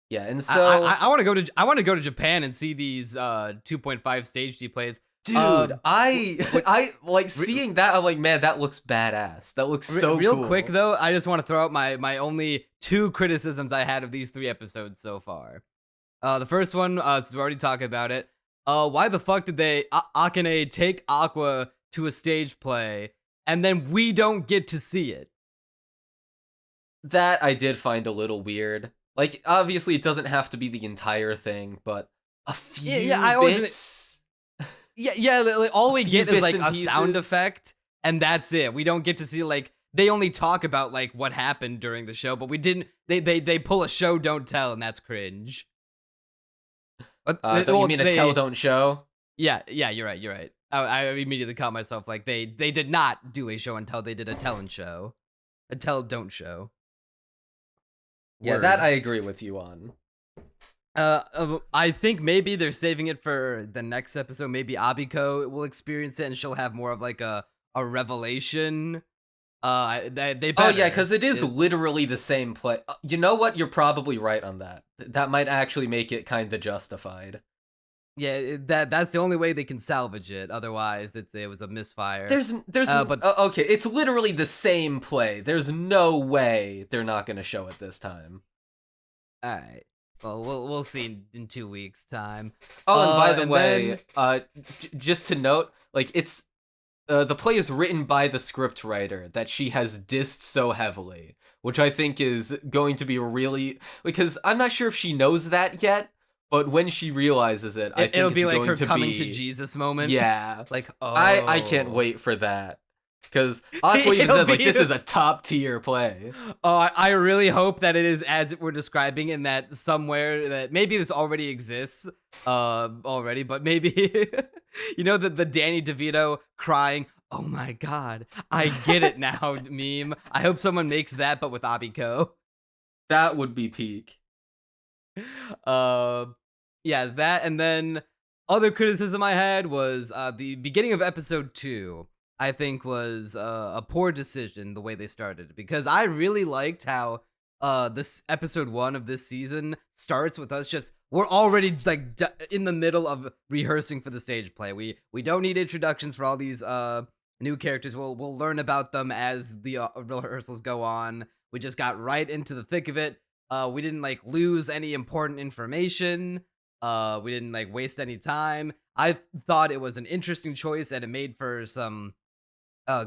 Yeah, and so I want to go to Japan and see these 2.5 stage D plays. dude, I like seeing that. I'm like, man, that looks badass. That looks so real cool. quick though, I just want to throw out my only 2 criticisms I had of these 3 episodes so far. The first one, we've already talked about it. Why the fuck did they Akane take Aqua to a stage play and then we don't get to see it? That I did find a little weird. Like, obviously, it doesn't have to be the entire thing, but a few I wasn't. bits. Yeah. Like, all we get is bits like and a sound pieces. effect, and that's it. We don't get to see like they only talk about like what happened during the show, but we didn't. They pull a show don't tell, and that's cringe. But Don't you mean a tell don't show? Yeah, you're right. I immediately caught myself like they did not do a show and tell. They did a tell and show, a tell don't show. Yeah, that I Words. agree with you on. I think maybe they're saving it for the next episode. Maybe Abiko will experience it and she'll have more of like a revelation. They Oh better. yeah, because it is literally the same play. You know what? You're probably right on that. That might actually make it kind of justified. Yeah, that's the only way they can salvage it. Otherwise, it was a misfire. Okay, it's literally the same play. There's no way they're not gonna show it this time. All right. Well, we'll see in 2 weeks' time. Oh, and by the way, then... just to note, like, it's the play is written by the scriptwriter that she has dissed so heavily, which I think is going to be really, because I'm not sure if she knows that yet, but when she realizes it, I think it'll it's be like going her to coming be to Jesus moment. Yeah, like I can't wait for that. Because Aqua even says, like, this is a top tier play. Oh, I really hope that it is as we're describing, in that somewhere that maybe this already exists already, but maybe you know the Danny DeVito crying, "Oh my god, I get it now" meme. I hope someone makes that, but with Abiko. That would be peak. Yeah, that, and then other criticism I had was the beginning of episode 2. I think was a poor decision the way they started, because I really liked how this episode 1 of this season starts with us we're already like in the middle of rehearsing for the stage play. We don't need introductions for all these new characters. We'll learn about them as the rehearsals go on. We just got right into the thick of it. We didn't like lose any important information. We didn't like waste any time. I thought it was an interesting choice, and it made for some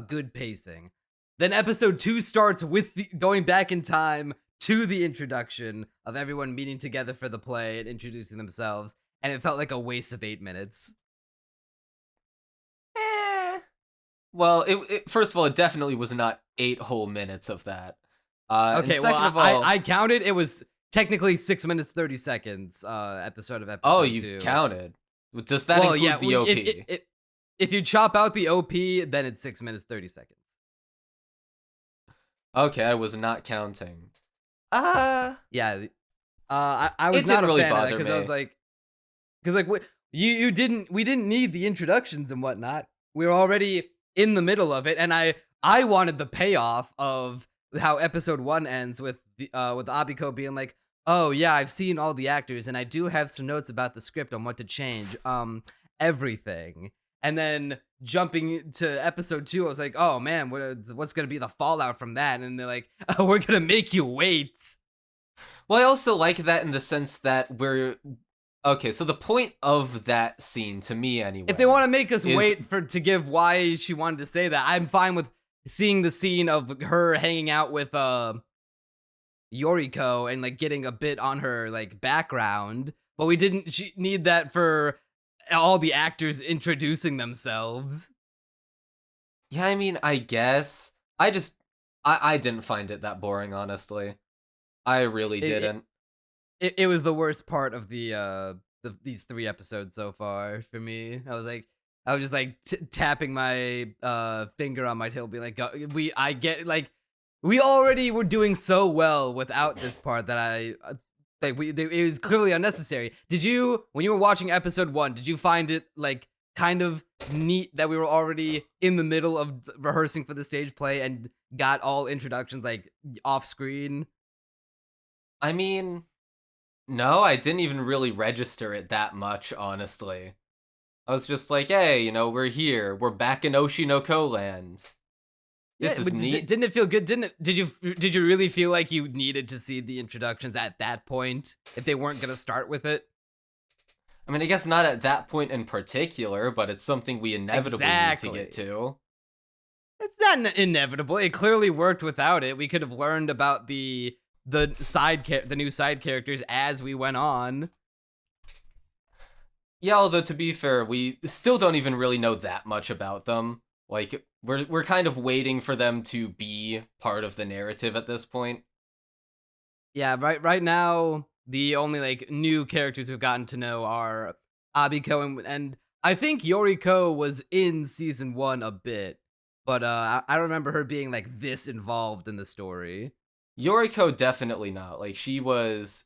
good pacing. Then episode 2 starts with going back in time to the introduction of everyone meeting together for the play and introducing themselves, and it felt like a waste of 8 minutes. Well, it first of all, it definitely was not 8 whole minutes of that. Okay, and second well, of all, I counted. It was technically 6 minutes 30 seconds at the start of episode 2. Oh, you counted. Does that include the OP? If you chop out the OP, then it's 6 minutes 30 seconds. Okay, I was not counting. Yeah. I was It not didn't really a fan of that, bother because I me. was like, we didn't need the introductions and whatnot. We were already in the middle of it, and I wanted the payoff of how episode 1 ends with Abiko being like, "Oh yeah, I've seen all the actors, and I do have some notes about the script on what to change. Everything." And then jumping to episode 2, I was like, oh man, what's gonna be the fallout from that? And they're like, oh, we're gonna make you wait. Well, I also like that in the sense that we're okay. So the point of that scene, to me anyway, If they want to make us is- wait to give why she wanted to say that, I'm fine with seeing the scene of her hanging out with Yoriko and like getting a bit on her like background, but we didn't need that for all the actors introducing themselves. Yeah, I mean, I guess I didn't find it that boring, honestly. I really didn't. It was the worst part of these 3 episodes so far for me. I was just like tapping my finger on my tail, be like, we already were doing so well without this part that it was clearly unnecessary. When you were watching episode 1, did you find it like kind of neat that we were already in the middle of rehearsing for the stage play and got all introductions like off screen? I mean, no, I didn't even really register it that much, honestly. I was just like, hey, we're here. We're back in Oshinoko land. This is neat. Didn't it feel good? Did you really feel like you needed to see the introductions at that point if they weren't gonna start with it? I mean, I guess not at that point in particular, but it's something we inevitably need to get to. It's not inevitable. It clearly worked without it. We could have learned about the new side characters as we went on. Yeah, although to be fair, we still don't even really know that much about them. Like, we're kind of waiting for them to be part of the narrative at this point. Yeah, right now the only like new characters we've gotten to know are Abiko and I think Yoriko was in season 1 a bit, but I don't remember her being like this involved in the story. Yoriko definitely not. Like, she was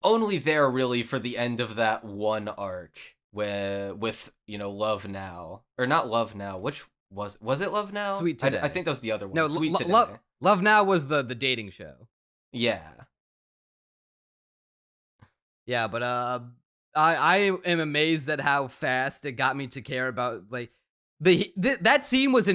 only there really for the end of that one arc with Love Now, or not Love Now, which was it Love Now? Sweet Today. I think that was the other one. No, Sweet Today. Love Now was the dating show. Yeah. Yeah, but I am amazed at how fast it got me to care about like that scene was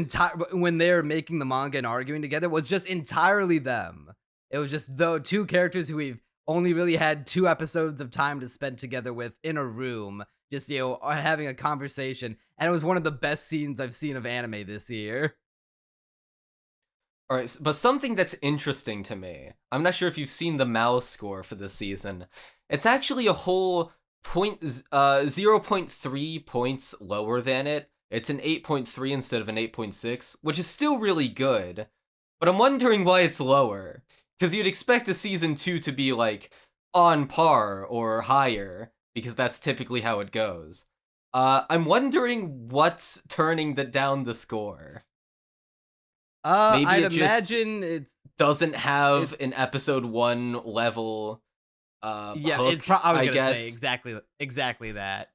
when they're making the manga and arguing together was just entirely them. It was just the 2 characters who we've only really had 2 episodes of time to spend together with in a room, just having a conversation, and it was one of the best scenes I've seen of anime this year. All right, but something that's interesting to me, I'm not sure if you've seen the Mal score for this season. It's actually a whole 0.3 points lower than it. It's an 8.3 instead of an 8.6, which is still really good. But I'm wondering why it's lower. Because you'd expect a season 2 to be, like, on par or higher, because that's typically how it goes. I'm wondering what's turning down the score. Maybe I'd imagine it doesn't have an episode 1 level yeah, hook, I was I gonna guess. say exactly that,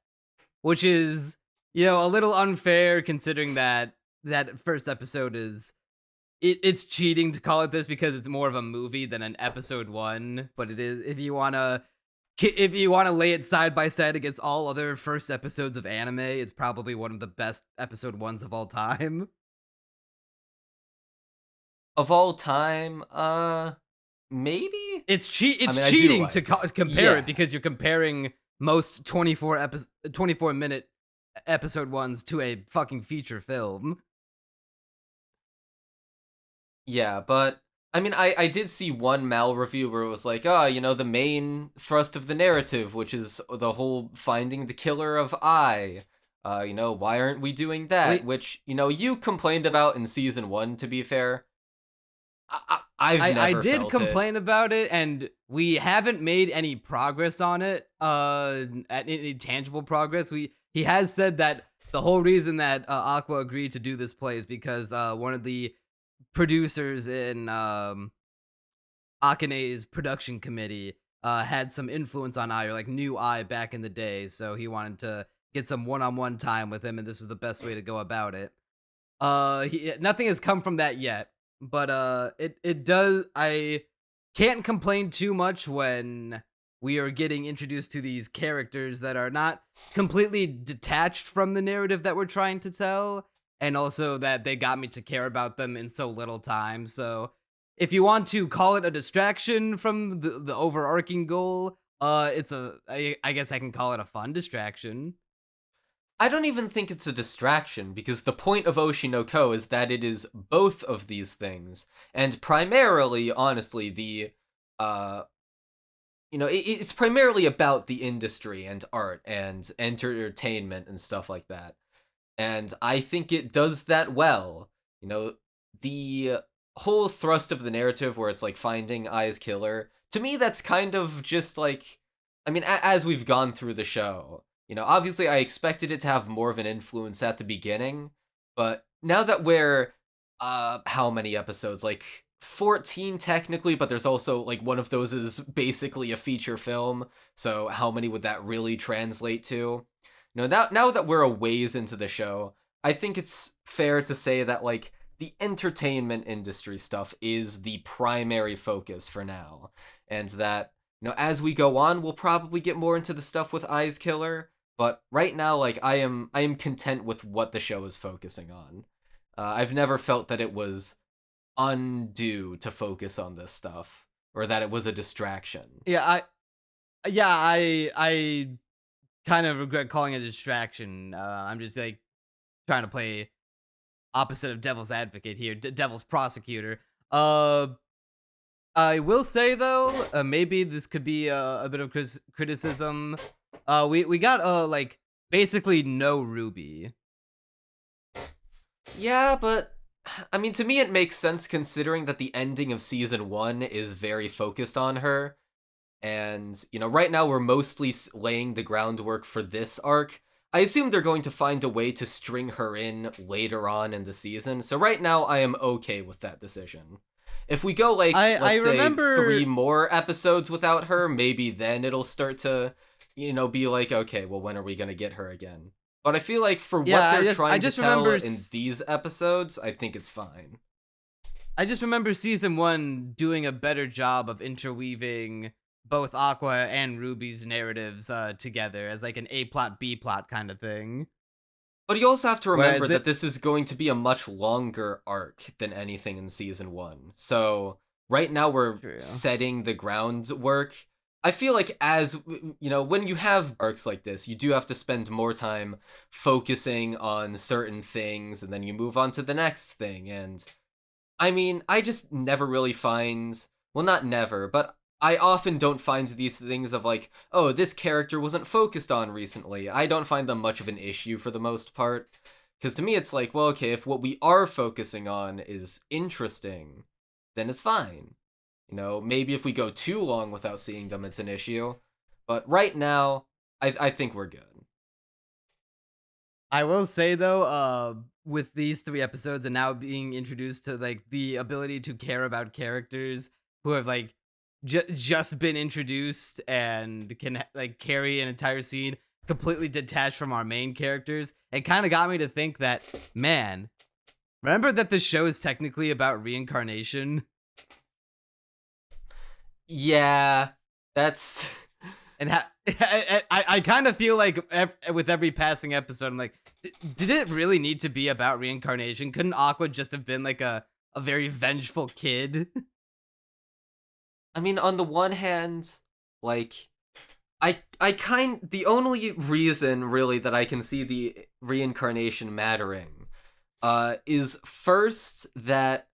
which is a little unfair considering that first episode is it's cheating to call it this because it's more of a movie than an episode 1, but it is if you wanna lay it side by side against all other first episodes of anime, it's probably one of the best episode 1s of all time. Of all time, maybe? It's cheating I do to compare it because you're comparing most 24-minute episode 1s to a fucking feature film. Yeah, but I mean, I did see one Mal review where it was like, the main thrust of the narrative, which is the whole finding the killer of I. Why aren't we doing that? Which, you complained about in season 1, to be fair. I did complain about it, and we haven't made any progress on it. Any tangible progress. He has said that the whole reason that Aqua agreed to do this play is because one of the producers in Akane's production committee had some influence on I, or like knew I back in the day, so he wanted to get some one-on-one time with him, and this was the best way to go about it. Nothing has come from that yet. But it does. I can't complain too much when we are getting introduced to these characters that are not completely detached from the narrative that we're trying to tell, and also that they got me to care about them in so little time. So if you want to call it a distraction from the overarching goal, I guess I can call it a fun distraction. I don't even think it's a distraction, because the point of Oshi no Ko is that it is both of these things, and primarily, honestly, it's primarily about the industry and art and entertainment and stuff like that. And I think it does that well. The whole thrust of the narrative where it's like finding Ai's killer, to me that's kind of just like, I mean, as we've gone through the show, obviously I expected it to have more of an influence at the beginning, but now that we're, how many episodes? Like 14 technically, but there's also like one of those is basically a feature film, so how many would that really translate to? Now that we're a ways into the show, I think it's fair to say that like the entertainment industry stuff is the primary focus for now, and that as we go on, we'll probably get more into the stuff with Ai's killer. But right now, like I am content with what the show is focusing on. I've never felt that it was undue to focus on this stuff, or that it was a distraction. I kind of regret calling it a distraction. I'm just like trying to play opposite of devil's advocate here, devil's prosecutor. I will say though, maybe this could be a bit of criticism. We got like basically no Ruby. Yeah, but I mean, to me it makes sense considering that the ending of season 1 is very focused on her. And, right now we're mostly laying the groundwork for this arc. I assume they're going to find a way to string her in later on in the season, so right now I am okay with that decision. If we go, like, let's say 3 more episodes without her, maybe then it'll start to, be like, okay, well, when are we gonna get her again? But I feel like for what they're trying to tell in these episodes, I think it's fine. I just remember season 1 doing a better job of interweaving both Aqua and Ruby's narratives together as like an A plot, B plot kind of thing. But you also have to remember that this is going to be a much longer arc than anything in season 1. So right now we're setting the groundwork. I feel like when you have arcs like this, you do have to spend more time focusing on certain things, and then you move on to the next thing. And I mean, I just never really find, well, not never, but I often don't find these things of like, oh, this character wasn't focused on recently. I don't find them much of an issue for the most part. Because to me, it's like, well, okay, if what we are focusing on is interesting, then it's fine. Maybe if we go too long without seeing them, it's an issue. But right now, I think we're good. I will say, though, with these 3 episodes and now being introduced to, like, the ability to care about characters who have, like, just been introduced and can like carry an entire scene completely detached from our main characters, it kind of got me to think that, man, remember that this show is technically about reincarnation? Yeah, that's... And I kind of feel like with every passing episode, I'm like, did it really need to be about reincarnation? Couldn't Aqua just have been like a very vengeful kid? I mean, on the one hand, like, the only reason, really, that I can see the reincarnation mattering, is first that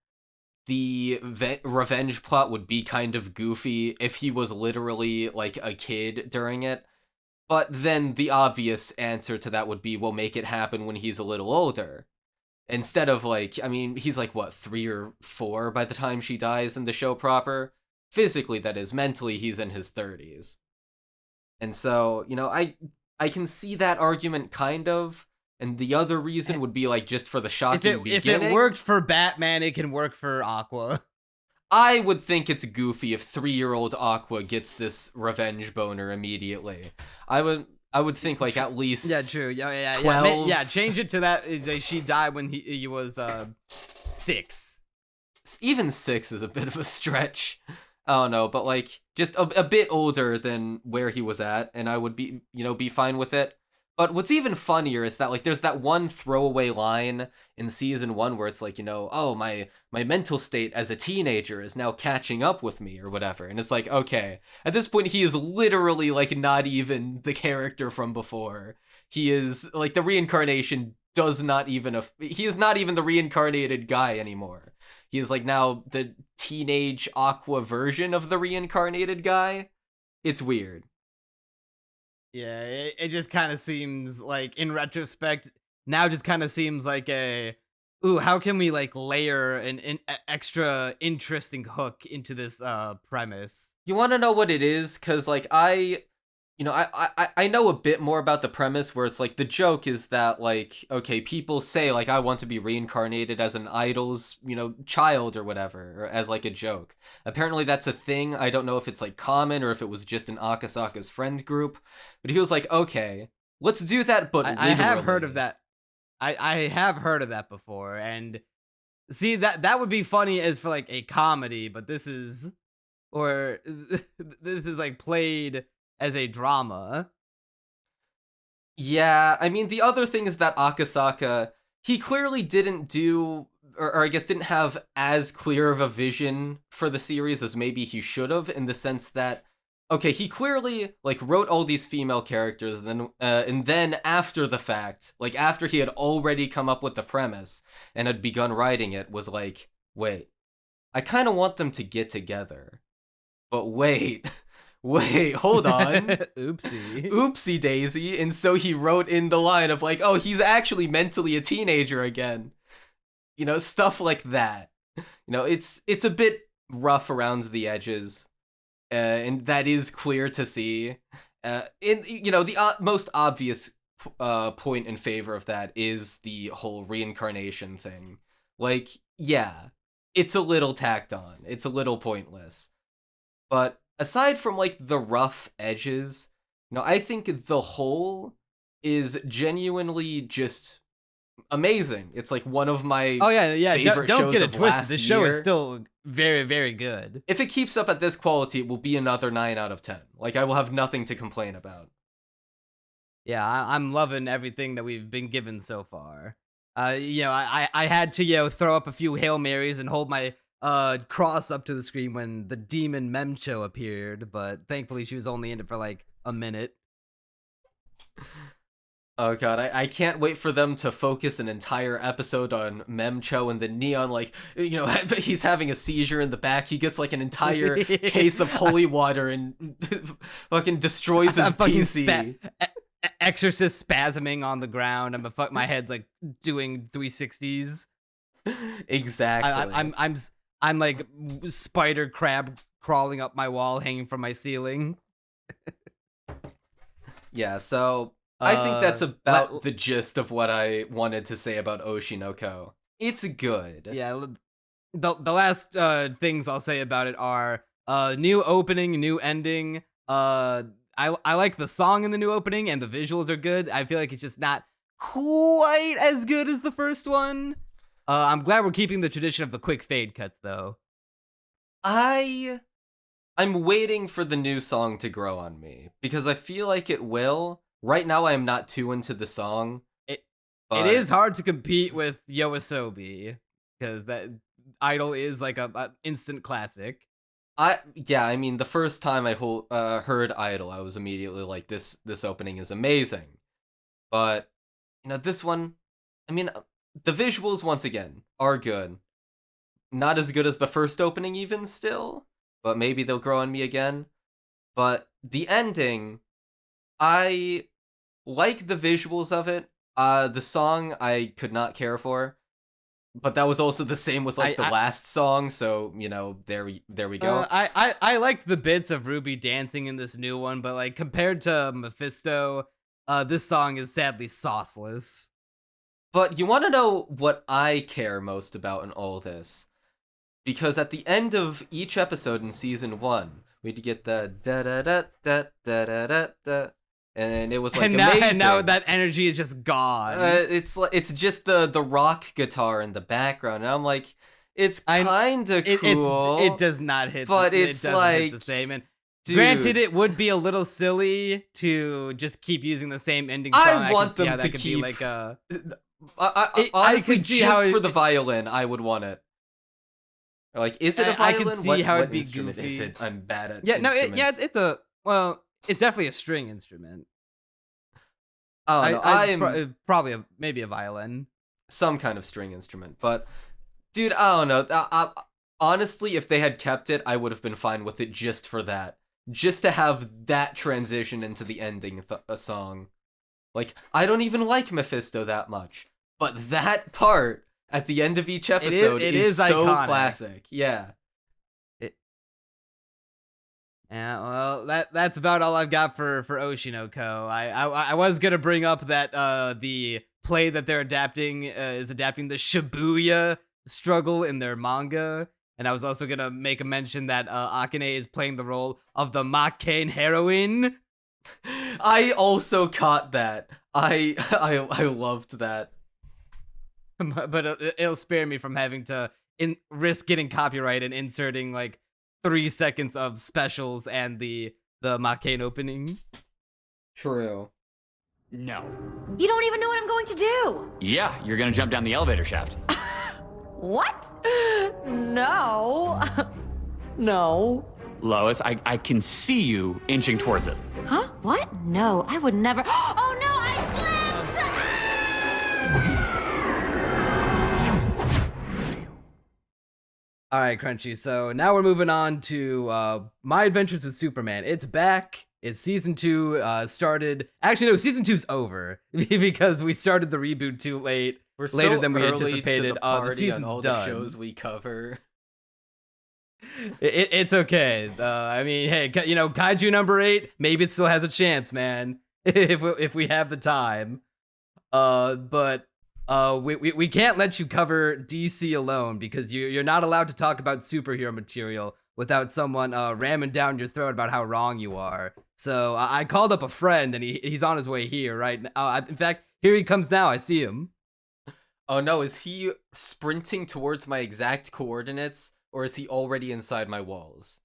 the revenge plot would be kind of goofy if he was literally, like, a kid during it, but then the obvious answer to that would be, well, make it happen when he's a little older. Instead of, like, I mean, he's, like, what, 3 or 4 by the time she dies in the show proper? Physically, that is. Mentally, he's in his 30s. And so, I can see that argument kind of. And the other reason would be, like, just for the shocking beginning. If it worked for Batman, it can work for Aqua. I would think it's goofy if 3-year-old Aqua gets this revenge boner immediately. I would think, like, at least 12. Yeah, change it to that. She died when he was 6. Even 6 is a bit of a stretch. I don't know, but like just a bit older than where he was at, and I would be fine with it. But what's even funnier is that like there's that one throwaway line in season 1 where it's like, oh, my mental state as a teenager is now catching up with me or whatever. And it's like, okay, at this point he is literally like not even the character from before. He is like the reincarnation he is not even the reincarnated guy anymore. He is like now the teenage Aqua version of the reincarnated guy. It's weird. Yeah, it just kind of seems like, in retrospect, now just kind of seems like how can we like layer an extra interesting hook into this premise? You want to know what it is? Because like I know a bit more about the premise, where it's like the joke is that like, okay, people say like I want to be reincarnated as an idol's child or whatever, or as like a joke. Apparently that's a thing. I don't know if it's like common or if it was just in Akasaka's friend group, but he was like, okay, let's do that. But I have heard of that. I have heard of that before, and see that would be funny as for like a comedy, but this is like played as a drama. Yeah, I mean, the other thing is that Akasaka, he clearly didn't do, or I guess didn't have as clear of a vision for the series as maybe he should have, in the sense that, okay, he clearly, like, wrote all these female characters, and then after the fact, like, after he had already come up with the premise, and had begun writing it, was like, wait, I kind of want them to get together. But wait... Wait, hold on. Oopsie daisy. And so he wrote in the line of like, oh, he's actually mentally a teenager again. Stuff like that. It's a bit rough around the edges. And that is clear to see. The most obvious point in favor of that is the whole reincarnation thing. Like, yeah, it's a little tacked on. It's a little pointless. But aside from like the rough edges, I think the whole is genuinely just amazing. It's like one of my favorite don't shows get it of twisted. last This show year. is still very, very good. If it keeps up at this quality, it will be another 9 out of 10. Like, I will have nothing to complain about. Yeah, I'm loving everything that we've been given so far. I had to throw up a few Hail Marys and hold my cross up to the screen when the demon Memcho appeared, but thankfully she was only in it for like a minute. Oh god, I can't wait for them to focus an entire episode on Memcho, and then Neon, like, he's having a seizure in the back. He gets like an entire case of holy water and fucking destroys his PC. Exorcist spasming on the ground, and my head's like doing 360s. Exactly. I'm like spider crab crawling up my wall, hanging from my ceiling. Yeah, so I think that's about the gist of what I wanted to say about Oshinoko. It's good. Yeah, the last things I'll say about it are new opening, new ending. I like the song in the new opening, and the visuals are good. I feel like it's just not quite as good as the first one. I'm glad we're keeping the tradition of the quick fade cuts, though. I'm waiting for the new song to grow on me, because I feel like it will. Right now, I am not too into the song. It is hard to compete with Yoasobi, because that Idol is like a instant classic. I mean, the first time I heard Idol, I was immediately like, this opening is amazing. But, this one, I mean, the visuals, once again, are good. Not as good as the first opening even still, but maybe they'll grow on me again. But the ending, I like the visuals of it. The song I could not care for, but that was also the same with like the last song. So there we go. I liked the bits of Ruby dancing in this new one, but like compared to Mephisto, this song is sadly sauceless. But you want to know what I care most about in all this? Because at the end of each episode in season 1, we'd get the da da da da da da da da, and it was like amazing. And now that energy is just gone. It's just the rock guitar in the background, and I'm like, It's kinda cool. It does not hit, but it it's doesn't like, hit the same. And dude, granted, it would be a little silly to just keep using the same ending song. I want can see them how that to could keep. be like a. Honestly, I can see just how for the violin, I would want it. Like, is it a I violin? can see what how it'd be instrument is goofy. it? I'm bad at Yeah, no, instruments. it's a it's definitely a string instrument. I don't know. I'm Probably maybe a violin. some kind of string instrument, but dude, I don't know. Honestly, if they had kept it, I would have been fine with it just for that. Just to have that transition into the ending song. Like, I don't even like Mephisto that much, but that part at the end of each episode is so iconic. classic. Yeah. Yeah, well, that's about all I've got for Oshinoko. I was gonna bring up that the play that they're adapting is adapting the Shibuya struggle in their manga, and I was also gonna make a mention that Akane is playing the role of the Makkane heroine. I also caught that. I loved that. But it'll spare me from having to risk getting copyright and inserting like 3 seconds of specials and the Makkane opening. True. No. You don't even know what I'm going to do. Yeah, you're gonna jump down the elevator shaft. What? No. No. Lois, I can see you inching towards it. Huh? What? No, I would never. Oh no, I slipped! All right, Crunchy. So now we're moving on to My Adventures with Superman. It's back. It's season 2. Started. Actually, no, season 2's over because we started the reboot too late. We're Later so than we early anticipated. To the party the season's on all done. the shows we cover. It's okay. I mean, hey, you know, Kaiju number 8. Maybe it still has a chance, man. if we have the time. But we can't let you cover DC alone because you're not allowed to talk about superhero material without someone ramming down your throat about how wrong you are. So I called up a friend and he's on his way here right now. In fact, here he comes now. I see him. Oh no, is he sprinting towards my exact coordinates, or is he already inside my walls?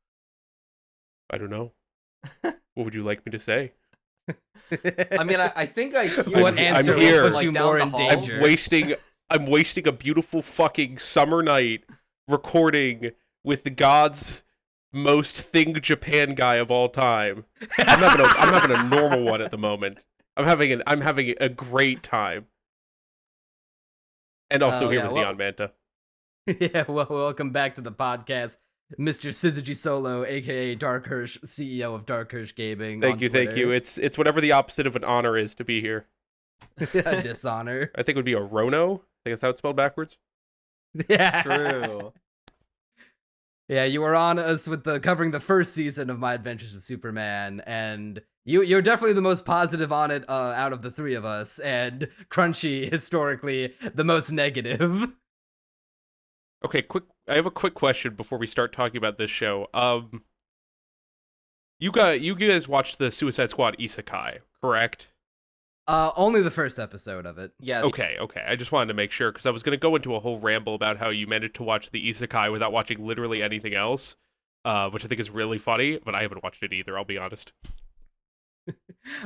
I don't know. What would you like me to say? I mean, I think I hear What him answer I'm will here. put like, you down more the in hall. danger? I'm wasting a beautiful fucking summer night recording with the God's most Thing Japan guy of all time. I'm having a normal one at the moment. I'm having a great time. And also here with Neon Manta. Yeah, well, welcome back to the podcast, Mr. Syzygy Solo, aka Dark Hirsch, CEO of Dark Hirsch Gaming. Thank you. It's whatever the opposite of an honor is to be here. A dishonor. I think it would be a Rono. I think that's how it's spelled backwards. Yeah. True. Yeah, you were on us with covering the first season of My Adventures with Superman, and you're definitely the most positive on it out of the three of us, and Crunchy historically the most negative. Okay, I have a quick question before we start talking about this show. You guys watched the Suicide Squad Isekai, correct? Only the first episode of it. Yes. Okay. I just wanted to make sure, because I was going to go into a whole ramble about how you managed to watch the Isekai without watching literally anything else, which I think is really funny, but I haven't watched it either, I'll be honest.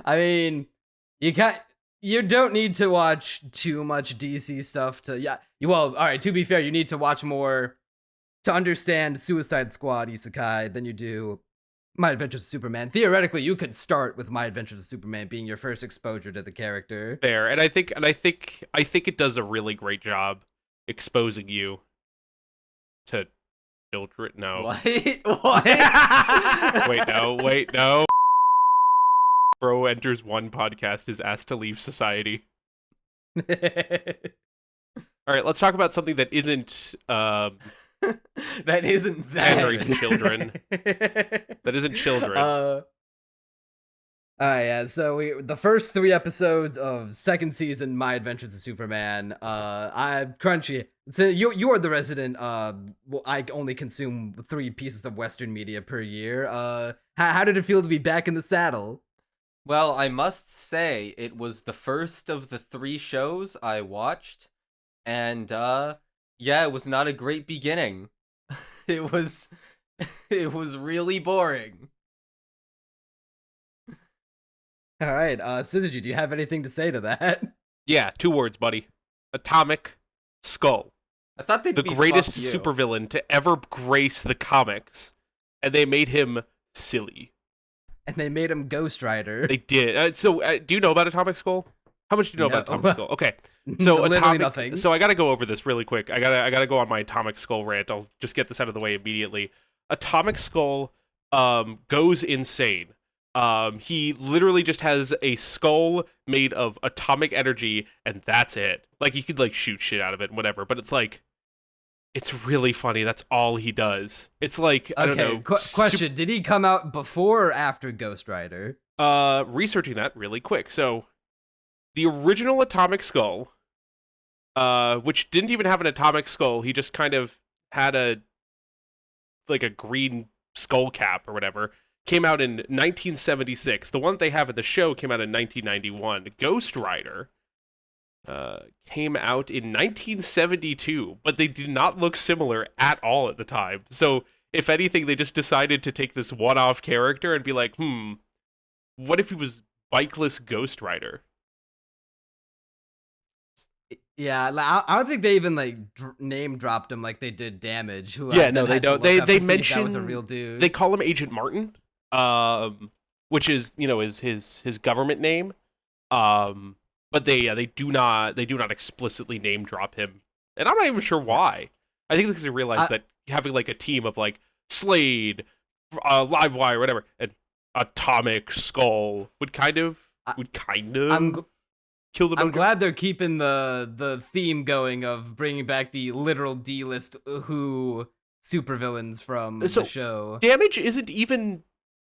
I mean, you don't need to watch too much DC stuff to, well, alright, to be fair, you need to watch more to understand Suicide Squad Isekai than you do My Adventures with Superman. Theoretically, you could start with My Adventures with Superman being your first exposure to the character. Fair, and I think it does a really great job exposing you to children. No. What? Wait, no. Bro enters one podcast, is asked to leave society. All right, let's talk about something that isn't That isn't that. pandering to children. That isn't children. Yeah, so the first 3 episodes of second season My Adventures with Superman, Crunchy, so you are the resident, well, I only consume 3 pieces of Western media per year, how did it feel to be back in the saddle? Well, I must say, it was the first of the 3 shows I watched, and yeah, it was not a great beginning. It was really boring. All right, Syzygy, do you have anything to say to that? Yeah, 2 words, buddy. Atomic Skull. I thought they'd The be greatest fuck you. supervillain to ever grace the comics. And they made him silly. And they made him Ghost Rider. They did. Do you know about Atomic Skull? How much do you know about No. Atomic Skull? Okay. So Literally Atomic, nothing. So I gotta go over this really quick. I gotta go on my Atomic Skull rant. I'll just get this out of the way immediately. Atomic Skull goes insane. He literally just has a skull made of atomic energy, and that's it. Like, he could, like, shoot shit out of it and whatever, but it's like, it's really funny. That's all he does. It's like, I don't know. Question, did he come out before or after Ghost Rider? Researching that really quick. So, the original Atomic Skull, which didn't even have an atomic skull, he just kind of had a green skull cap or whatever, came out in 1976. The one that they have in the show came out in 1991. Ghost Rider came out in 1972, but they did not look similar at all at the time. So, if anything, they just decided to take this one-off character and be like, what if he was bikeless Ghost Rider? Yeah, I don't think they even like name dropped him like they did Damage. Who Yeah, I no, then they had to don't. look up They to see if that was a mention- real dude. They call him Agent Martin, which is, is his government name. But they do not explicitly name drop him, and I'm not even sure why. I think because they realized that having like a team of like Slade, Livewire, whatever, and Atomic Skull would kind of kill the I'm mojo. glad they're keeping the theme going of bringing back the literal D-list Who supervillains from So, the show. Damage isn't even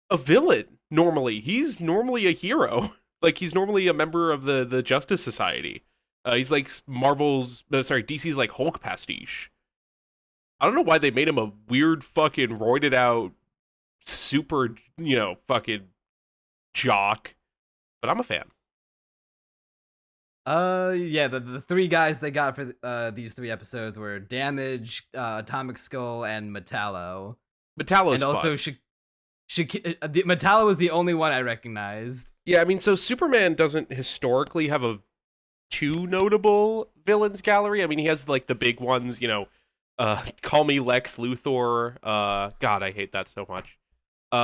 a villain normally. He's normally a hero. Like, he's normally a member of the Justice Society. He's like DC's like Hulk pastiche. I don't know why they made him a weird fucking roided out super, fucking jock. But I'm a fan. Yeah, the 3 guys they got for these 3 episodes were Damage, Atomic Skull, and Metallo. Metallo's And also, Metallo was the only one I recognized. Yeah, I mean, so Superman doesn't historically have a too notable villains gallery. I mean, he has like the big ones, Call Me Lex Luthor. God, I hate that so much. Lex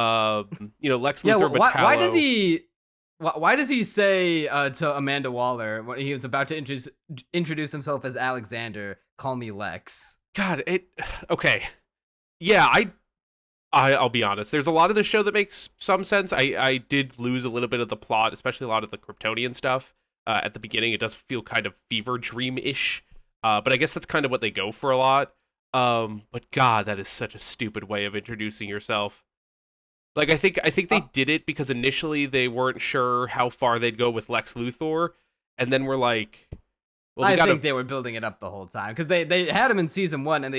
Luthor. Yeah, Metallo. why does he say to Amanda Waller when he was about to introduce himself as Alexander, call me Lex? God, okay. Yeah, I'll be honest. There's a lot of the show that makes some sense. I did lose a little bit of the plot, especially a lot of the Kryptonian stuff. At the beginning, it does feel kind of fever dream-ish. But I guess that's kind of what they go for a lot. But God, that is such a stupid way of introducing yourself. Like, I think they did it because initially they weren't sure how far they'd go with Lex Luthor, and then we're like, well, I think they were building it up the whole time because they had him in season 1, and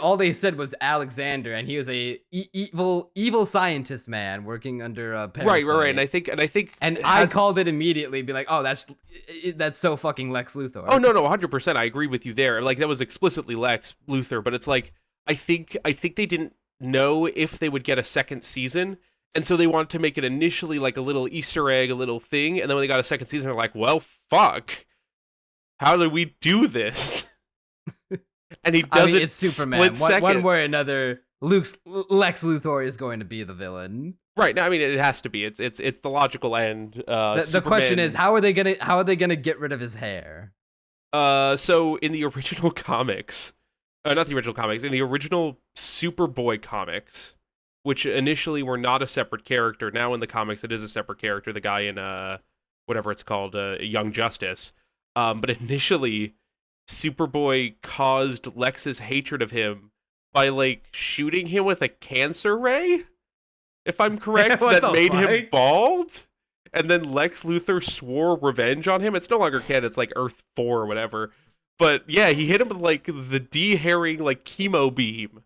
all they said was Alexander, and he was a evil scientist man working under a parasite. Right, and I called it immediately, be like, oh, that's so fucking Lex Luthor. Oh no, 100%, I agree with you there. Like, that was explicitly Lex Luthor, but it's like I think they didn't know if they would get a second season, and so they wanted to make it initially like a little Easter egg, a little thing, and then when they got a second season, they're like, well, fuck, how do we do this? And he does it's Superman. One way or another, Lex Luthor is going to be the villain. Right. No, I mean, it has to be. It's the logical end. The question is, how are they gonna get rid of his hair? So in the original comics, not the original comics, in the original Superboy comics, which initially were not a separate character, now in the comics it is a separate character. The guy in whatever it's called, Young Justice. But initially, Superboy caused Lex's hatred of him by like shooting him with a cancer ray, if I'm correct, that made him bald. And then Lex Luthor swore revenge on him. It's no longer canon, it's like Earth 4 or whatever. But yeah, he hit him with like the de-hairing like chemo beam.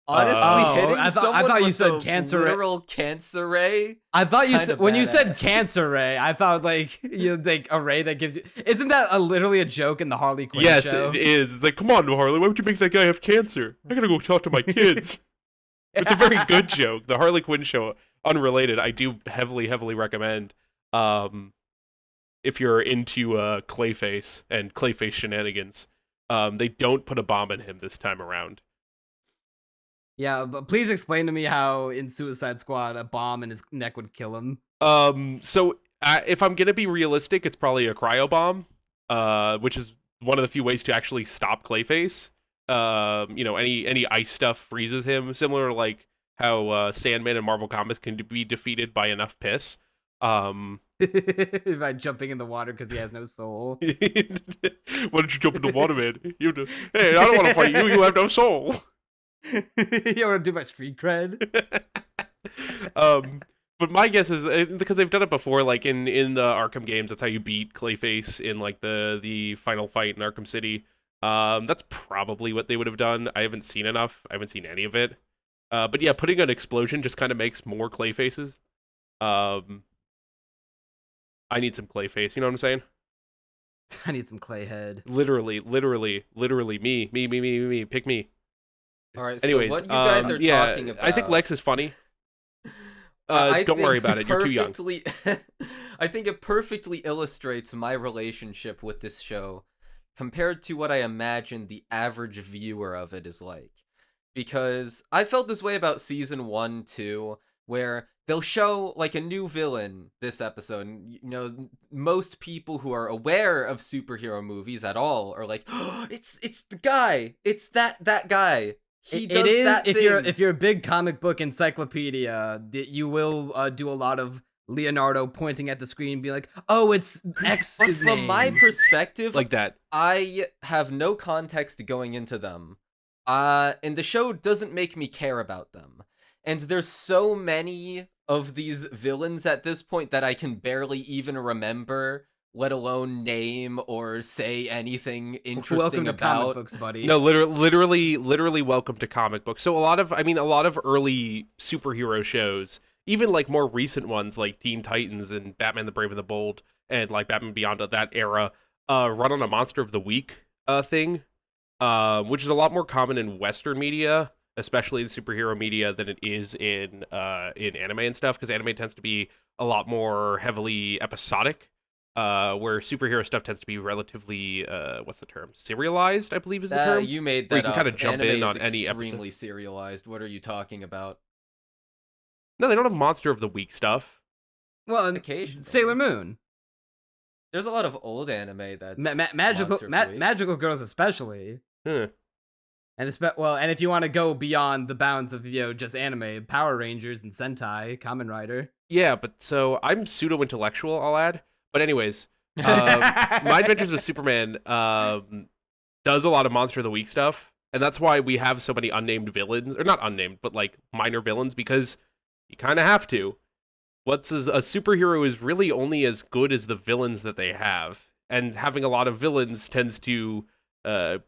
Honestly, Oh, hitting I someone thought you with said a cancer ray. literal cancer ray. I thought you Kinda said when you said badass. cancer ray, I thought like like a ray that gives you. Isn't that literally a joke in the Harley Quinn Yes, show? it is. It's like, come on, Harley, why would you make that guy have cancer? I gotta go talk to my kids. It's a very good joke. The Harley Quinn show, unrelated, I do heavily recommend. If you're into Clayface and Clayface shenanigans, they don't put a bomb in him this time around. Yeah, but please explain to me how in Suicide Squad a bomb in his neck would kill him. So if I'm gonna be realistic, it's probably a cryo bomb, which is one of the few ways to actually stop Clayface. Any ice stuff freezes him, similar to like how Sandman in Marvel Comics can be defeated by enough piss. By jumping in the water because he has no soul. Why don't you jump in the water, man? Hey, I don't want to fight you. You have no soul. You want to do my street cred? But my guess is because they've done it before, like in the Arkham games, that's how you beat Clayface in like the final fight in Arkham City. That's probably what they would have done. I haven't seen enough. I haven't seen any of it. But yeah, putting an explosion just kind of makes more Clayfaces. I need some Clayface. You know what I'm saying? I need some clay head. Literally, me. Pick me. All right. Anyways, so what you guys are talking about? I think Lex is funny. I Don't think worry about it. You're too young. I think it perfectly illustrates my relationship with this show compared to what I imagine the average viewer of it is like. Because I felt this way about season 1 too, where they'll show like a new villain this episode, and most people who are aware of superhero movies at all are like, oh, it's the guy, it's that guy. He does that thing. If you're a big comic book encyclopedia, you will do a lot of Leonardo pointing at the screen and be like, oh, it's X. But from my perspective, Like that. I have no context going into them. And the show doesn't make me care about them. And there's so many of these villains at this point that I can barely even remember, let alone name or say anything interesting welcome to about. comic books, buddy. No, literally welcome to comic books. So a lot of early superhero shows, even like more recent ones like Teen Titans and Batman the Brave and the Bold and like Batman Beyond of that era, run on a Monster of the Week thing, which is a lot more common in Western media, especially in superhero media, than it is in anime and stuff, because anime tends to be a lot more heavily episodic. Where superhero stuff tends to be relatively, what's the term? Serialized, I believe is the term. You made Where that you up. can kinda jump Anime in on is any extremely serialized. What are you talking about? No, they don't have Monster of the Week stuff. Well, Occasionally. Sailor Moon, There's a lot of old anime that's magical Monster of the Week. magical girls especially. Huh. And and if you want to go beyond the bounds of just anime, Power Rangers and Sentai, Kamen Rider. Yeah, but so I'm pseudo-intellectual, I'll add. But anyways, My Adventures with Superman does a lot of Monster of the Week stuff, and that's why we have so many unnamed villains, or not unnamed, but like minor villains, because you kind of have to. A superhero is really only as good as the villains that they have, and having a lot of villains tends to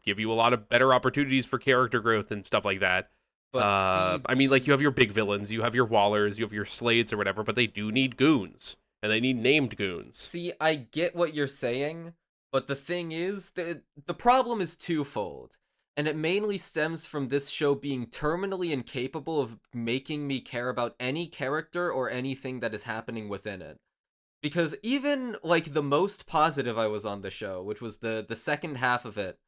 give you a lot of better opportunities for character growth and stuff like that. But I mean, like, you have your big villains, you have your Wallers, you have your Slades or whatever, but they do need goons. And they need named goons. See, I get what you're saying, but the thing is, the problem is twofold. And it mainly stems from this show being terminally incapable of making me care about any character or anything that is happening within it. Because even, like, the most positive I was on the show, which was the second half of it,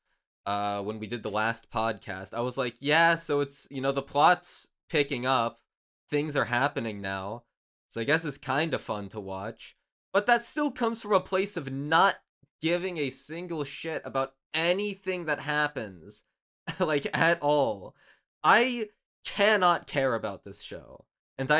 when we did the last podcast, I was like, yeah, so it's, the plot's picking up, things are happening now. So I guess it's kind of fun to watch. But that still comes from a place of not giving a single shit about anything that happens. Like, at all. I cannot care about this show. And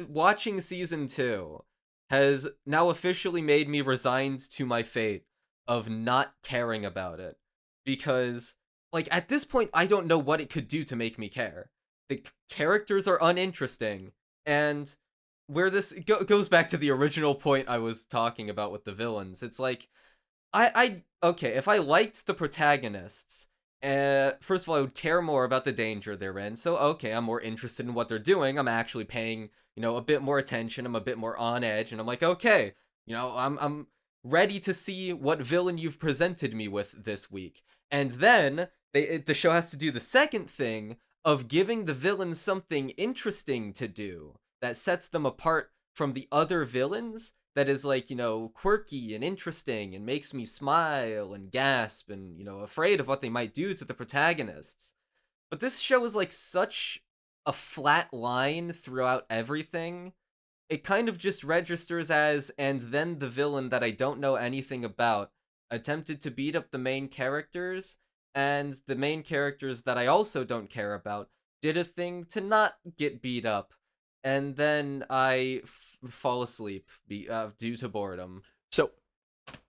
watching season 2 has now officially made me resigned to my fate of not caring about it. Because, like, at this point, I don't know what it could do to make me care. The characters are uninteresting. And where this goes back to the original point I was talking about with the villains, it's like, okay, if I liked the protagonists, First of all, I would care more about the danger they're in. So, okay, I'm more interested in what they're doing. I'm actually paying, a bit more attention. I'm a bit more on edge, and I'm like, okay, I'm ready to see what villain you've presented me with this week. And then the show has to do the second thing of giving the villains something interesting to do that sets them apart from the other villains, that is like, quirky and interesting and makes me smile and gasp and, afraid of what they might do to the protagonists. But this show is like such a flat line throughout everything. It kind of just registers as, and then the villain that I don't know anything about attempted to beat up the main characters, and the main characters that I also don't care about did a thing to not get beat up. And then I fall asleep due to boredom. So,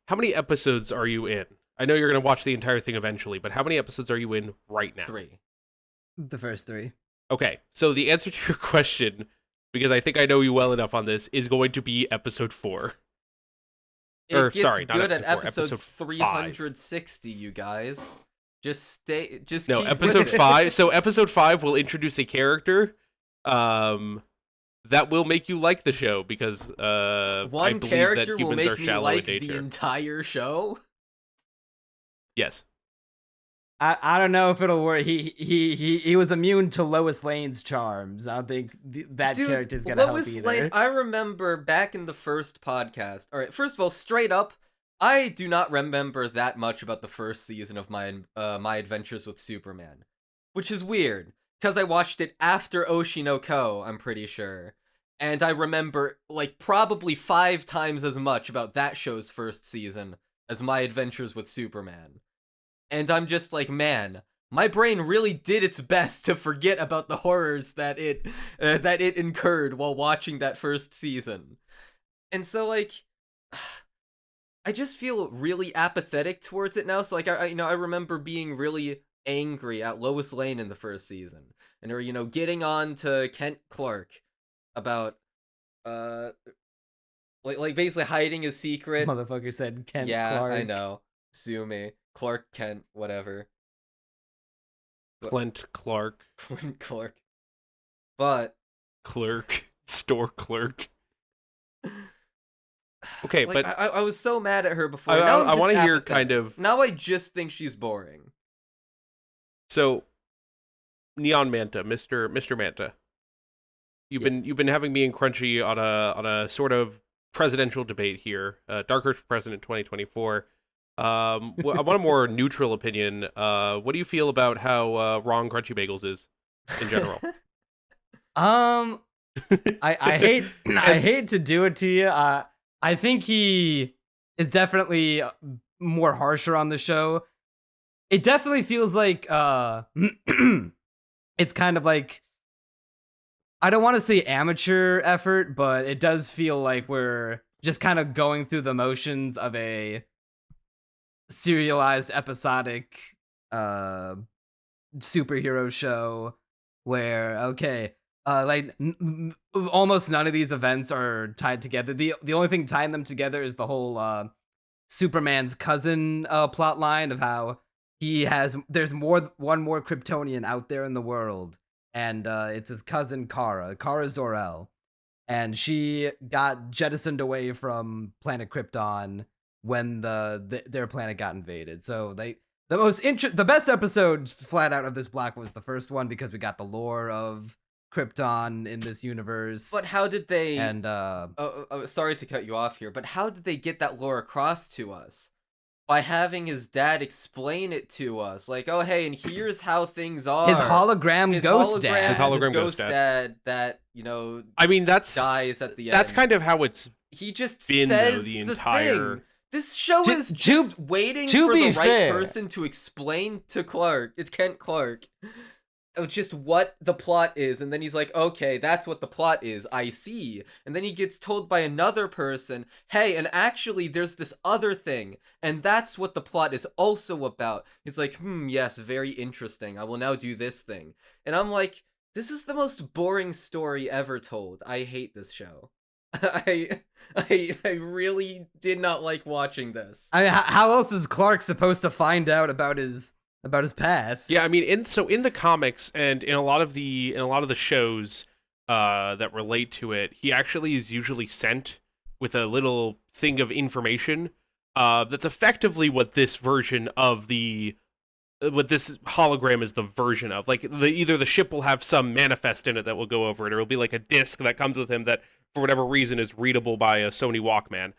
how many episodes are you in? I know you're going to watch the entire thing eventually, but how many episodes are you in right now? 3. The first 3. Okay, so the answer to your question, because I think I know you well enough on this, is going to be episode 4. It gets not good at episode 4, episode 360, you guys. Just No, keep episode with it. 5. So episode 5 will introduce a character that will make you like the show, because I One believe character that will humans are make me shallow like in the nature. entire show. Yes. I don't know if it'll work. He was immune to Lois Lane's charms. I don't think that Dude, character's gonna Lois help Lane, either. I remember back in the first podcast. All right, first of all, straight up, I do not remember that much about the first season of my Adventures with Superman, which is weird because I watched it after Oshi no Ko, I'm pretty sure, and I remember like probably 5 times as much about that show's first season as my Adventures with Superman. And I'm just like, man, my brain really did its best to forget about the horrors that it incurred while watching that first season. And so, like, I just feel really apathetic towards it now. So, like, I remember being really angry at Lois Lane in the first season, and her, getting on to Kent Clark about, like basically hiding his secret. Motherfucker said Kent Yeah, Clark. I know. Sue me. Clark Kent, whatever. Clint Clark. Clint Clark. But Clerk. Store clerk. Okay, like, but I was so mad at her before. I Now I'm want to just hear apathetic. kind of... Now I just think she's boring. So, Neon Manta, Mr. Manta. You've been having me and Crunchy on a sort of presidential debate here. Dark Horse for President 2024. I want a more neutral opinion. What do you feel about how wrong Crunchy Bagels is in general? I hate to do it to you. I think he is definitely more harsher on the show. It definitely feels like it's kind of like, I don't want to say amateur effort, but it does feel like we're just kind of going through the motions of a serialized episodic superhero show where, okay, like almost none of these events are tied together. The only thing tying them together is the whole Superman's cousin plot line of how there's one more Kryptonian out there in the world, and it's his cousin Kara Zor-El, and she got jettisoned away from planet Krypton when their planet got invaded. So the best episode flat out of this block was the first one, because we got the lore of Krypton in this universe. But how did they... And sorry to cut you off here, but how did they get that lore across to us? By having his dad explain it to us. Like, oh, hey, and here's how things are. his hologram ghost dad. His hologram ghost ghost dad that, I mean, that's dies at the end. That's kind of how it's He just been, says though, the the entire... thing. This show is just waiting to for be the right fair. person to explain to Clark. It's Kent Clark. Just what the plot is, and then he's like, okay, that's what the plot is, I see. And then he gets told by another person, hey, and actually there's this other thing, and that's what the plot is also about. He's like, yes, very interesting, I will now do this thing. And I'm like, this is the most boring story ever told. I hate this show. I really did not like watching this. I mean, how else is Clark supposed to find out about his about his past. Yeah, I mean, in the comics and in a lot of the shows that relate to it, he actually is usually sent with a little thing of information that's effectively what this version of what this hologram is the version of. Like, either the ship will have some manifest in it that will go over it, or it'll be like a disc that comes with him that, for whatever reason, is readable by a Sony Walkman.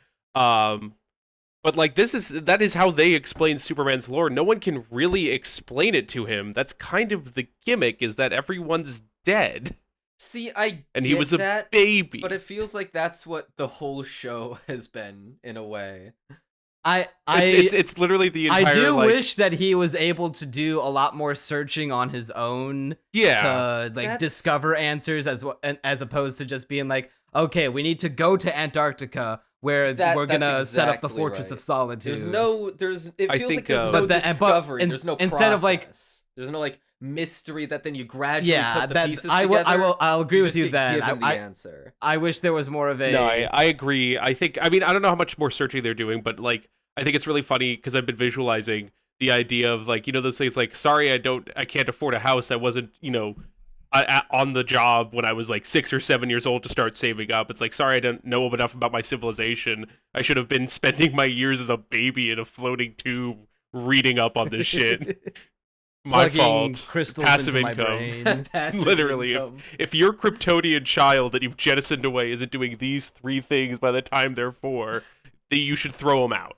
But like, that is how they explain Superman's lore. No one can really explain it to him. That's kind of the gimmick, is that everyone's dead. See, and he was a baby. But it feels like that's what the whole show has been, in a way. It's literally the entire. I do wish that he was able to do a lot more searching on his own. Yeah, to discover answers as opposed to just being like, okay, we need to go to Antarctica where we're gonna set up the Fortress of Solitude. It feels like there's no discovery. There's no process. Instead of like, there's no like mystery that then you gradually put the pieces together. I'll agree with you then. Answer. I wish there was more of a. No, I agree. I don't know how much more searching they're doing, but like, I think it's really funny because I've been visualizing the idea of like, those things like, sorry, I can't afford a house. I wasn't, on the job when I was like 6 or 7 years old to start saving up. It's like, sorry, I don't know enough about my civilization. I should have been spending my years as a baby in a floating tube reading up on this shit. My fault. Passive income. Literally, if your Kryptonian child that you've jettisoned away isn't doing these 3 things by the time they're 4, then you should throw them out.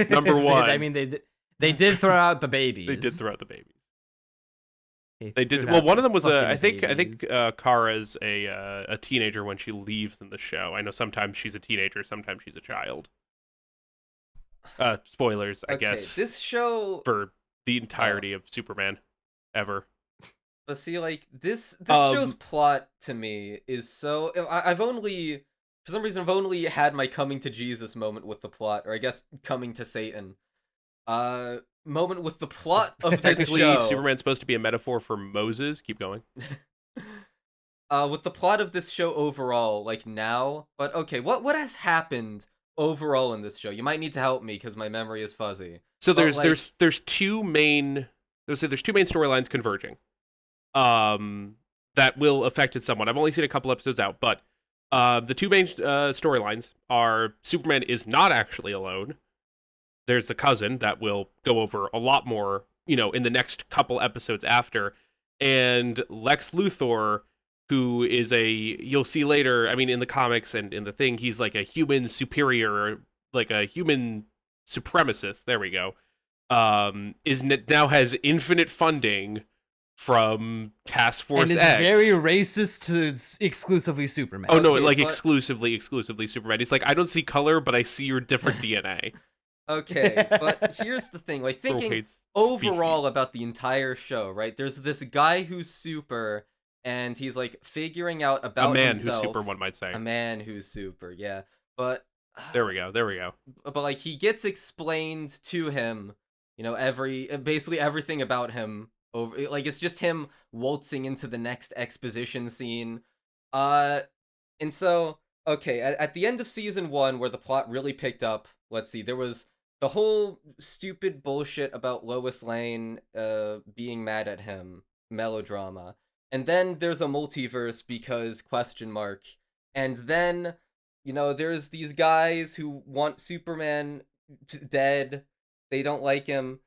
Number 1. I mean, they did throw out the babies. They did throw out the babies. They did. Well, one of them was I think Kara's a teenager when she leaves in the show. I know sometimes she's a teenager, sometimes she's a child. Spoilers, I guess. This show for the entirety of Superman ever. But see, like this show's plot to me is so. For some reason, I've only had my coming to Jesus moment with the plot, or I guess coming to Satan. Moment with the plot of this Technically, show. Superman's supposed to be a metaphor for Moses. Keep going. With the plot of this show overall, like now, but okay, what has happened overall in this show? You might need to help me because my memory is fuzzy. So there's two main storylines converging, that will affect it somewhat. I've only seen a couple episodes out, but the two main storylines are Superman is not actually alone. There's the cousin that we'll go over a lot more, in the next couple episodes after. And Lex Luthor, who is you'll see later, I mean, in the comics and in the thing, he's like a human superior, like a human supremacist. There we go. Now has infinite funding from Task Force X. And is very racist to exclusively Superman. Oh, no, exclusively Superman. He's like, I don't see color, but I see your different DNA. Okay, but here's the thing, like, thinking overall about the entire show, right? There's this guy who's super, and he's, like, figuring out about himself. A man who's super, one might say. A man who's super, yeah. But... There we go. But, like, he gets explained to him, basically everything about him. Like, it's just him waltzing into the next exposition scene. And so, okay, at the end of season 1, where the plot really picked up, let's see, there was the whole stupid bullshit about Lois Lane being mad at him, melodrama. And then there's a multiverse because ... And then, there's these guys who want Superman dead. They don't like him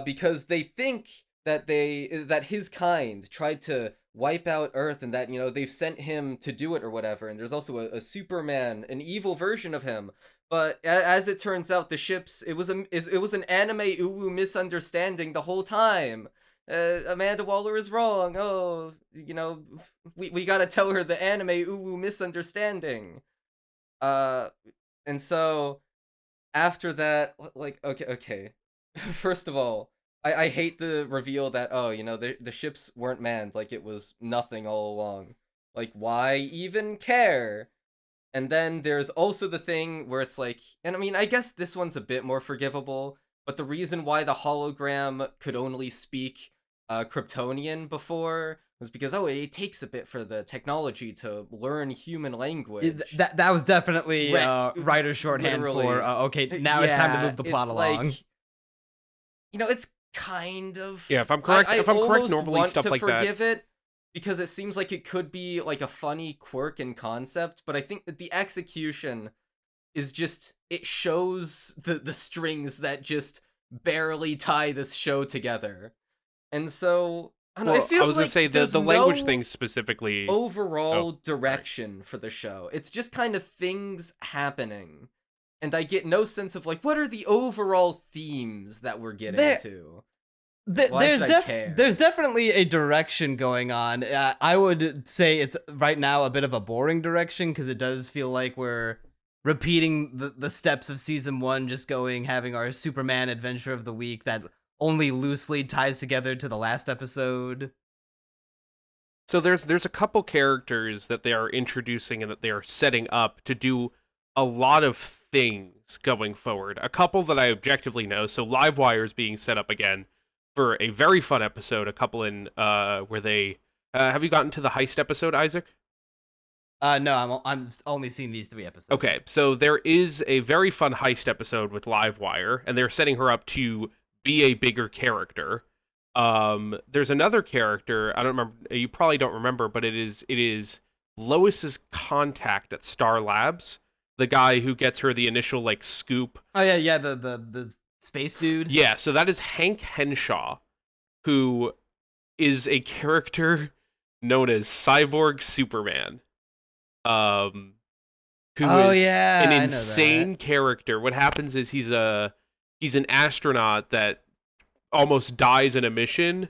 because they think that his kind tried to wipe out Earth and that, they've sent him to do it or whatever. And there's also a Superman, an evil version of him. But as it turns out, it was an anime uwu misunderstanding the whole time. Amanda Waller is wrong. Oh, we gotta tell her the anime uwu misunderstanding. And so after that, like, okay. First of all, I hate the reveal that, the ships weren't manned, like it was nothing all along. Like, why even care? And then there's also the thing where it's like, and I mean, I guess this one's a bit more forgivable, but the reason why the hologram could only speak Kryptonian before was because, it takes a bit for the technology to learn human language. That was definitely writer's shorthand for, okay, now it's time to move the plot along. it's kind of Yeah, if I'm correct, I if I'm correct, almost normally want stuff to like that. forgive it because it seems like it could be like a funny quirk and concept, but I think that the execution is just, it shows the strings that just barely tie this show together. And so I don't know, Well, it feels I was like gonna say there's the language no thing specifically. overall sorry. direction for the show. It's just kind of things happening. And I get no sense of like, what are the overall themes that we're getting to? Why should I care? There's definitely a direction going on. I would say it's right now a bit of a boring direction because it does feel like we're repeating the steps of season 1, just having our Superman adventure of the week that only loosely ties together to the last episode. So there's a couple characters that they are introducing and that they are setting up to do a lot of things going forward. A couple that I objectively know. So Livewire is being set up again for a very fun episode. A couple in where they have you gotten to the heist episode, Isaac? No, I'm only seeing these 3 episodes. Okay, so there is a very fun heist episode with Livewire, and they're setting her up to be a bigger character. There's another character, I don't remember, you probably don't remember, but it is Lois's contact at Star Labs, the guy who gets her the initial like scoop. Oh yeah, the space dude. Yeah, so that is Hank Henshaw, who is a character known as Cyborg Superman. Who is an insane character. What happens is he's an astronaut that almost dies in a mission,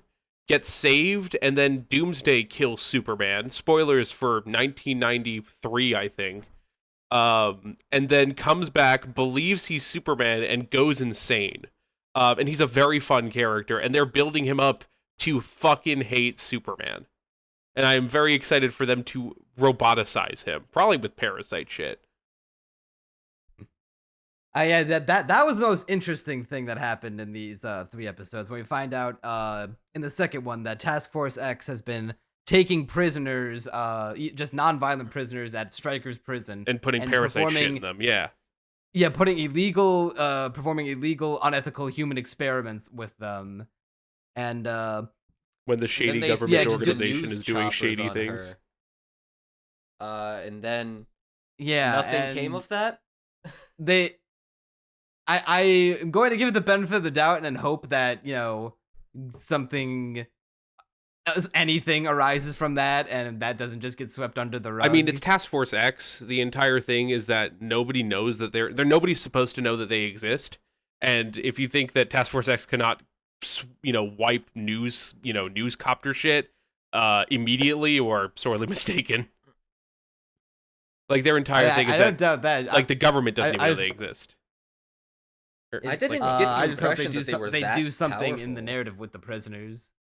gets saved, and then Doomsday kills Superman. Spoilers for 1993, I think. And then comes back, believes he's Superman, and goes insane. And he's a very fun character, and they're building him up to fucking hate Superman. And I am very excited for them to roboticize him, probably with parasite shit. Yeah, that was the most interesting thing that happened in these 3 episodes, when we find out in the second one that Task Force X has been taking prisoners, just non-violent prisoners at Stryker's prison, and putting parasite shit in them. Yeah, performing illegal, unethical human experiments with them, and when the shady government organization is doing shady things. And then nothing came of that. I am going to give it the benefit of the doubt and hope that, anything arises from that and that doesn't just get swept under the rug. I mean, it's Task Force X. The entire thing is that nobody knows that nobody's supposed to know that they exist. And if you think that Task Force X cannot, wipe news copter shit immediately, or sorely mistaken. Like, their entire thing is I don't doubt that. Like, the government doesn't even know they exist. I didn't get the impression that they were they that do something powerful in the narrative with the prisoners.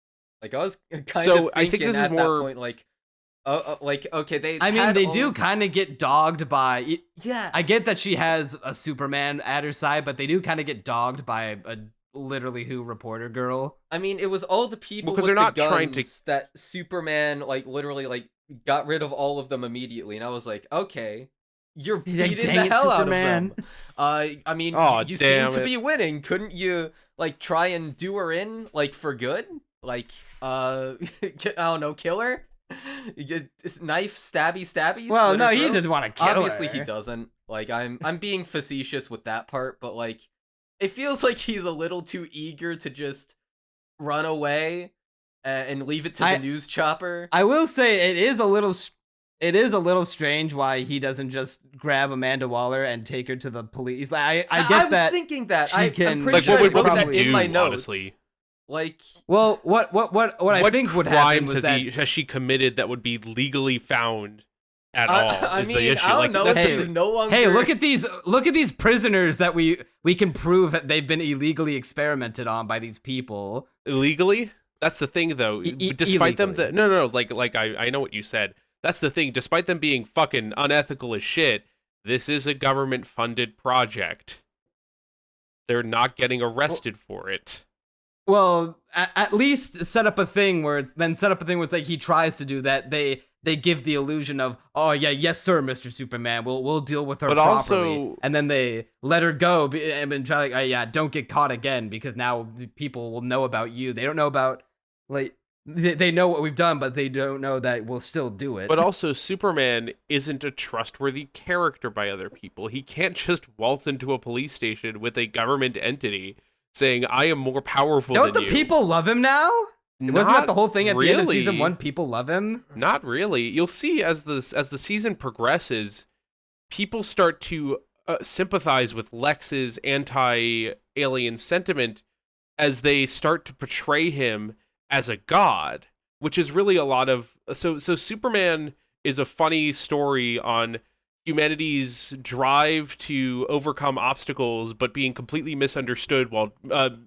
Like, I was kind of thinking I think this at is that more... point, like, okay, they do kind of get dogged by... Yeah. I get that she has a Superman at her side, but they do kind of get dogged by a literally who reporter girl. I mean, it was all the people with they're not the guns trying to... that Superman, literally, got rid of all of them immediately, and I was like, okay... You're beating the hell Superman. Out of them. I mean, you seem to be winning. Couldn't you, try and do her in, for good? I don't know, kill her? Knife, stabby? Well, no, he doesn't want to kill her. Obviously, he doesn't. I'm being facetious with that part, but, it feels like he's a little too eager to just run away and leave it to the news chopper. I will say, it is a little strange why he doesn't just grab Amanda Waller and take her to the police. I get that. I was thinking that. I'm pretty sure I wrote that in my notes. Honestly. Well, what I think would happen was has she committed that would be legally found at all? I is mean, the issue. I don't know. He's no longer... Hey, look at these prisoners that we can prove that they've been illegally experimented on by these people. Illegally? That's the thing, though. Despite them, no. I know what you said. That's the thing. Despite them being fucking unethical as shit, this is a government-funded project. They're not getting arrested for it. Well, at least set up a thing where it's like he tries to do that. They they give the illusion of, oh yeah, yes sir, Mr. Superman, we'll deal with her But properly, also- and then they let her go and try like, oh yeah, don't get caught again, because now people will know about you. They don't know about, like, they know what we've done, but they don't know that we'll still do it. But also, Superman isn't a trustworthy character by other people. He can't just waltz into a police station with a government entity saying, I am more powerful don't than the you. people love him now? Wasn't that the whole thing at the end of season really. 1? People love him. Not really. You'll see as the season progresses, people start to sympathize with Lex's anti-alien sentiment as they start to portray him as a god, which is really a lot of so Superman is a funny story on humanity's drive to overcome obstacles, but being completely misunderstood while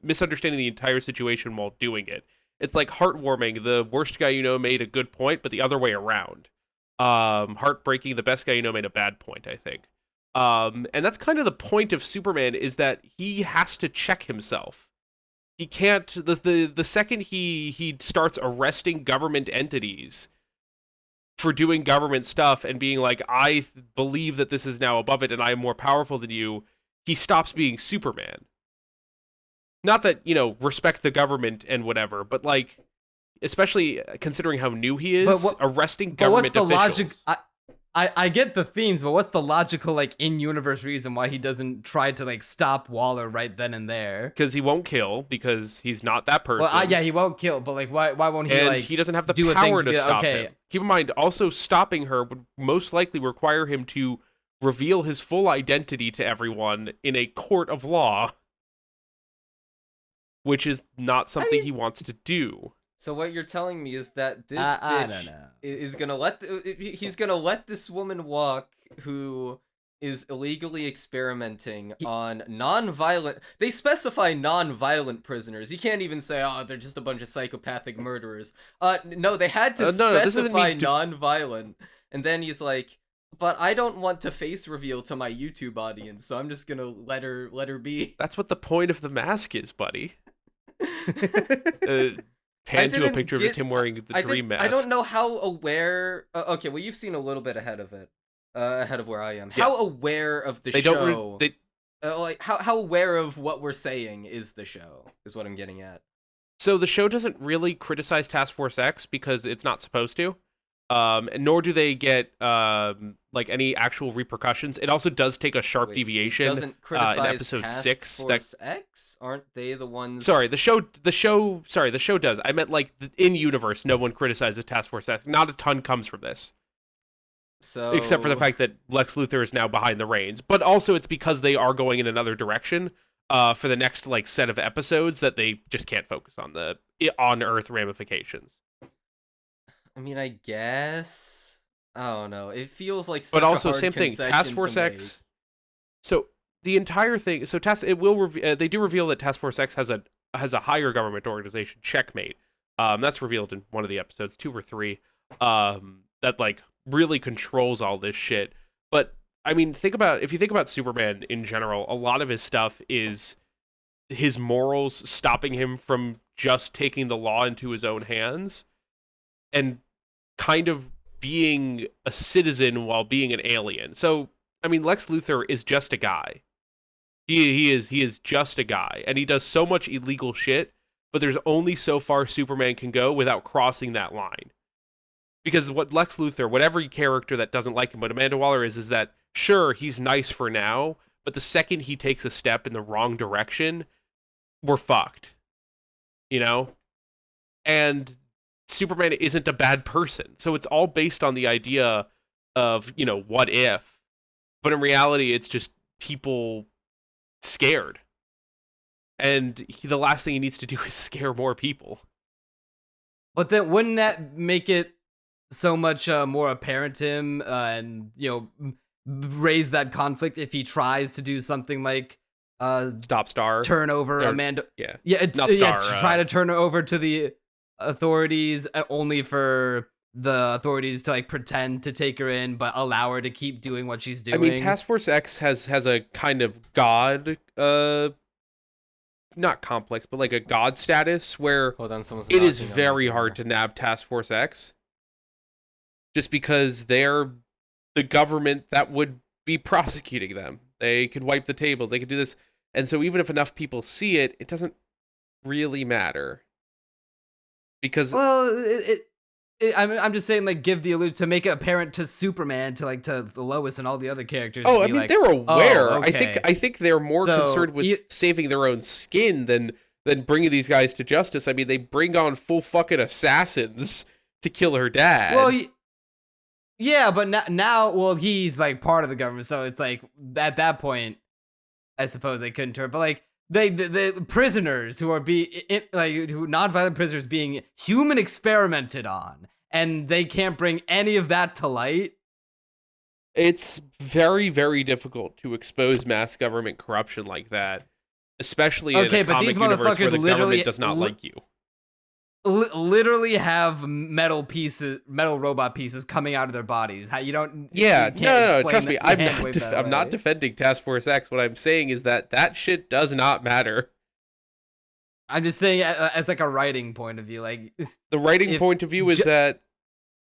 misunderstanding the entire situation while doing it. It's like heartwarming. The worst guy you know made a good point, but the other way around. Heartbreaking. The best guy you know made a bad point, I think. And that's kind of the point of Superman, is that he has to check himself. He can't. The second he starts arresting government entities for doing government stuff and being like, I believe that this is now above it and I am more powerful than you, he stops being Superman. Not that, respect the government and whatever, but like, especially considering how new he is, arresting government officials. What's the logic? I get the themes, but what's the logical, like, in-universe reason why he doesn't try to, like, stop Waller right then and there? Because he won't kill, because he's not that person. Well, yeah, he won't kill, but, like, why won't he, and like, he doesn't have the do a thing power to to be, stop okay. him. Keep in mind, also stopping her would most likely require him to reveal his full identity to everyone in a court of law, which is not something he wants to do. So what you're telling me is that this I bitch don't know. is gonna he's gonna let this woman walk who is illegally experimenting on non-violent. They specify non-violent prisoners. You can't even say, oh, they're just a bunch of psychopathic murderers. No, they had to specify non-violent, and then he's like, but I don't want to face reveal to my YouTube audience, so I'm just gonna let her be. That's what the point of the mask is, buddy. Pan to a picture of him wearing the dream mask. I don't know how aware. Okay, well, you've seen a little bit ahead of it, ahead of where I am. Yeah. How aware of the show? Like how aware of what we're saying is the show? Is what I'm getting at. So the show doesn't really criticize Task Force X because it's not supposed to, and nor do they get like any actual repercussions. It also does take a sharp deviation. It doesn't criticize in episode Task 6. Force X? Aren't they the ones? Sorry, the show does. I meant like in universe, no one criticizes Task Force X. Not a ton comes from this. So except for the fact that Lex Luthor is now behind the reins, but also it's because they are going in another direction for the next like set of episodes that they just can't focus on the on-Earth ramifications. I mean, I guess. I don't know. It feels like such but also a hard same thing. concession Task Force to X. So the entire thing. So they do reveal that Task Force X has a higher government organization, Checkmate. That's revealed in one of the episodes, 2 or 3. That like really controls all this shit. But I mean, if you think about Superman in general, a lot of his stuff is his morals stopping him from just taking the law into his own hands and kind of being a citizen while being an alien. So, I mean, Lex Luthor is just a guy. He is just a guy, and he does so much illegal shit, but there's only so far Superman can go without crossing that line. Because what Lex Luthor, whatever character that doesn't like him, but Amanda Waller is that, sure, he's nice for now, but the second he takes a step in the wrong direction, we're fucked. And Superman isn't a bad person. So it's all based on the idea of, what if? But in reality, it's just people scared. And the last thing he needs to do is scare more people. But then wouldn't that make it so much more apparent to him and, raise that conflict if he tries to do something like Stop Star. Turn over Amanda. Yeah. Yeah, Not Star, try to turn her over to the authorities only for the authorities to like pretend to take her in but allow her to keep doing what she's doing. I mean, Task Force X has a kind of god not complex, but like a god status where Hold on, it is very hard to nab Task Force X. just because they're the government that would be prosecuting them. They could wipe the tables. They could do this. And so even if enough people see it, it doesn't really matter. Because Well, I'm just saying, like, give the illusion to make it apparent to Superman, to the Lois and all the other characters. oh, to I be mean, like, they're aware. oh, okay. I think they're more So, concerned with you- saving their own skin than bringing these guys to justice. I mean, they bring on full fucking assassins to kill her dad. Well, yeah, but now, well, he's like part of the government, so it's like at that point, I suppose they couldn't turn. But like the prisoners who are who non-violent prisoners being human experimented on, and they can't bring any of that to light. It's very, very difficult to expose mass government corruption like that, especially in a but comic these universe where the motherfuckers government does not like you. Literally have metal robot pieces coming out of their bodies. How you don't? Yeah, you can't no, explain trust me, that- you I'm can't not wave that I'm not away. defending Task Force X. What I'm saying is that shit does not matter. I'm just saying as like a writing point of view, like The writing If point of view is that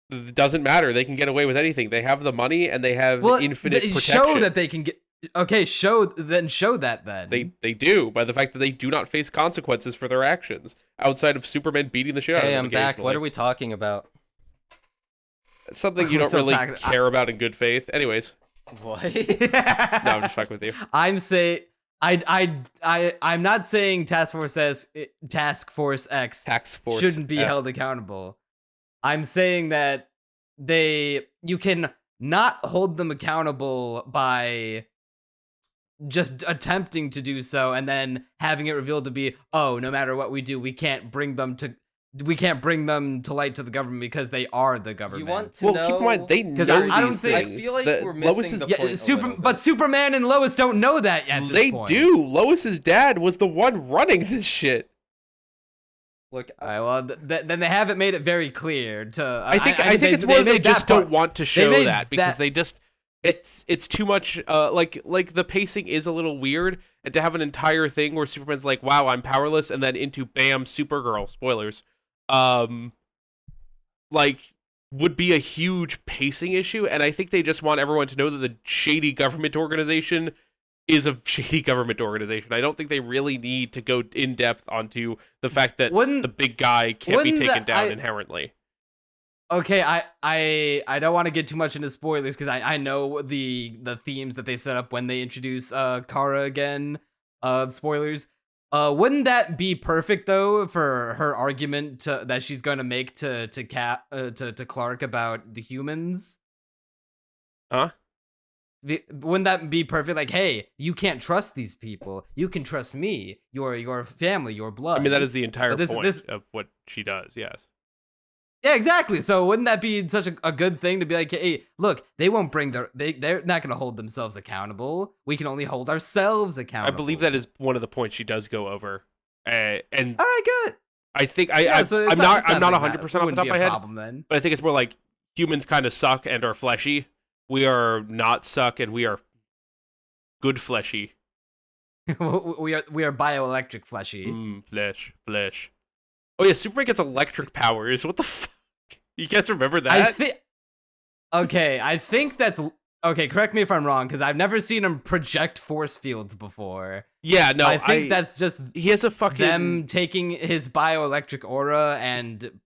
it doesn't matter. They can get away with anything. They have the money and they have infinite protection. show that they can get. Okay, show that then. They do by the fact that they do not face consequences for their actions outside of Superman beating the shit out of Hey, them I'm back. What occasionally. are we talking about? It's something you We're don't still really talking- care about in good faith. Anyways, What? no, I'm just fucking with you. I'm saying I'm not saying Task Force X Task Force shouldn't be F. held accountable. I'm saying that you can not hold them accountable by just attempting to do so and then having it revealed to be, oh, no matter what we do, we can't bring them to light to the government because they are the government. You want to Well, know? keep in mind they 'Cause know I don't these think- things. I feel like The- we're Lois missing is the Yeah, point a little but bit. Superman and Lois don't know that yet. At this They point. do. Lois's dad was the one running this shit. Look, All right, well, then they haven't made it very clear to. I think it's more they just don't want to show made that because that- they just it's too much. Like the pacing is a little weird, and to have an entire thing where Superman's like, "Wow, I'm powerless," and then into bam, Supergirl. Spoilers. Like would be a huge pacing issue, and I think they just want everyone to know that the shady government organization is a shady government organization. I don't think they really need to go in depth onto the fact that the big guy can't be taken down inherently. Okay, I don't want to get too much into spoilers because I know the themes that they set up when they introduce Kara again. Spoilers. Wouldn't that be perfect though for her argument that she's going to make to Clark about the humans? Huh? Wouldn't that be perfect? Like, hey, you can't trust these people. You can trust me, your family, your blood. I mean, that is the entire But point of what she does. Yes. Yeah, exactly. So wouldn't that be such a good thing to be like, hey, look, they won't bring they're not going to hold themselves accountable. We can only hold ourselves accountable. I believe that is one of the points she does go over. And all right, good. I think So I'm not 100% off the top of my head, problem, then. but I think it's more like humans kind of suck and are fleshy. We are not suck and we are good fleshy. we are bioelectric fleshy. Flesh. Oh yeah, Superman gets electric powers. What the fuck? You guys remember that? I think that's okay. Correct me if I'm wrong, because I've never seen him project force fields before. Yeah, no, I think that's just he has a fucking them taking his bioelectric aura and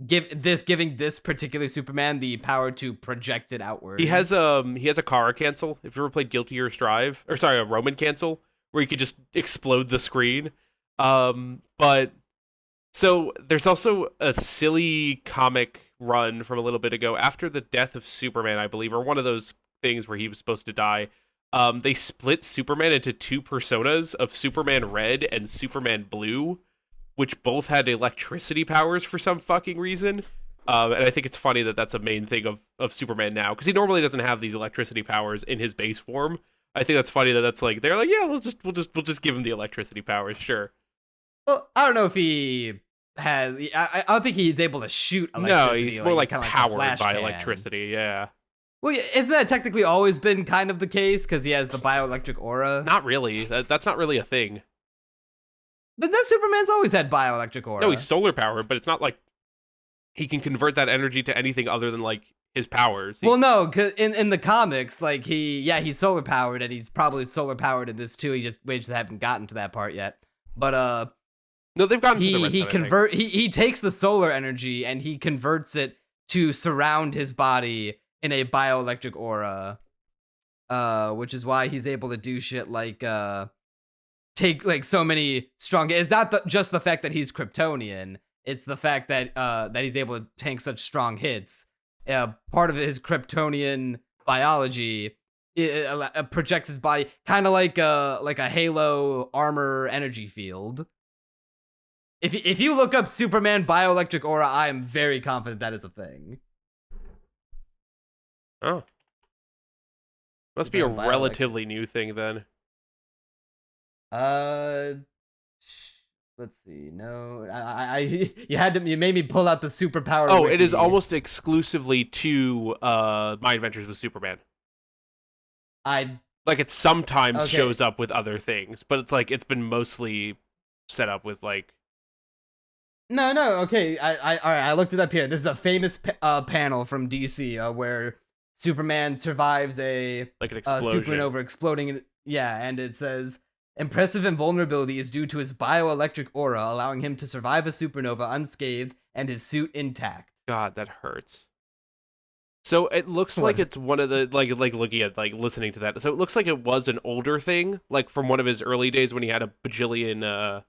giving this particular Superman the power to project it outward. He has a Kara cancel. If you ever played Guilty Gear Strive, or sorry, a Roman cancel, where you could just explode the screen. But so there's also a silly comic run from a little bit ago after the death of Superman, I believe, or one of those things where he was supposed to die. They split Superman into two personas of Superman Red and Superman Blue, which both had electricity powers for some fucking reason. And I think it's funny that that's a main thing of Superman now, because he normally doesn't have these electricity powers in his base form. I think that's funny that that's like they're like, yeah, we'll just give him the electricity powers, sure. Well, I don't know if he has. I don't think he's able to shoot electricity. No, he's more like kinda powered the Flash by can. electricity. Yeah. Well, isn't that technically always been kind of the case because he has the bioelectric aura? Not really. That's not really a thing. But that Superman's always had bioelectric aura. No, he's solar powered, but it's not like he can convert that energy to anything other than like his powers. Well, no, cause in the comics, like he's solar powered, and he's probably solar powered in this too. We just haven't gotten to that part yet. But no, they've gotten to the red side, he takes the solar energy and he converts it to surround his body in a bioelectric aura. Which is why he's able to do shit like take like so many strong. It's not just the fact that he's Kryptonian. It's the fact that that he's able to tank such strong hits. Part of his Kryptonian biology projects his body kind of like a Halo armor energy field. If you look up Superman bioelectric aura, I am very confident that is a thing. Oh. Must be a relatively new thing then. Let's see. No, you made me pull out the superpower. Oh, wiki. it is almost exclusively to My Adventures with Superman. Like it sometimes shows up with other things, but it's been mostly set up with like. No, okay. All right. I looked it up here. This is a famous panel from DC where Superman survives an explosion. Supernova exploding. And it says impressive invulnerability is due to his bioelectric aura, allowing him to survive a supernova unscathed and his suit intact. God, that hurts. So it looks like it's one of the like looking at like listening to that. So it looks like it was an older thing, like from one of his early days when he had a bajillion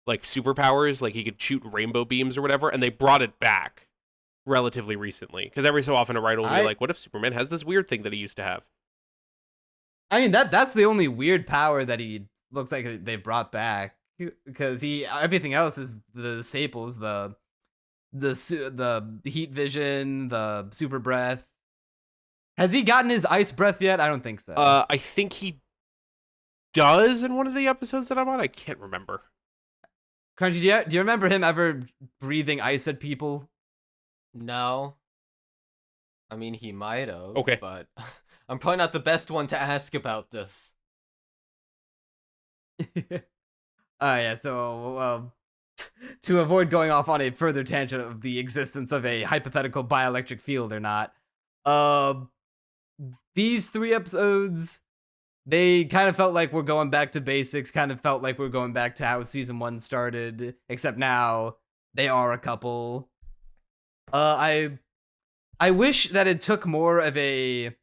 like superpowers, like he could shoot rainbow beams or whatever, and they brought it back relatively recently. Because every so often a writer will be like, "What if Superman has this weird thing that he used to have?" I mean that's the only weird power that he looks like they brought back, because everything else is the staples, the heat vision, the super breath. Has he gotten his ice breath yet? I don't think so. I think he does in one of the episodes that I'm on. I can't remember. Crunchy, do you remember him ever breathing ice at people? No. I mean, he might have. Okay. But I'm probably not the best one to ask about this. Yeah, so to avoid going off on a further tangent of the existence of a hypothetical bioelectric field or not, these 3 episodes, they kind of felt like we're going back to basics, kind of felt like we're going back to how season 1 started, except now they are a couple. I wish that it took more of a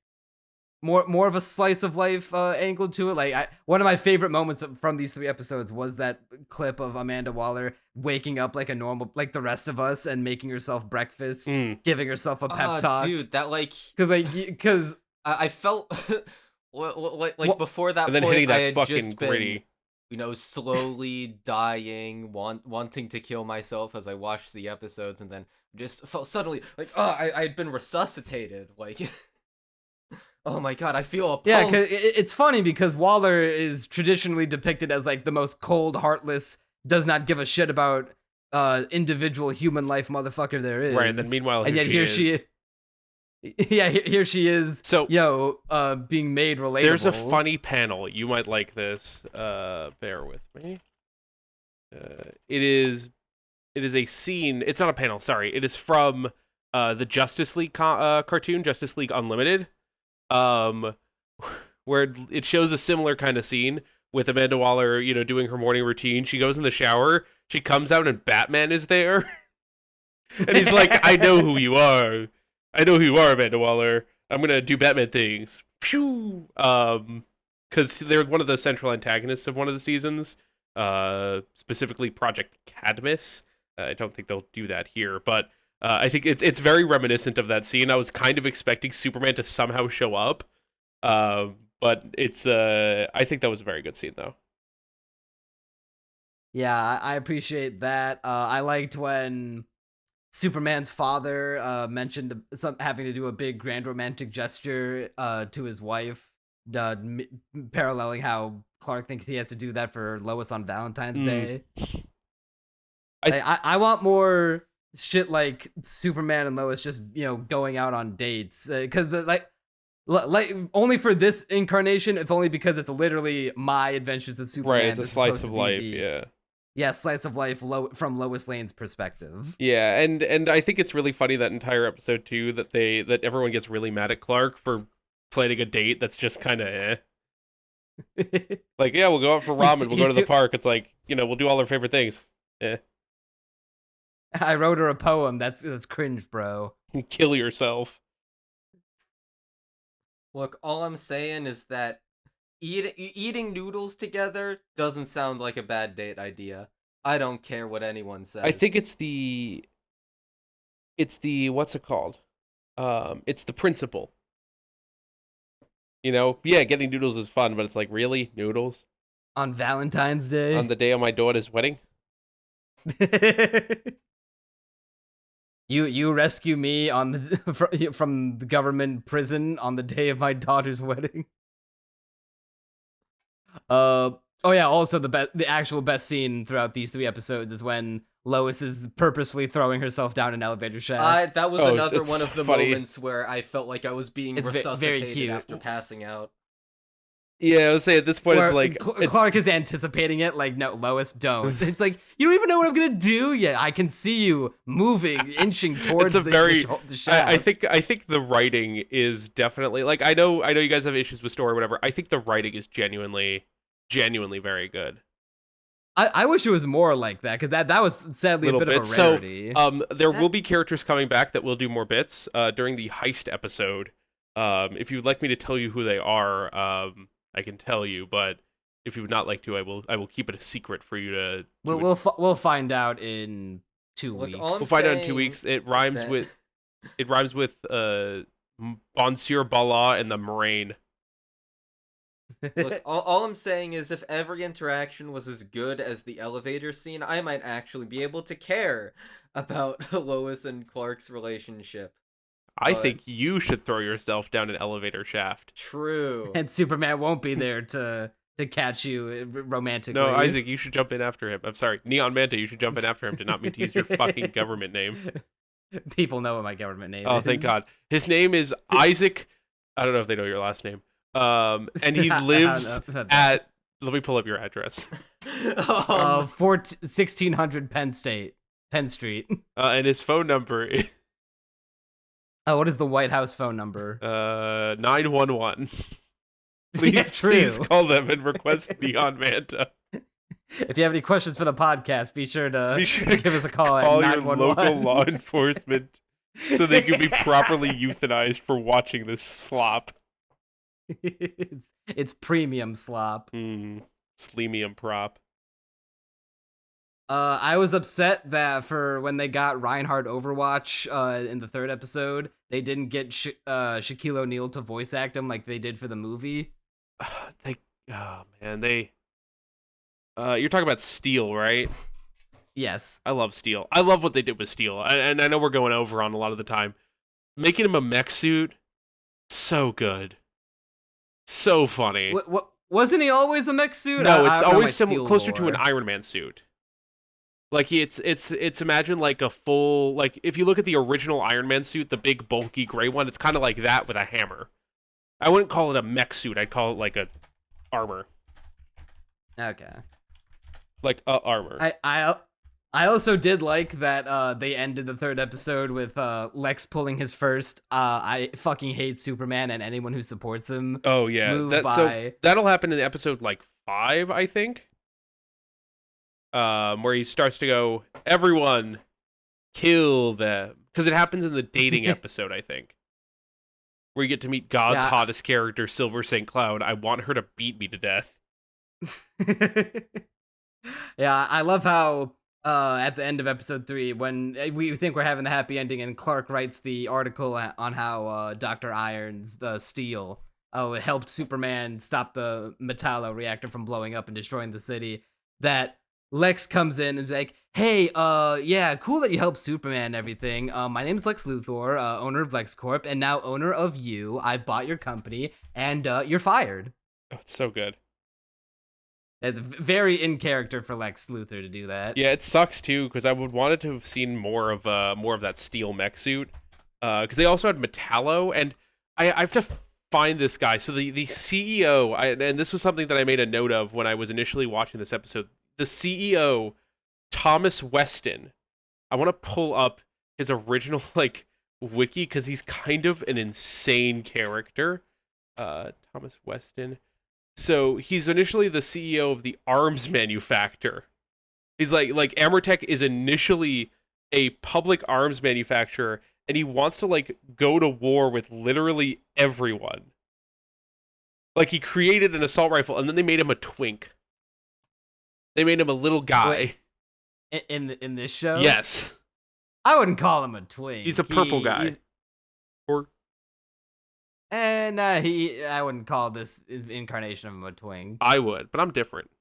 slice of life angle to it. Like one of my favorite moments from these 3 episodes was that clip of Amanda Waller waking up like a normal, like the rest of us, and making herself breakfast, giving herself a pep talk. Dude, that because I felt like before that and then point, hitting that I had fucking just been, gritty. Slowly dying, wanting to kill myself as I watched the episodes, and then just felt suddenly like, I'd been resuscitated, like. Oh my god, I feel a pulse. Yeah, cause it's funny because Waller is traditionally depicted as like the most cold, heartless, does not give a shit about individual human life motherfucker there is. Right, and then meanwhile, here she is. So being made relatable. There's a funny panel. You might like this. Bear with me. It is a scene. It's not a panel. Sorry, it is from the Justice League cartoon, Justice League Unlimited. Where it shows a similar kind of scene with Amanda Waller, doing her morning routine. She goes in the shower, she comes out, and Batman is there. And he's like, I know who you are, Amanda Waller. I'm gonna do Batman things. Phew. Because they're one of the central antagonists of one of the seasons, specifically Project Cadmus. I don't think they'll do that here, but I think it's very reminiscent of that scene. I was kind of expecting Superman to somehow show up, but it's I think that was a very good scene though. Yeah, I appreciate that. I liked when Superman's father mentioned having to do a big grand romantic gesture to his wife, paralleling how Clark thinks he has to do that for Lois on Valentine's Day. I want more shit like Superman and Lois just going out on dates, because like only for this incarnation, if only because it's literally My Adventures of Superman. Right, it's a slice of life. slice of life from Lois Lane's perspective. Yeah, and I think it's really funny that entire episode too that everyone gets really mad at Clark for planning a date that's just kind of like, yeah, we'll go out for ramen, we'll go to the park. It's like, we'll do all our favorite things. I wrote her a poem. That's cringe, bro. Kill yourself. Look, all I'm saying is that eating noodles together doesn't sound like a bad date idea. I don't care what anyone says. I think it's the what's it called? It's the principle. Yeah, getting noodles is fun, but it's like, really? Noodles? On Valentine's Day? On the day of my daughter's wedding? You rescue me on the from the government prison on the day of my daughter's wedding. Oh yeah, also the actual best scene throughout these 3 episodes is when Lois is purposefully throwing herself down an elevator shaft. That was another one of the funny moments where I felt like I was being resuscitated very cute. after passing out. Yeah, I would say at this point it's like Clark is anticipating it, like, no, Lois, don't. It's like, you don't even know what I'm gonna do yet. I can see you moving, inching towards the shaft. I think the writing is definitely, like, I know you guys have issues with story or whatever. I think the writing is genuinely very good. I wish it was more like that, because that was sadly a bit of a rarity. So, there will be characters coming back that will do more bits during the heist episode. If you'd like me to tell you who they are, I can tell you, but if you would not like to, I will keep it a secret for you to. We'll find out in 2 weeks. We'll find out in 2 weeks. It rhymes with Monsieur Bala and the Moraine. Look, all I'm saying is if every interaction was as good as the elevator scene, I might actually be able to care about Lois and Clark's relationship. I think you should throw yourself down an elevator shaft. True. And Superman won't be there to catch you romantically. No, Isaac, you should jump in after him. I'm sorry, Neon Manta, you should jump in after him. Did not mean to use your fucking government name. People know what my government name is. Oh, thank God. His name is Isaac. I don't know if they know your last name. And he lives at. Let me pull up your address. 1600 Penn Street. And his phone number is. Oh, what is the White House phone number? 911. Please call them and request Neon Manta. If you have any questions for the podcast, be sure to give us a call at 911. Your local law enforcement so they can be properly euthanized for watching this slop. It's premium slop. Sleemium prop. I was upset that for when they got Reinhardt Overwatch in the 3rd episode, they didn't get Shaquille O'Neal to voice act him like they did for the movie. You're talking about Steel, right? Yes. I love Steel. I love what they did with Steel. And I know we're going over on a lot of the time. Making him a mech suit, so good. So funny. What wasn't he always a mech suit? No, it's always closer to an Iron Man suit. Like it's imagine like a full, like if you look at the original Iron Man suit, the big bulky gray one, it's kind of like that with a hammer. I wouldn't call it a mech suit. I'd call it like a armor. Okay. Like armor. I also did like that they ended the 3rd episode with Lex pulling his first I fucking hate Superman and anyone who supports him. Oh yeah. So that'll happen in episode like 5, I think. Where he starts to go, everyone kill them, because it happens in the dating episode, I think, where you get to meet God's hottest character, Silver St. Cloud. I want her to beat me to death. Yeah, I love how at the end of episode 3, when we think we're having the happy ending and Clark writes the article on how Dr. Irons, the Steel, it helped Superman stop the Metallo reactor from blowing up and destroying the city, that Lex comes in and is like, hey, yeah, cool that you helped Superman and everything. My name's Lex Luthor, owner of LexCorp, and now owner of you. I've bought your company, and you're fired. Oh, it's so good. It's very in character for Lex Luthor to do that. Yeah, it sucks too, because I would wanted to have seen more of that Steel mech suit. Because they also had Metallo, and I have to find this guy. So the CEO, and this was something that I made a note of when I was initially watching this episode. The CEO Thomas Weston. I want to pull up his original like wiki because he's kind of an insane character. Thomas Weston. So he's initially the CEO of the arms manufacturer. He's like Amertech is initially a public arms manufacturer, and he wants to like go to war with literally everyone. Like he created an assault rifle, and then they made him a twink. They made him a little guy. Wait, in this show? Yes. I wouldn't call him a twink. He's a purple guy. Or I wouldn't call this incarnation of him a twink. I would, but I'm different.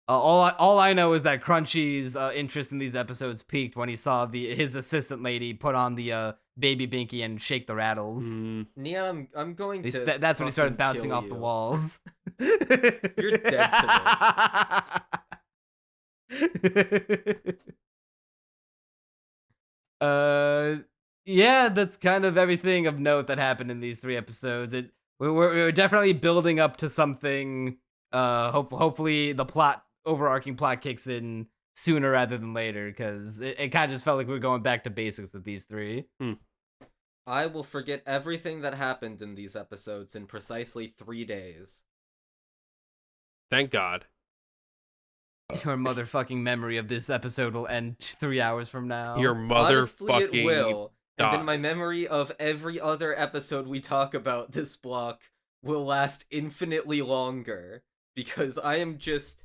All I know is that Crunchy's interest in these episodes peaked when he saw his assistant lady put on the baby binky and shake the rattles. Neon, I'm going to. That's when he started fucking bouncing kill off the you. walls. You're dead to me. Yeah, that's kind of everything of note that happened in these 3 episodes. We're definitely building up to something. Hopefully the overarching plot kicks in sooner rather than later, because it kind of just felt like we were going back to basics with these 3. I will forget everything that happened in these episodes in precisely 3 days. Thank God. Your motherfucking memory of this episode will end 3 hours from now. Your Honestly, it motherfucking will. And then dog. my memory of every other episode we talk about this block will last infinitely longer. Because I am just...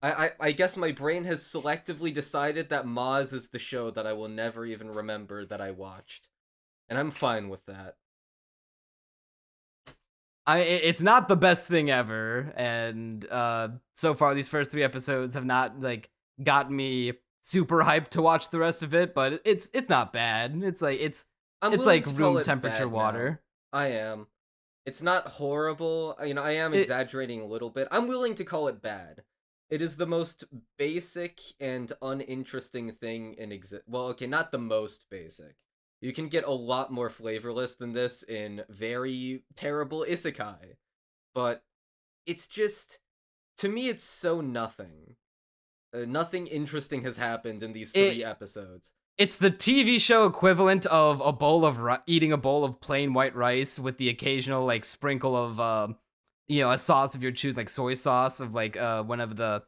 I guess my brain has selectively decided that Maz is the show that I will never even remember that I watched. And I'm fine with that. It's not the best thing ever, and so far these first 3 episodes have not like got me super hyped to watch the rest of it, but it's not bad. It's like room temperature water. I am. It's not horrible. I am exaggerating a little bit. I'm willing to call it bad. It is the most basic and uninteresting thing in well, okay, not the most basic. You can get a lot more flavorless than this in very terrible isekai. But it's just, to me, it's so nothing. Nothing interesting has happened in these 3 episodes. It's the TV show equivalent of eating a bowl of plain white rice with the occasional like sprinkle of a sauce of your choosing, like soy sauce, of like one of the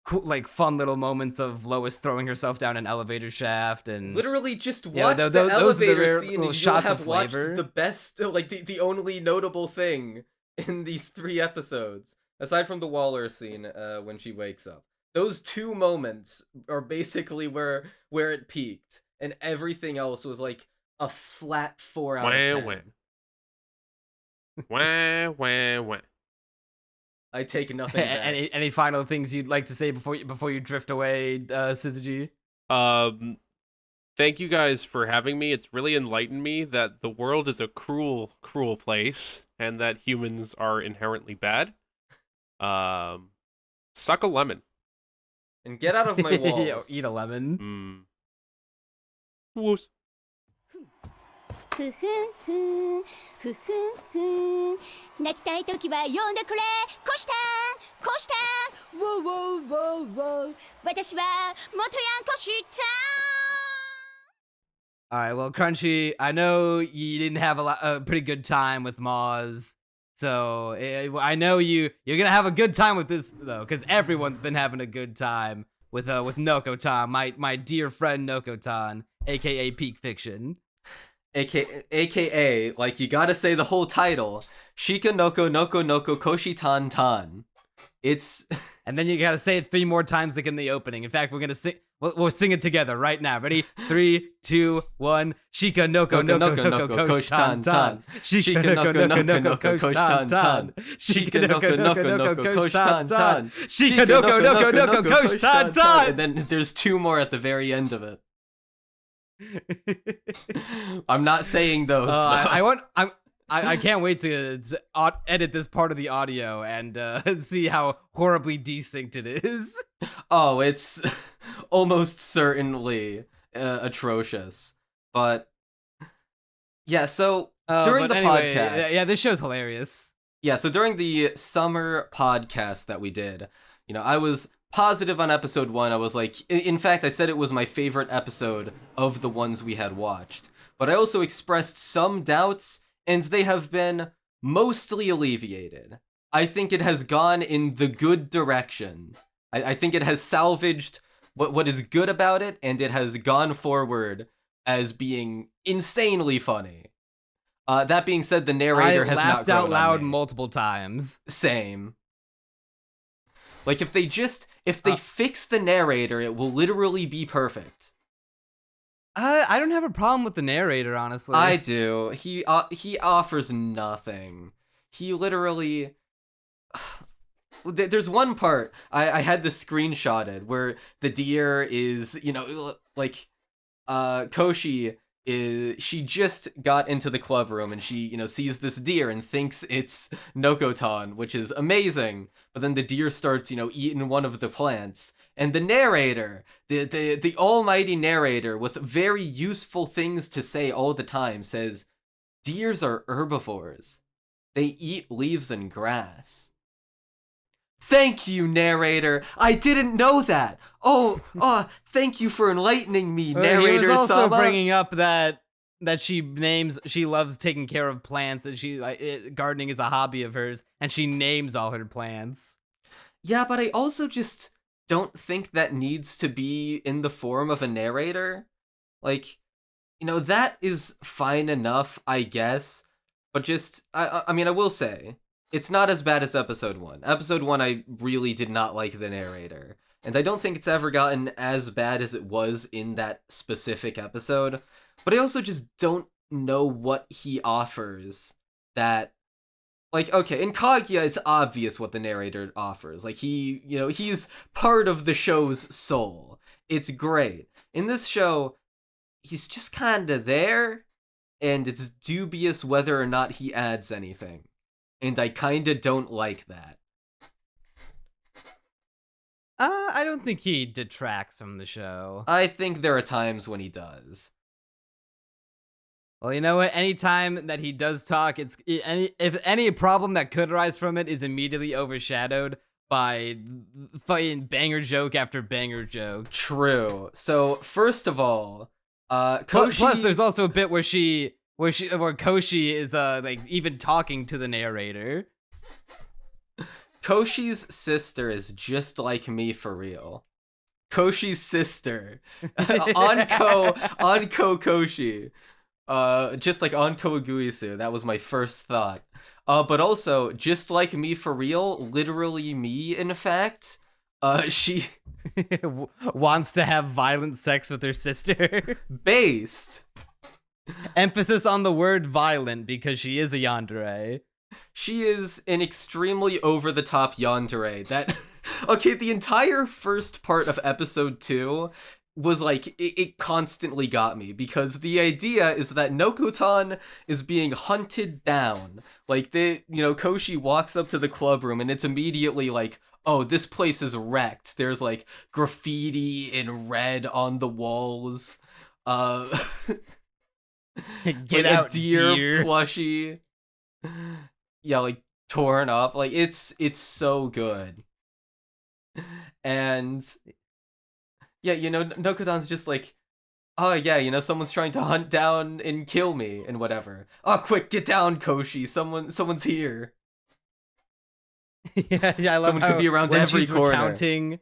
cool, like fun little moments of Lois throwing herself down an elevator shaft, and literally just watch the those elevator scene and you'll shots have of watched flavor. the best, like the only notable thing in these 3 episodes, aside from the Waller scene when she wakes up. Those 2 moments are basically where it peaked, and everything else was like a flat 4 out of 10. Wah. I take nothing back. Any final things you'd like to say before you drift away, Syzygy? Thank you guys for having me. It's really enlightened me that the world is a cruel, cruel place, and that humans are inherently bad. Suck a lemon. And get out of my walls. Yeah, eat a lemon. Woos. ふふんふんふふんふん泣きたいときは呼んでくれコシタンウォーウォーウォーウォー私は元ヤンコシタン All right, well, Crunchy, I know you didn't have a pretty good time with Maz, so I know you're gonna have a good time with this though, because everyone's been having a good time with Nokotan, my dear friend Nokotan, aka Peak Fiction. AKA, like, you gotta say the whole title. Shikanoko Nokonoko Koshitantan. It's... And then you gotta say it 3 more times like in the opening. In fact, we're gonna sing... We'll sing it together right now. Ready? 3, 2, 1. Shikanoko Nokonoko Koshitantan. Shikanoko Nokonoko Koshitantan. Shikanoko Nokonoko Koshitantan. Shikanoko Nokonoko Koshitantan. And then there's 2 more at the very end of it. I'm not saying those. I can't wait to edit this part of the audio and see how horribly desynced it is. Oh, it's almost certainly atrocious. But yeah, so during the podcast, yeah, this show's hilarious. Yeah, so during the summer podcast that we did, I was positive on episode 1. I was like, in fact, I said it was my favorite episode of the ones we had watched. But I also expressed some doubts, and they have been mostly alleviated. I think it has gone in the good direction. I think it has salvaged what is good about it, and it has gone forward as being insanely funny. That being said, the narrator has not grown on me. I laughed out loud multiple times. Same. Like, if they fix the narrator, it will literally be perfect. I don't have a problem with the narrator, honestly. I do. He offers nothing. He literally... There's one part, I had this screenshotted, where the deer is, you know, like, Koshi she just got into the club room and she, you know, sees this deer and thinks it's Nokotan, which is amazing. But then the deer starts, you know, eating one of the plants. And the narrator, the almighty narrator with very useful things to say all the time says, deers are herbivores. They eat leaves and grass. Thank you, narrator. I didn't know that. Thank you for enlightening me, narrator. He was also Sama. bringing up that she loves taking care of plants, and gardening is a hobby of hers, and she names all her plants. Yeah, but I also just don't think that needs to be in the form of a narrator. Like, you know, that is fine enough, I guess. But just, I mean, I will say, it's not as bad as episode 1. Episode 1, I really did not like the narrator. And I don't think it's ever gotten as bad as it was in that specific episode. But I also just don't know what he offers that... Like, okay, in Kaguya, it's obvious what the narrator offers. Like, he's part of the show's soul. It's great. In this show, he's just kinda there, and it's dubious whether or not he adds anything. And I kinda don't like that. I don't think he detracts from the show. I think there are times when he does. Well, you know what? Anytime that he does talk, if any problem that could arise from it is immediately overshadowed by fucking banger joke after banger joke. True. So, first of all, Koshi... Plus, there's also a bit where Koshi is like even talking to the narrator. Koshi's sister is just like me for real. Koshi's sister. Anko Koshi. Just like Anko Uguisu. That was my first thought. But also, just like me for real, literally me, in fact, she... wants to have violent sex with her sister. Based. Emphasis on the word violent, because she is a yandere. She is an extremely over-the-top yandere that... Okay, the entire first part of episode 2 was like, it constantly got me, because the idea is that Nokotan is being hunted down. Like, Koshi walks up to the club room and it's immediately like, oh, this place is wrecked. There's like graffiti in red on the walls. Get like out, a deer deer plushie. Yeah, like torn up. Like it's so good. And yeah, Nokotan's just like, oh yeah, someone's trying to hunt down and kill me and whatever. Oh, quick, get down, Koshi. Someone's here. yeah, I love someone could be around every corner.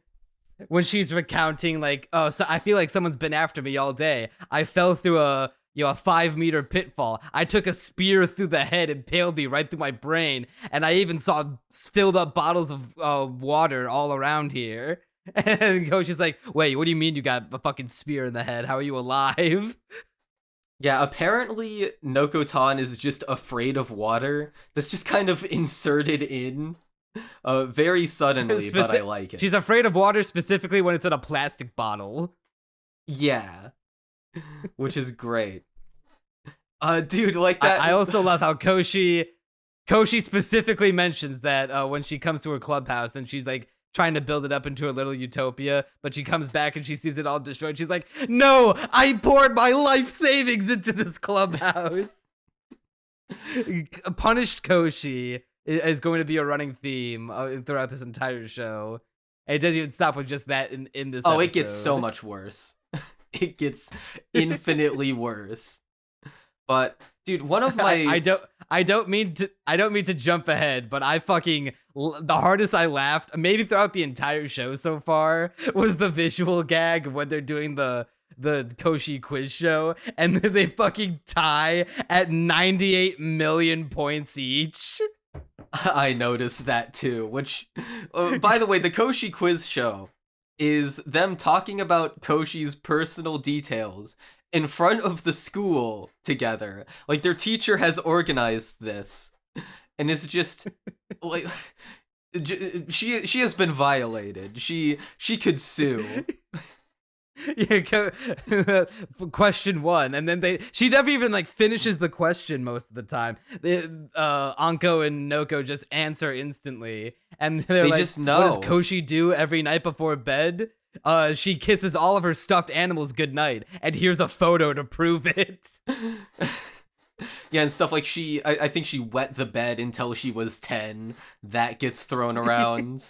When she's recounting, like, oh, so I feel like someone's been after me all day. I fell through a 5-meter pitfall. I took a spear through the head, impaled me right through my brain, and I even saw filled up bottles of water all around here. And Koshi's like, wait, what do you mean you got a fucking spear in the head? How are you alive? Yeah, apparently Nokotan is just afraid of water. That's just kind of inserted in very suddenly, but I like it. She's afraid of water specifically when it's in a plastic bottle. Yeah. Which is great. Dude, like that. I also love how Koshi specifically mentions that when she comes to her clubhouse and she's like trying to build it up into a little utopia, but she comes back and she sees it all destroyed. She's like, no, I poured my life savings into this clubhouse. Punished Koshi is going to be a running theme throughout this entire show. And it doesn't even stop with just that in this Oh, episode. it gets so much worse. It gets infinitely worse. But dude, one of my I don't mean to jump ahead, but the hardest I laughed maybe throughout the entire show so far was the visual gag when they're doing the Koshi quiz show and then they fucking tie at 98 million points each. I noticed that too, which by the way, the Koshi quiz show is them talking about Koshi's personal details in front of the school together. Like, their teacher has organized this, and it's just like she has been violated. She could sue. Yeah, question 1, and then she never even like finishes the question most of the time. Anko and Noko just answer instantly, and they like, just know. What does Koshi do every night before bed? She kisses all of her stuffed animals goodnight, and here's a photo to prove it. Yeah, and stuff like I think she wet the bed until she was 10. That gets thrown around.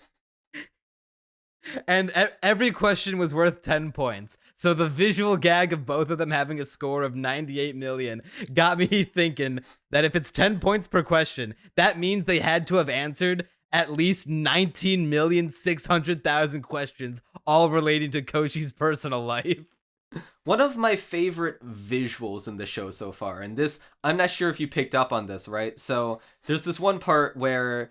And every question was worth 10 points. So the visual gag of both of them having a score of 98 million got me thinking that if it's 10 points per question, that means they had to have answered at least 19,600,000 questions, all relating to Koshi's personal life. One of my favorite visuals in the show so far, and this, I'm not sure if you picked up on this, right? So there's this one part where,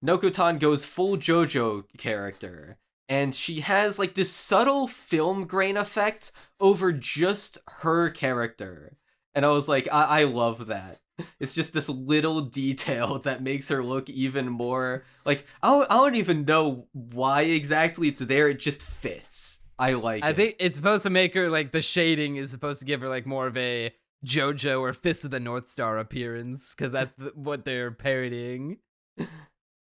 Nokotan goes full JoJo character, and she has like this subtle film grain effect over just her character. And I was like, I love that. It's just this little detail that makes her look even more like, I don't even know why exactly it's there. It just fits. I like it. I think it's supposed to make her like, the shading is supposed to give her like more of a JoJo or Fist of the North Star appearance, because that's what they're parodying.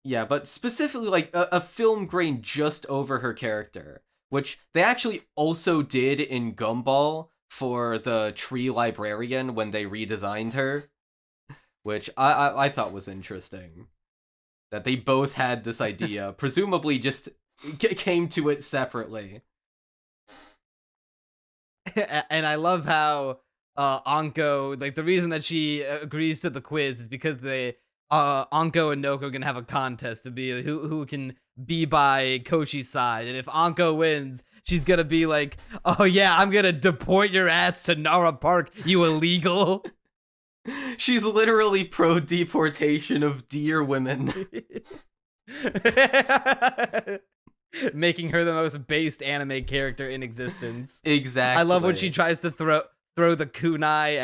Yeah, but specifically like a film grain just over her character, which they actually also did in Gumball for the tree librarian when they redesigned her, which I thought was interesting. That they both had this idea, presumably just came to it separately. And I love how Anko, like the reason that she agrees to the quiz is because Anko and Noko are gonna have a contest to be who can be by Koshi's side, and if Anko wins, she's gonna be like, "Oh yeah, I'm gonna deport your ass to Nara Park, you illegal." She's literally pro deportation of deer women. Making her the most based anime character in existence. Exactly. I love when she tries to throw the kunai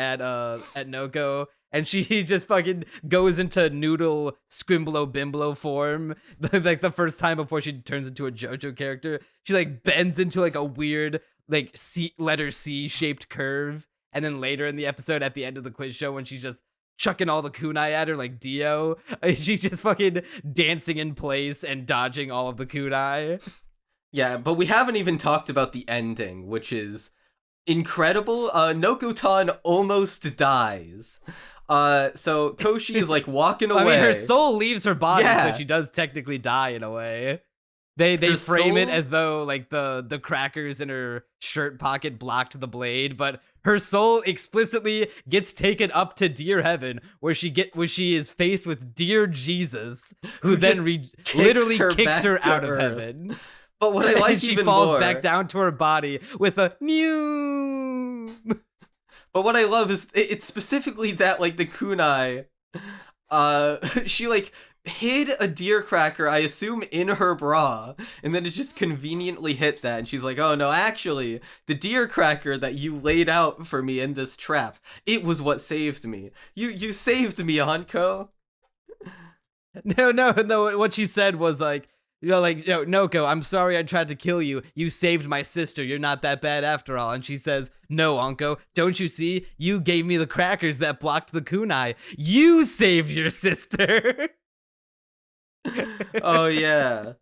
at Noko, and she just fucking goes into noodle scrimblo bimblo form. Like the first time before she turns into a JoJo character, she like bends into like a weird like letter C shaped curve, and then later in the episode at the end of the quiz show when she's just chucking all the kunai at her like Dio, she's just fucking dancing in place and dodging all of the kunai. Yeah, but we haven't even talked about the ending, which is incredible. Nokotan almost dies. So Koshi is like walking away. I mean, her soul leaves her body, Yeah. so she does technically die in a way. They frame it as though like the crackers in her shirt pocket blocked the blade, but her soul explicitly gets taken up to dear heaven, where she is faced with dear Jesus, who then literally kicks her out of heaven. But what I like and she even falls more, back down to her body with a new. But what I love is it's specifically that like the kunai, she like hid a deer cracker, I assume, in her bra, and then it just conveniently hit that, and she's like, oh no, actually, the deer cracker that you laid out for me in this trap, it was what saved me. You saved me, Anko. No, what she said was like, Noko, I'm sorry I tried to kill you. You saved my sister. You're not that bad after all. And she says, no, Anko, don't you see? You gave me the crackers that blocked the kunai. You saved your sister. Oh, yeah.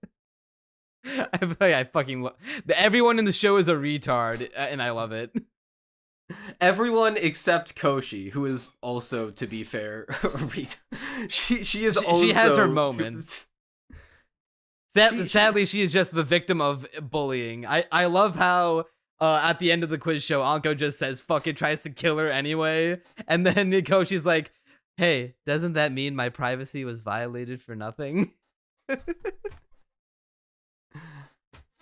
I fucking love... Everyone in the show is a retard, and I love it. Everyone except Koshi, who is also, to be fair, she is also... She has her moments. Sadly, she is just the victim of bullying. I love how at the end of the quiz show, Anko just says, fuck it, tries to kill her anyway. And then Koshi's like, hey, doesn't that mean my privacy was violated for nothing?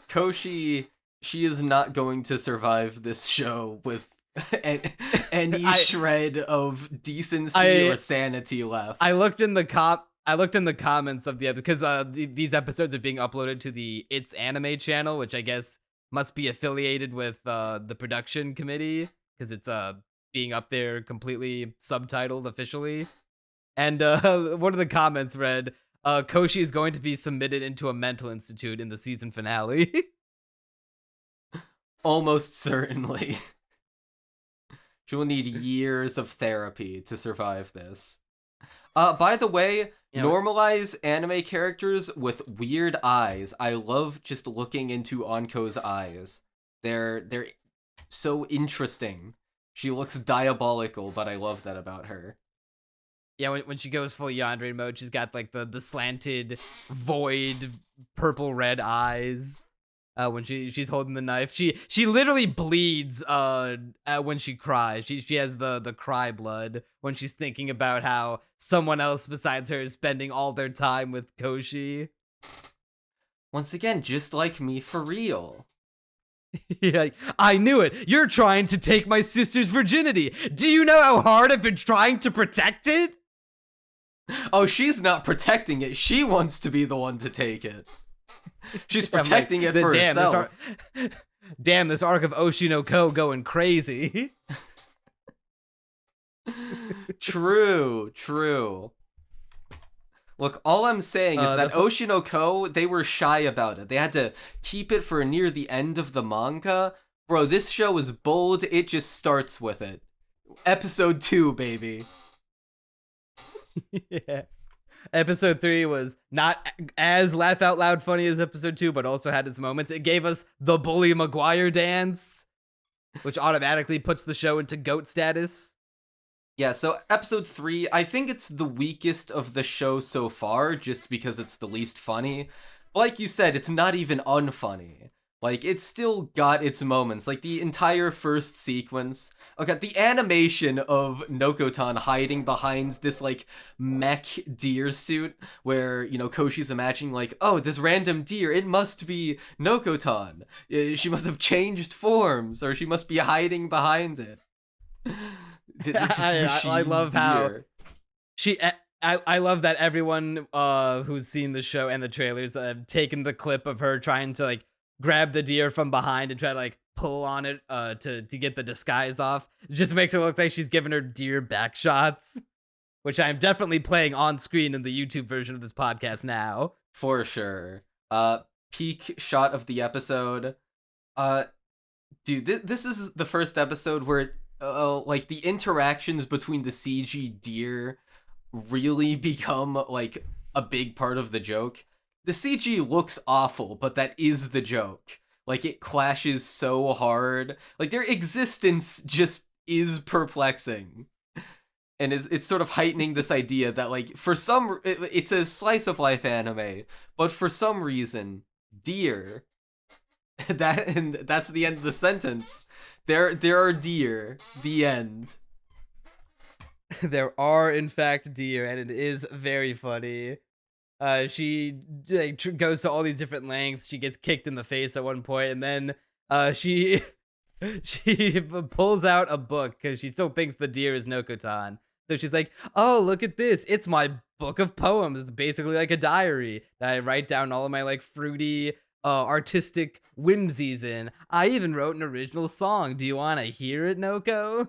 Koshi, she is not going to survive this show with any shred of decency or sanity left. I looked in the comments of the episode because these episodes are being uploaded to the It's Anime channel, which I guess must be affiliated with the production committee because it's being up there completely subtitled officially. And one of the comments read, Koshi is going to be submitted into a mental institute in the season finale. Almost certainly. She will need years of therapy to survive this. By the way, normalize anime characters with weird eyes. I love just looking into Anko's eyes. They're so interesting. She looks diabolical, but I love that about her. Yeah, when she goes full Yandere mode, she's got like the slanted, void, purple-red eyes. When she's holding the knife, she literally bleeds when she cries. She has the cry blood when she's thinking about how someone else besides her is spending all their time with Koshi. Once again, just like me for real. Yeah, I knew it. You're trying to take my sister's virginity. Do you know how hard I've been trying to protect it? Oh, she's not protecting it. She wants to be the one to take it. She's protecting it for herself. Damn, this arc of Oshi no Ko going crazy. True. Look, all I'm saying is that Oshi no Ko, they were shy about it. They had to keep it for near the end of the manga. Bro, this show is bold. It just starts with it. Episode 2, baby. Yeah. Episode 3 was not as laugh out loud funny as episode 2, but also had its moments. It gave us the Bully Maguire dance, which automatically puts the show into GOAT status. Yeah, so episode 3, I think it's the weakest of the show so far, just because it's the least funny. Like you said, it's not even unfunny. Like, it's still got its moments. Like, the entire first sequence. Okay, the animation of Nokotan hiding behind this, like, mech deer suit, where, you know, Koshi's imagining, like, oh, this random deer, it must be Nokotan. She must have changed forms, or she must be hiding behind it. I love how I love that everyone who's seen the show and the trailers have taken the clip of her trying to, like, grab the deer from behind and try to, like, pull on it to get the disguise off. It just makes it look like she's giving her deer back shots, which I'm definitely playing on screen in the YouTube version of this podcast now. For sure. Peak shot of the episode. Dude, this is the first episode where like, the interactions between the CG deer really become, like, a big part of the joke. The CG looks awful, but that is the joke. Like, it clashes so hard. Like, their existence just is perplexing. And it's sort of heightening this idea that, like, it's a slice of life anime, but for some reason, deer, and that's the end of the sentence. There are deer. The end. There are, in fact, deer, and it is very funny. She goes to all these different lengths. She gets kicked in the face at one point, and then she pulls out a book because she still thinks the deer is Nokotan. So she's like, "Oh, look at this! It's my book of poems. It's basically like a diary that I write down all of my, like, fruity, artistic whimsies in. I even wrote an original song. Do you want to hear it, Noko?"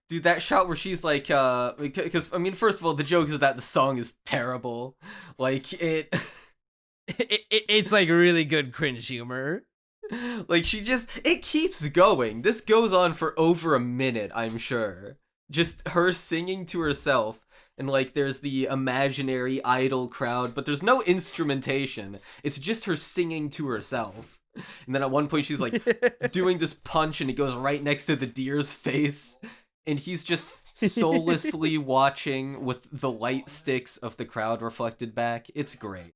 Dude, that shot where she's like, because, I mean, first of all, the joke is that the song is terrible. Like, it's like really good cringe humor. Like, it keeps going. This goes on for over a minute, I'm sure. Just her singing to herself. And, like, there's the imaginary idol crowd, but there's no instrumentation. It's just her singing to herself. And then at one point she's, like, doing this punch, and it goes right next to the deer's face. And he's just soullessly watching with the light sticks of the crowd reflected back. It's great.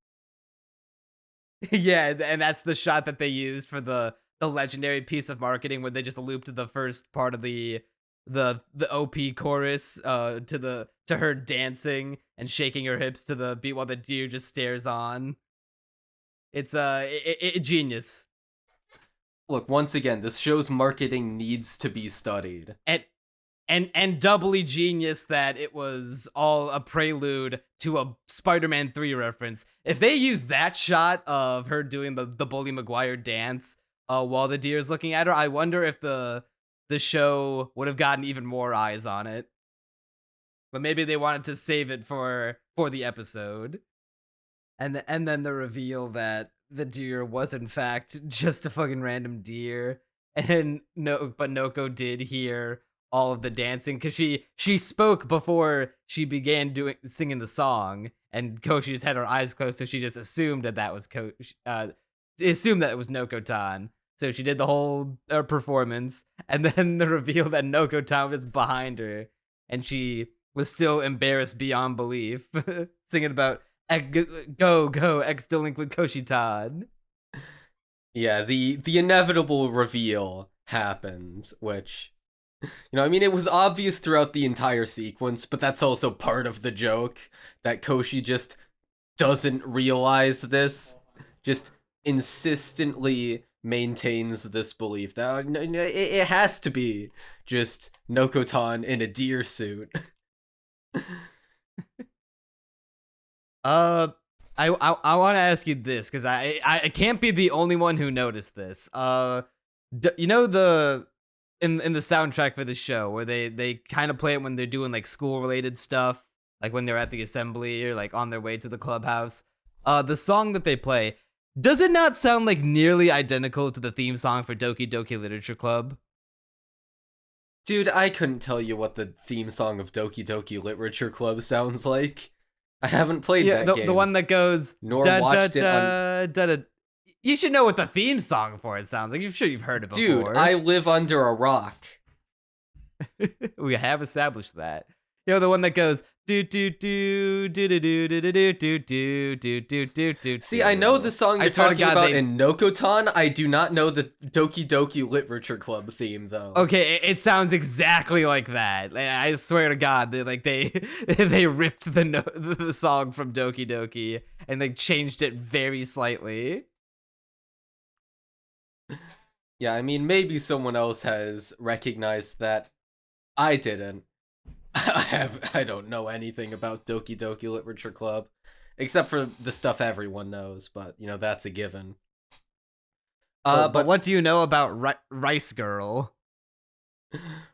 Yeah, and that's the shot that they used for the legendary piece of marketing where they just looped the first part of the OP chorus to her dancing and shaking her hips to the beat while the deer just stares on. It's genius. Look, once again, this show's marketing needs to be studied. And doubly genius that it was all a prelude to a Spider-Man 3 reference. If they used that shot of her doing the Bully Maguire dance while the deer's looking at her, I wonder if the show would have gotten even more eyes on it. But maybe they wanted to save it for the episode. And then the reveal that the deer was in fact just a fucking random deer. And but Noko did hear all of the dancing because she spoke before she began singing the song, and Koshi just had her eyes closed, so she just assumed that was assumed that it was Nokotan. So she did the whole performance, and then the reveal that Nokotan was behind her, and she was still embarrassed beyond belief, singing about go ex-delinquent Koshitantan. Yeah, the inevitable reveal happened, which, I mean, it was obvious throughout the entire sequence, but that's also part of the joke, that Koshi just doesn't realize this, just insistently maintains this belief that it has to be just Nokotan in a deer suit. I want to ask you this, because I can't be the only one who noticed this. You know in the soundtrack for the show where they kind of play it when they're doing like school related stuff, like when they're at the assembly or like on their way to the clubhouse. The song that they play, does it not sound like nearly identical to the theme song for Doki Doki Literature Club? Dude, I couldn't tell you what the theme song of Doki Doki Literature Club sounds like. I haven't played that game. The one that goes nor watched it on... You should know what the theme song for it sounds like. I'm sure you've heard it before. Dude, I live under a rock. We have established that. You know, the one that goes do do do do do do do do do do do do do do. See, I know the song you're talking about in Nokotan. I do not know the Doki Doki Literature Club theme, though. Okay, it sounds exactly like that. I swear to God, they ripped the song from Doki Doki and they changed it very slightly. Yeah, I mean, maybe someone else has recognized that. I didn't. I don't know anything about Doki Doki Literature Club, except for the stuff everyone knows, but, that's a given. But what do you know about Rice Girl?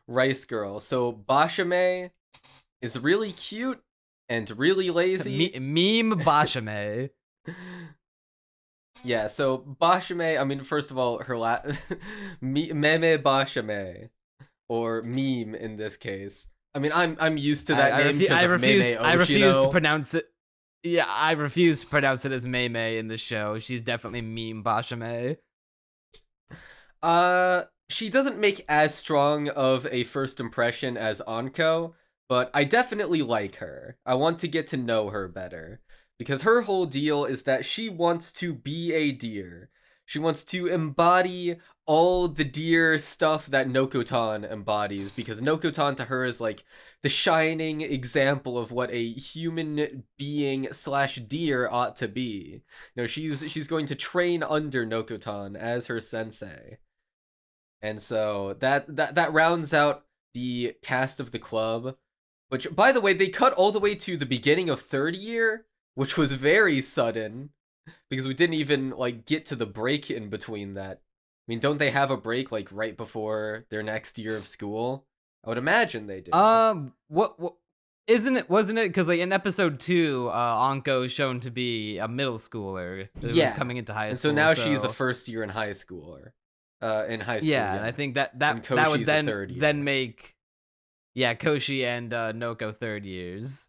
Rice Girl. So, Bashame is really cute and really lazy. Meme Bashame. Yeah, so Bashame, I mean, first of all, her Meme Bashame, or meme in this case. I mean, I'm used to that name because of Meme Oshi. I refuse to pronounce it. Yeah, I refuse to pronounce it as Meme in the show. She's definitely meme Bashame. She doesn't make as strong of a first impression as Anko, but I definitely like her. I want to get to know her better. Because her whole deal is that she wants to be a deer. She wants to embody all the deer stuff that Nokotan embodies. Because Nokotan to her is like the shining example of what a human being / deer ought to be. She's going to train under Nokotan as her sensei. And so that rounds out the cast of the club. Which, by the way, they cut all the way to the beginning of third year, which was very sudden, because we didn't even, get to the break in between that. I mean, don't they have a break, right before their next year of school? I would imagine they did. What wasn't it, because, in episode 2, Anko is shown to be a middle schooler. Yeah. Coming into high school. And so now she's a first year in high schooler. Yeah, and I think that would then make, Koshi and Noko third years.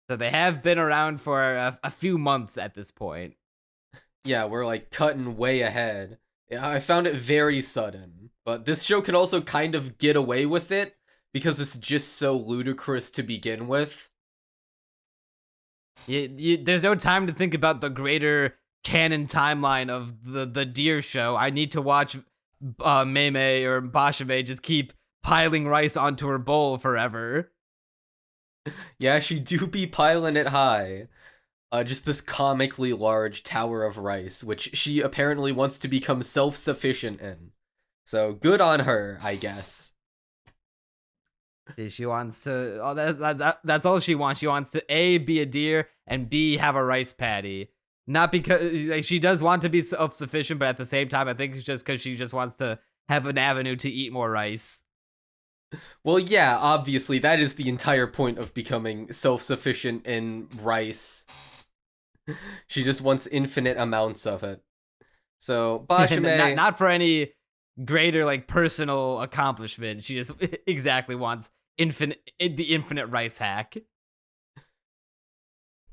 So they have been around for a few months at this point. Yeah, we're cutting way ahead. Yeah, I found it very sudden. But this show can also kind of get away with it because it's just so ludicrous to begin with. There's no time to think about the greater canon timeline of the deer show, I need to watch Mei or Bashime just keep piling rice onto her bowl forever. Yeah, she do be piling it high. Just this comically large tower of rice, which she apparently wants to become self-sufficient in. So good on her, I guess. She wants to. Oh, that's all she wants. She wants to A, be a deer, and B, have a rice paddy. Not because like, she does want to be self-sufficient, but at the same time, I think it's just because she just wants to have an avenue to eat more rice. Well, yeah, obviously, that is the entire point of becoming self-sufficient in rice. She just wants infinite amounts of it. So, Bashime... not for any greater, like, personal accomplishment. She just exactly wants the infinite rice hack.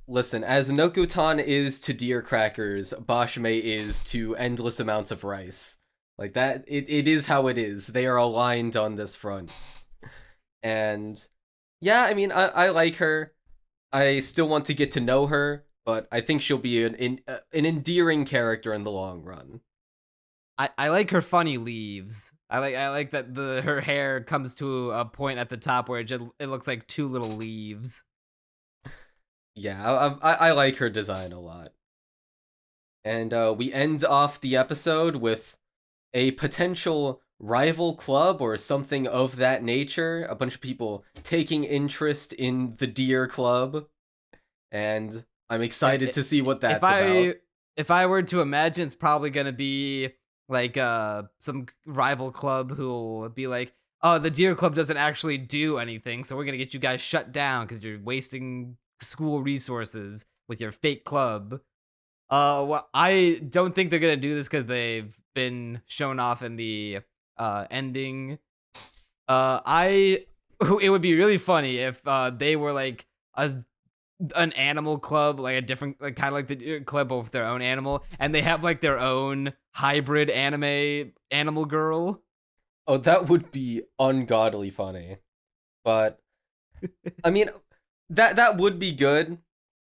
Listen, as Nokotan is to deer crackers, Bashime is to endless amounts of rice. Like, that, it is how it is. They are aligned on this front. And, yeah, I mean, I like her. I still want to get to know her, but I think she'll be an endearing character in the long run. I like her funny leaves. I like that her hair comes to a point at the top where it looks like two little leaves. Yeah, I like her design a lot. And we end off the episode with a potential rival club or something of that nature. A bunch of people taking interest in the Deer Club. And I'm excited to see what that's about. If I were to imagine, it's probably going to be like some rival club who'll be like, oh, the Deer Club doesn't actually do anything, so we're going to get you guys shut down because you're wasting school resources with your fake club. Well, I don't think they're going to do this because they've been shown off in the ending. It would be really funny if they were like an animal club, like a different, like kind of like the club with their own animal, and they have like their own hybrid animal girl. Oh, that would be ungodly funny. But I mean, that would be good.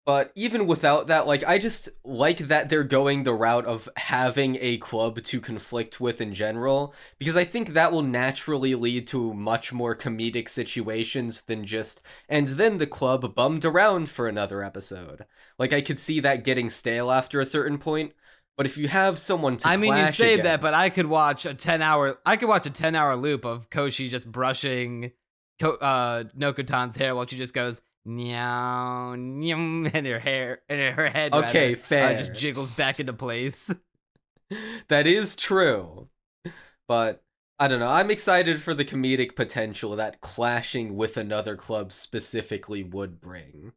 But even without that, like, I just like that they're going the route of having a club to conflict with in general, because I think that will naturally lead to much more comedic situations than just, and then the club bummed around for another episode. Like, I could see that getting stale after a certain point, but if you have someone to clash you say against, that, but I could watch a 10-hour loop of Koshi just brushing Nokotan's hair while she just goes, meow, and her head okay, fair, just jiggles back into place. That is true, but I don't know. I'm excited for the comedic potential that clashing with another club specifically would bring.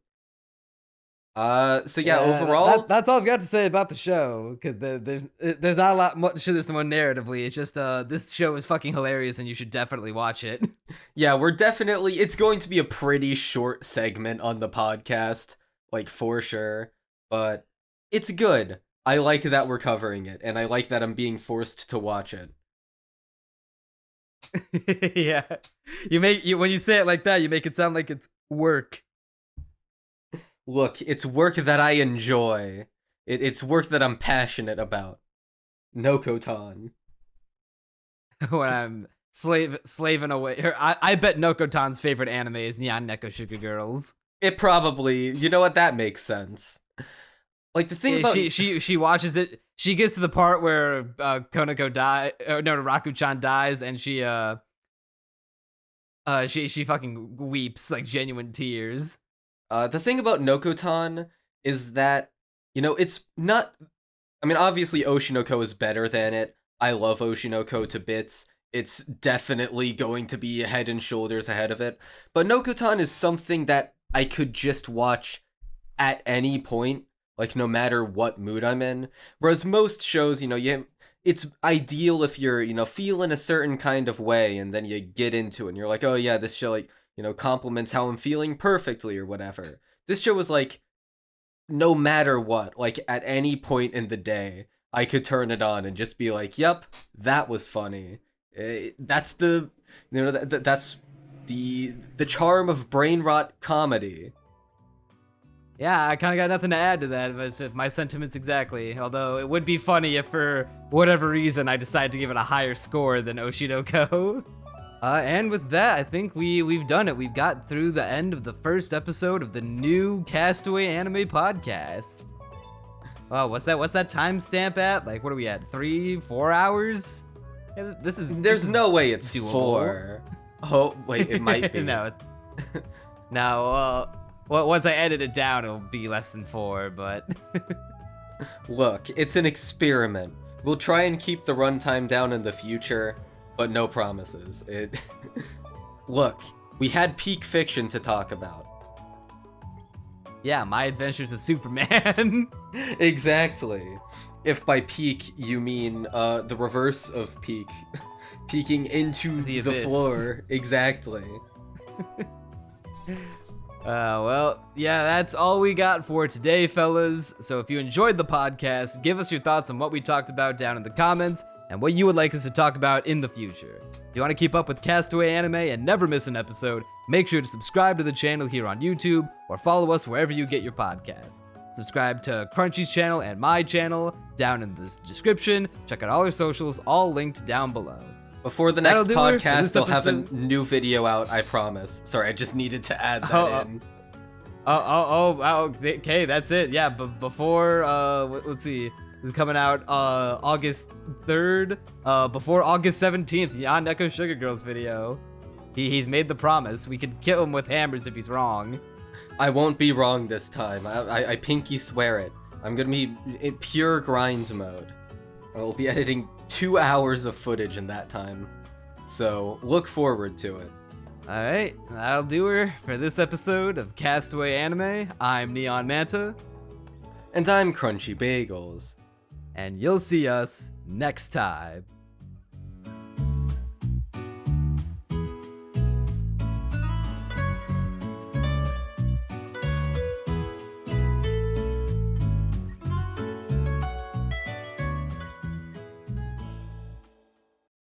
So yeah, overall, that's all I've got to say about the show, because there's not a lot much to this one narratively. It's just this show is fucking hilarious and you should definitely watch it. Yeah, it's going to be a pretty short segment on the podcast, like, for sure, but it's good. I like that we're covering it, and I like that I'm being forced to watch it. Yeah, when you say it like that, you make it sound like it's work. Look, it's work that I enjoy. It's work that I'm passionate about. Nokotan. When I'm slaving away. I bet Nokotan's favorite anime is Nyan Neko Shuka Girls. It probably, you know what, that makes sense. Like, the thing about... She watches it, she gets to the part where Raku-chan dies, and she fucking weeps, like, genuine tears. The thing about Nokotan is that, you know, it's not... I mean, obviously Oshinoko is better than it. I love Oshinoko to bits. It's definitely going to be head and shoulders ahead of it. But Nokotan is something that I could just watch at any point, like, no matter what mood I'm in. Whereas most shows, you know, it's ideal if you're, you know, feeling a certain kind of way, and then you get into it, and you're like, oh yeah, this show, like, you know, compliments how I'm feeling perfectly or whatever. This show was like, no matter what, like, at any point in the day, I could turn it on and just be like, yep, that was funny. That's the, you know, that's the charm of brain rot comedy. Yeah, I kind of got nothing to add to that. It's just my sentiments exactly. Although it would be funny if for whatever reason I decide to give it a higher score than Oshinoko. And with that, I think we've done it. We've got through the end of the first episode of the new Castaway Anime podcast. Wow, what's that timestamp at? Like, what are we at? 3-4 hours? Yeah, There's no way it's doable. 4. Oh, wait, it might be. No, well, once I edit it down, it'll be less than 4, but... Look, it's an experiment. We'll try and keep the runtime down in the future, but no promises. Look, we had peak fiction to talk about. Yeah, My Adventures of Superman. Exactly. If by peak you mean the reverse of peak. Peeking into the abyss. floor. Exactly. Well, yeah, that's all we got for today, fellas. So if you enjoyed the podcast, give us your thoughts on what we talked about down in the comments and what you would like us to talk about in the future. If you want to keep up with Castaway Anime and never miss an episode, make sure to subscribe to the channel here on YouTube or follow us wherever you get your podcasts. Subscribe to Crunchy's channel and my channel down in the description. Check out all our socials, all linked down below. Before the next podcast, they'll have a episode. new video out, I promise. Sorry, I just needed to add that in. Okay, that's it. Yeah, but before, let's see. This is coming out August 3rd. Before August 17th, the On Neko Sugar Girls video. He's made the promise. We could kill him with hammers if he's wrong. I won't be wrong this time. I pinky swear it. I'm gonna be in pure grind mode. I'll be editing 2 hours of footage in that time. So look forward to it. Alright, that'll do her for this episode of Castaway Anime. I'm Neon Manta. And I'm Crunchy Bagels. And you'll see us next time.